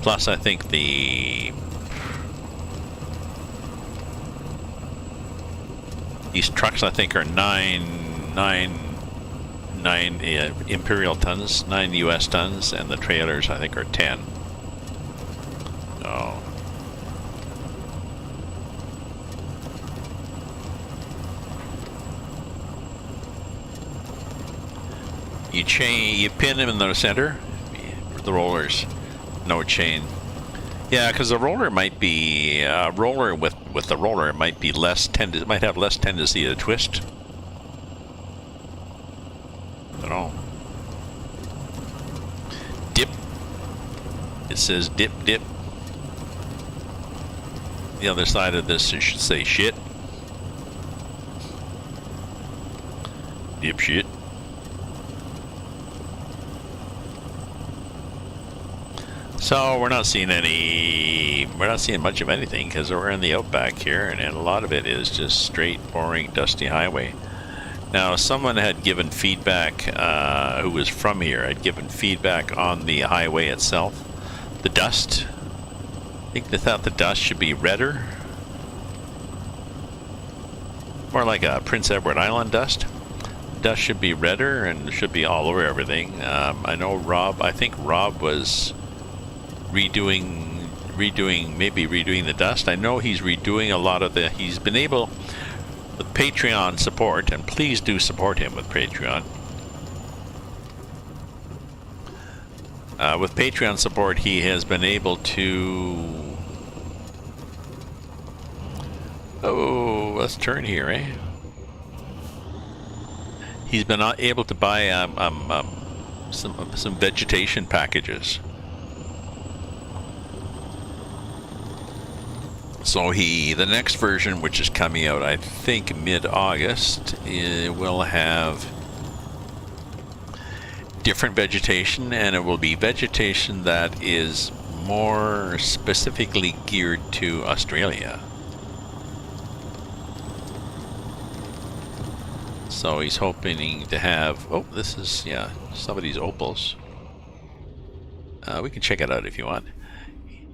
Plus, I think these trucks, I think, are nine imperial tons, 9 US tons, and the trailers, I think, are 10. So you pin them in the center, the rollers, no chain. Yeah, because the roller might be roller with the roller, it might be it might have less tendency to twist. I don't know. Dip. It says dip, dip. The other side of this, it should say shit. Dip shit. So we're not seeing much of anything because we're in the outback here, and a lot of it is just straight, boring, dusty highway. Now, someone had given feedback, who was from here, had given feedback on the highway itself. The dust. I think they thought the dust should be redder. More like a Prince Edward Island dust. Dust should be redder and should be all over everything. I know I think Rob was redoing the dust. I know he's redoing a lot of he's been able, with Patreon support, and please do support him with Patreon. With Patreon support, he has been able to... Oh, let's turn here, eh? He's been able to buy some vegetation packages. So the next version, which is coming out, I think mid-August, will have different vegetation, and it will be vegetation that is more specifically geared to Australia. So he's hoping to have, oh, this is, yeah, somebody's opals. We can check it out if you want.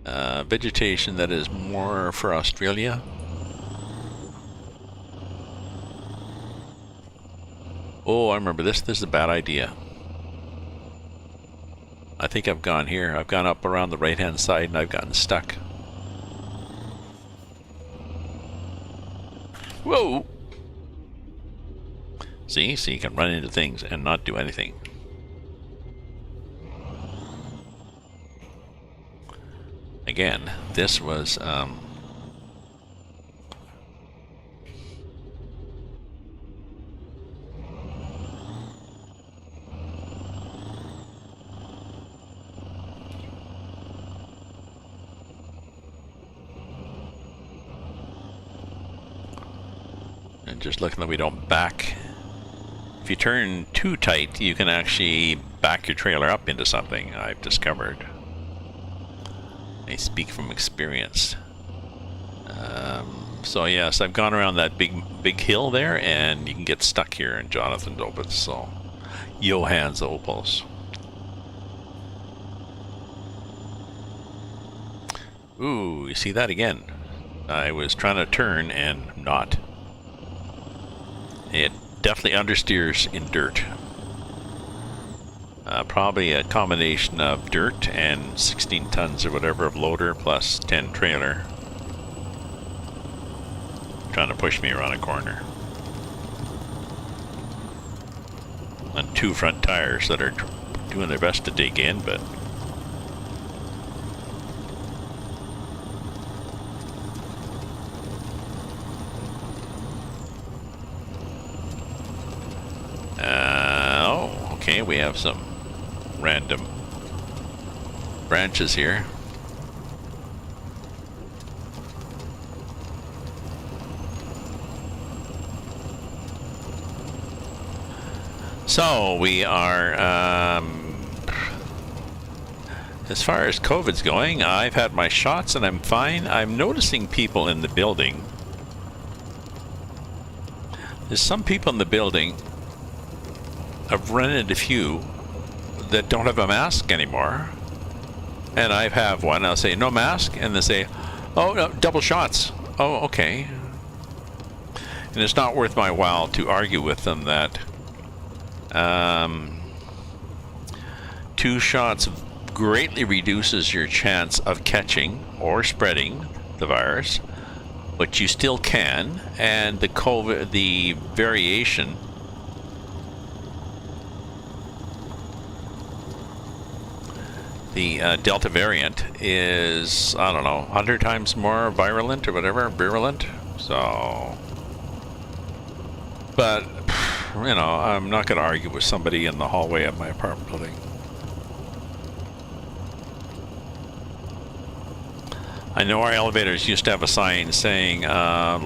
Vegetation that is more for Australia. Oh, I remember this. This is a bad idea. I think I've gone here. I've gone up around the right-hand side and I've gotten stuck. Whoa! See? So you can run into things and not do anything. Again, this was Just looking that we don't back. If you turn too tight, you can actually back your trailer up into something, I've discovered. I speak from experience. So yes, I've gone around that big hill there, and you can get stuck here in Jonathan Dobitz. So, Johannes Opels. Ooh, you see that again? I was trying to turn and not. It definitely understeers in dirt. Probably a combination of dirt and 16 tons or whatever of loader plus 10 trailer. Trying to push me around a corner. And 2 front tires that are doing their best to dig in, but okay, we have some random branches here. So we are, as far as COVID's going, I've had my shots and I'm fine. I'm noticing people in the building. There's some people in the building. I've rented a few that don't have a mask anymore, and I have one. I'll say no mask, and they say, "Oh, no, double shots." Oh, okay. And it's not worth my while to argue with them that 2 shots greatly reduces your chance of catching or spreading the virus, but you still can, and the variation. The Delta variant is, I don't know, 100 times more virulent or whatever, virulent. So, but, you know, I'm not going to argue with somebody in the hallway of my apartment building. I know our elevators used to have a sign saying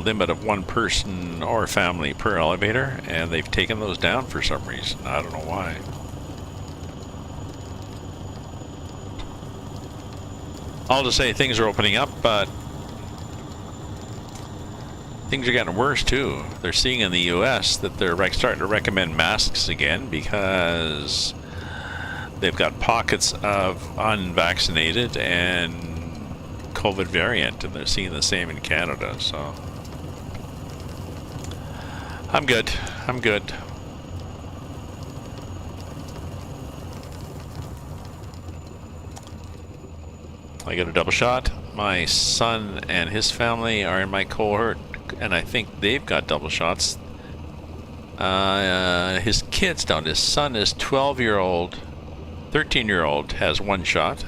limit of 1 person or family per elevator, and they've taken those down for some reason. I don't know why. I'll just say things are opening up, but things are getting worse too. They're seeing in the US that they're starting to recommend masks again because they've got pockets of unvaccinated and COVID variant, and they're seeing the same in Canada. So I'm good. I'm good. I got a double shot. My son and his family are in my cohort, and I think they've got double shots. His kids don't. His son is 12-year-old, 13-year-old has 1 shot,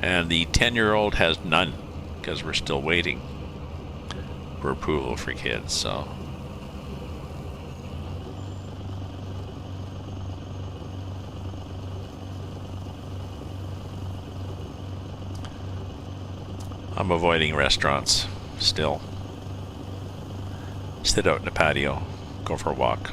and the 10-year-old has none, because we're still waiting for approval for kids. So I'm avoiding restaurants still. Sit out in the patio, go for a walk.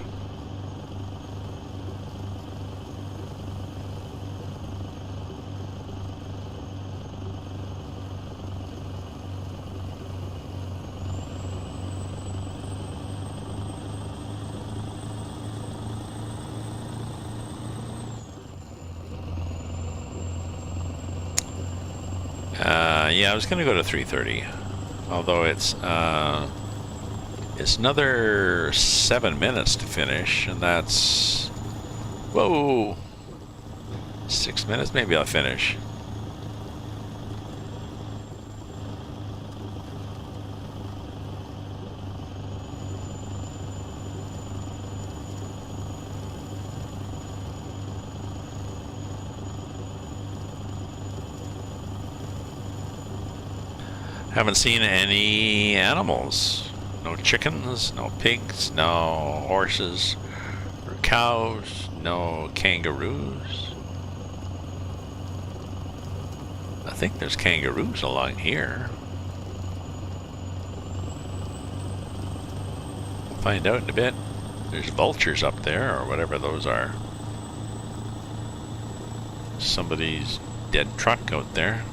Yeah, I was gonna go to 3:30, although it's another 7 minutes to finish, and that's, whoa, 6 minutes. Maybe I'll finish. Haven't seen any animals. No chickens, no pigs, no horses or cows, no kangaroos. I think there's kangaroos along here. Find out in a bit. There's vultures up there, or whatever those are. Somebody's dead truck out there.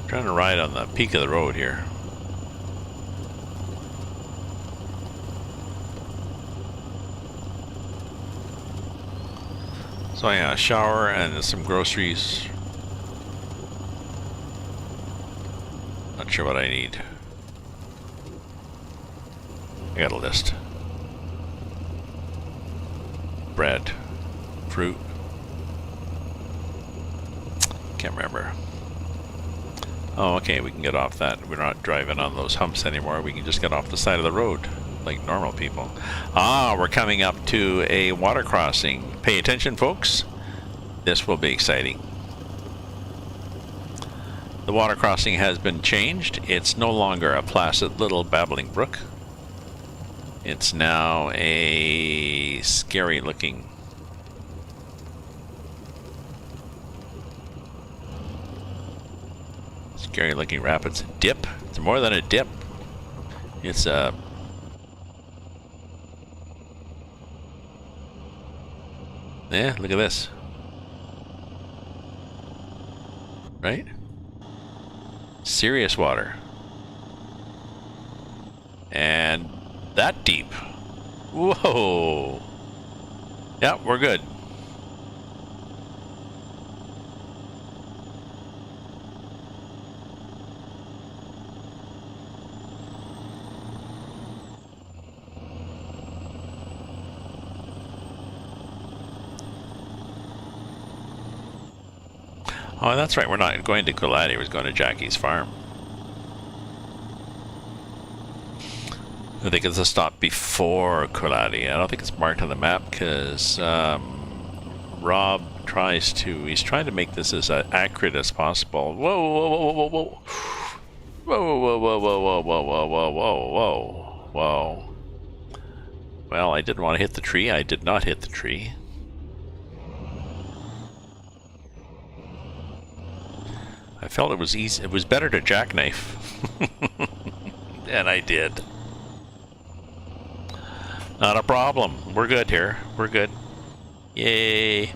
Trying to ride on the peak of the road here. So yeah, a shower and some groceries. Not sure what I need. I got a list. Bread, fruit. Can't remember. Oh, okay, we can get off that. We're not driving on those humps anymore. We can just get off the side of the road like normal people. Ah, we're coming up to a water crossing. Pay attention, folks. This will be exciting. The water crossing has been changed. It's no longer a placid little babbling brook. It's now a scary looking rapids. Dip. It's more than a dip. It's a yeah, look at this. Right? Serious water. And that deep. Whoa. Yeah, we're good. Oh, that's right. We're not going to Coolati. We're going to Jackie's farm. I think it's a stop before Coolati. I don't think it's marked on the map because Rob he's trying to make this as accurate as possible. Whoa, whoa, whoa, whoa, whoa, whoa, whoa, whoa, whoa, whoa, whoa, whoa, whoa, whoa, whoa. Well, I didn't want to hit the tree. I did not hit the tree. I felt it was easy. It was better to jackknife. And I did. Not a problem. We're good here. We're good. Yay.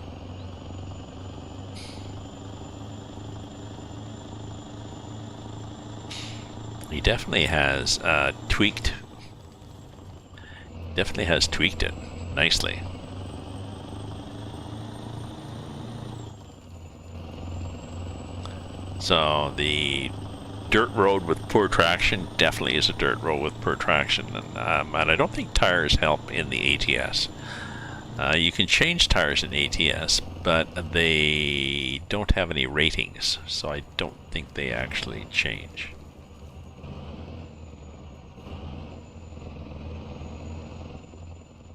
He definitely has tweaked. Definitely has tweaked it nicely. So the dirt road with poor traction definitely is a dirt road with poor traction, and I don't think tires help in the ATS. You can change tires in ATS, but they don't have any ratings, so I don't think they actually change.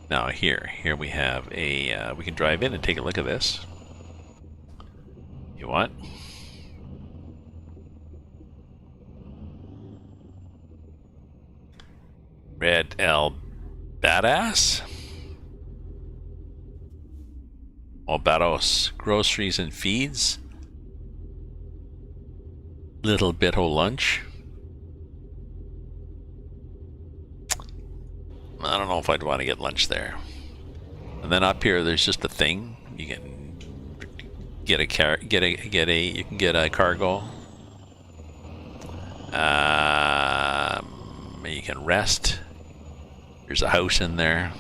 Now here we have a we can drive in and take a look at this. You want? Red L Badass? Barbados groceries and feeds. Little Bito lunch. I don't know if I'd want to get lunch there. And then up here, there's just a thing. You can get a you can get a cargo. You can rest. There's a house in there.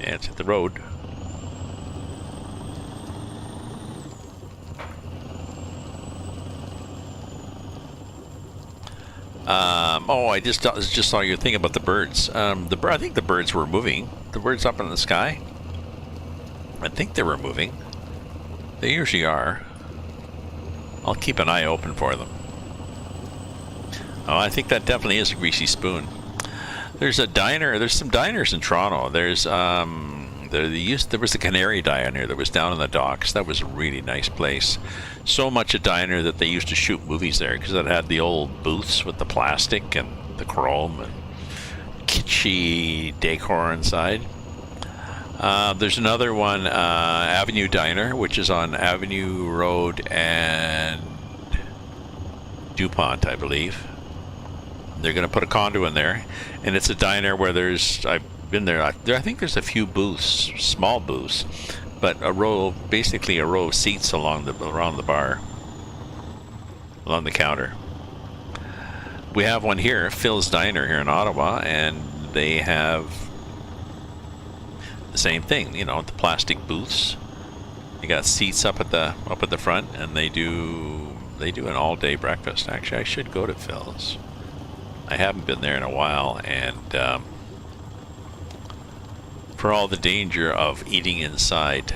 Yeah, it's at the road. Oh, I just saw your thing about the birds. I think the birds were moving. The birds up in the sky. I think they were moving. They usually are. I'll keep an eye open for them. Oh, I think that definitely is a greasy spoon. There's a diner. There's some diners in Toronto. There's there was a Canary Diner that was down in the docks. That was a really nice place. So much a diner that they used to shoot movies there because it had the old booths with the plastic and the chrome and beachy decor inside. There's another one, Avenue Diner, which is on Avenue Road and DuPont, I believe. They're going to put a condo in there, and it's a diner where I've been there. I think there's a few booths, small booths, but basically a row of seats around the bar, along the counter. We have one here, Phil's Diner here in Ottawa, and they have the same thing. You know, the plastic booths. You got seats up at the front, and they do an all-day breakfast. Actually, I should go to Phil's. I haven't been there in a while, and for all the danger of eating inside,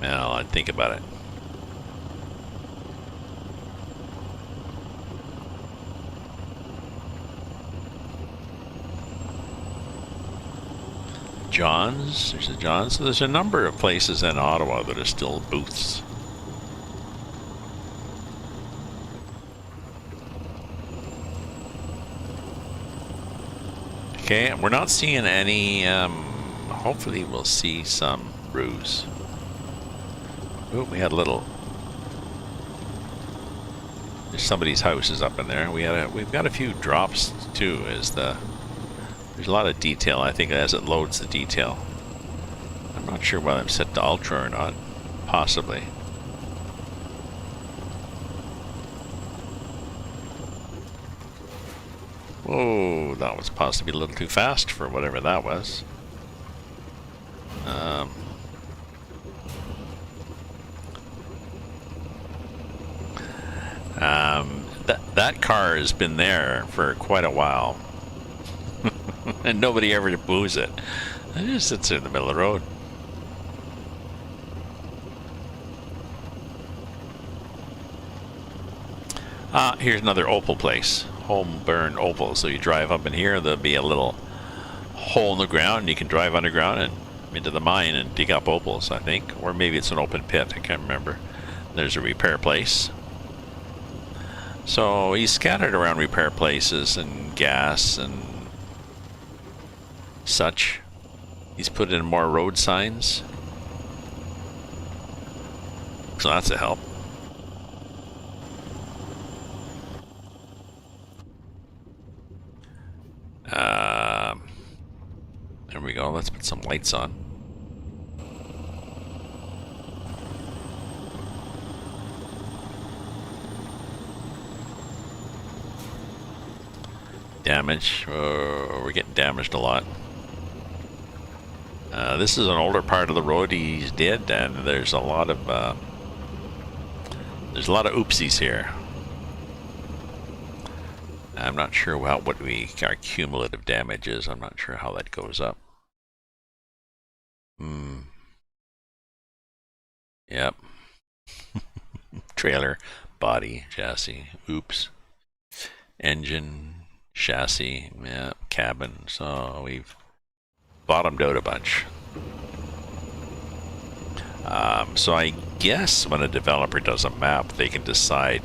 well, I'd think about it. John's, there's a John's. So there's a number of places in Ottawa that are still booths. Okay, we're not seeing any, hopefully we'll see some ruse. Oh, we had a little, there's somebody's house is up in there. We've got a few drops too, there's a lot of detail, I think, as it loads the detail. I'm not sure whether I'm set to ultra or not, possibly. Whoa, that was possibly a little too fast for whatever that was. That car has been there for quite a while. And nobody ever moves it. It just sits in the middle of the road. Here's another opal place. Home burn opal. So you drive up in here, there'll be a little hole in the ground, and you can drive underground and into the mine and dig up opals, I think. Or maybe it's an open pit, I can't remember. There's a repair place. So he's scattered around repair places and gas and such. He's put in more road signs. So that's a help. There we go. Let's put some lights on. Damage. We're getting damaged a lot. This is an older part of the road he did, and there's a lot of oopsies here. I'm not sure what our cumulative damage is. I'm not sure how that goes up. Yep. Trailer, body, chassis, oops. Engine, chassis, yeah, cabin. So we've bottomed out a bunch. So I guess when a developer does a map, they can decide,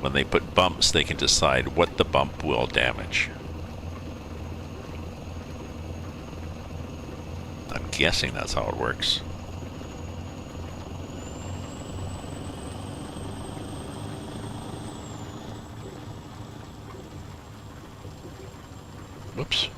when they put bumps, they can decide what the bump will damage. I'm guessing that's how it works. Whoops.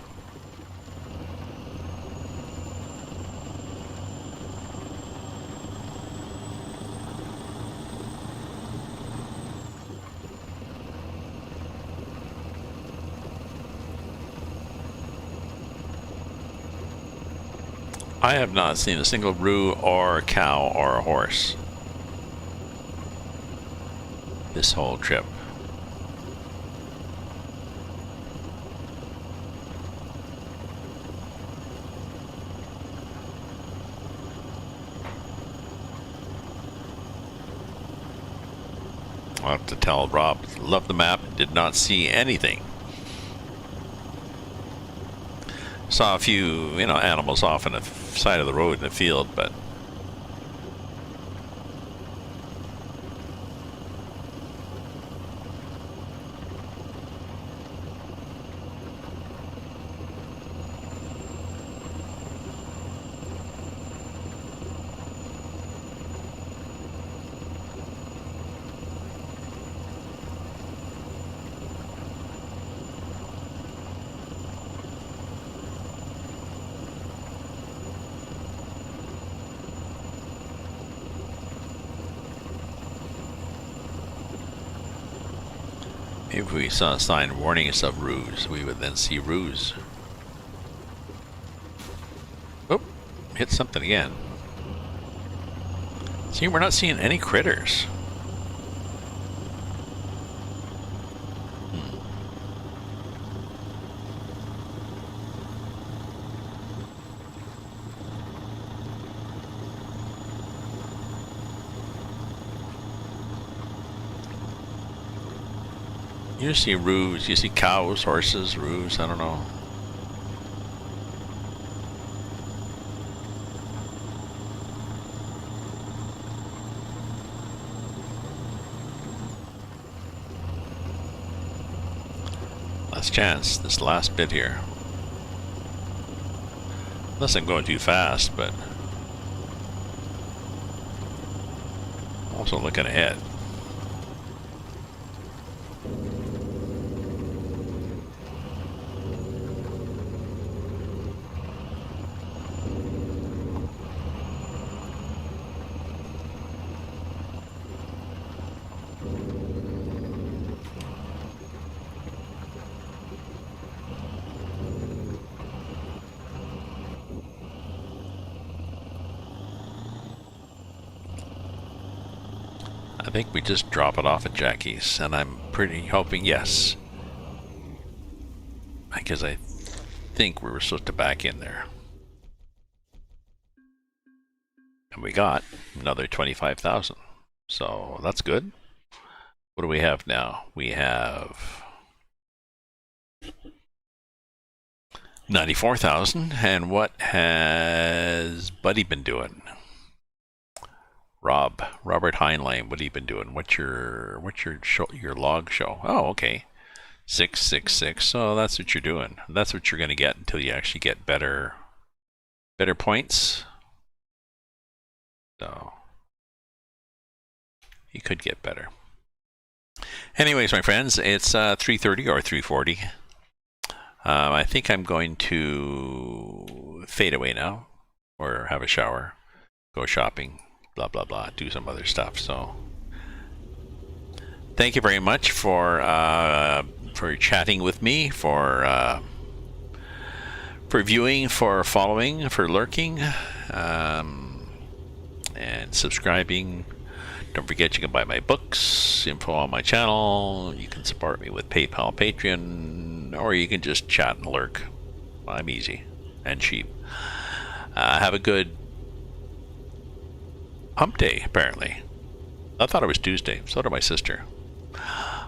I have not seen a single roo or a cow or a horse this whole trip. I'll have to tell Rob, love the map, did not see anything. Saw a few, animals off on the side of the road in the field, but If we saw a sign warning us of ruse, we would then see ruse. Oh, hit something again. See, we're not seeing any critters. You see roos, you see cows, horses, roos, I don't know. Last chance, this last bit here. Unless I'm going too fast, but also looking ahead. I think we just drop it off at Jackie's, and I'm pretty hoping yes. Because I think we were supposed to back in there. And we got another 25,000. So that's good. What do we have now? We have 94,000. And what has Buddy been doing? Robert Heinlein, what have you been doing? What's your show, your log show? Oh, okay. 666. So that's what you're doing. That's what you're going to get until you actually get better points. So you could get better. Anyways, my friends, it's 3:30 or 3:40. I think I'm going to fade away now, or have a shower, go shopping, blah blah blah, do some other stuff. So thank you very much for chatting with me, for viewing, for following, for lurking, and subscribing. Don't forget, you can buy my books, info on my channel. You can support me with PayPal, Patreon, or you can just chat and lurk. I'm easy and cheap. Have a good hump day, apparently. I thought it was Tuesday. So did my sister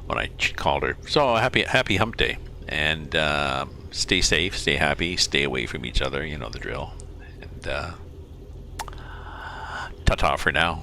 when I called her. So happy hump day. And stay safe, stay happy, stay away from each other. You know the drill. And ta-ta for now.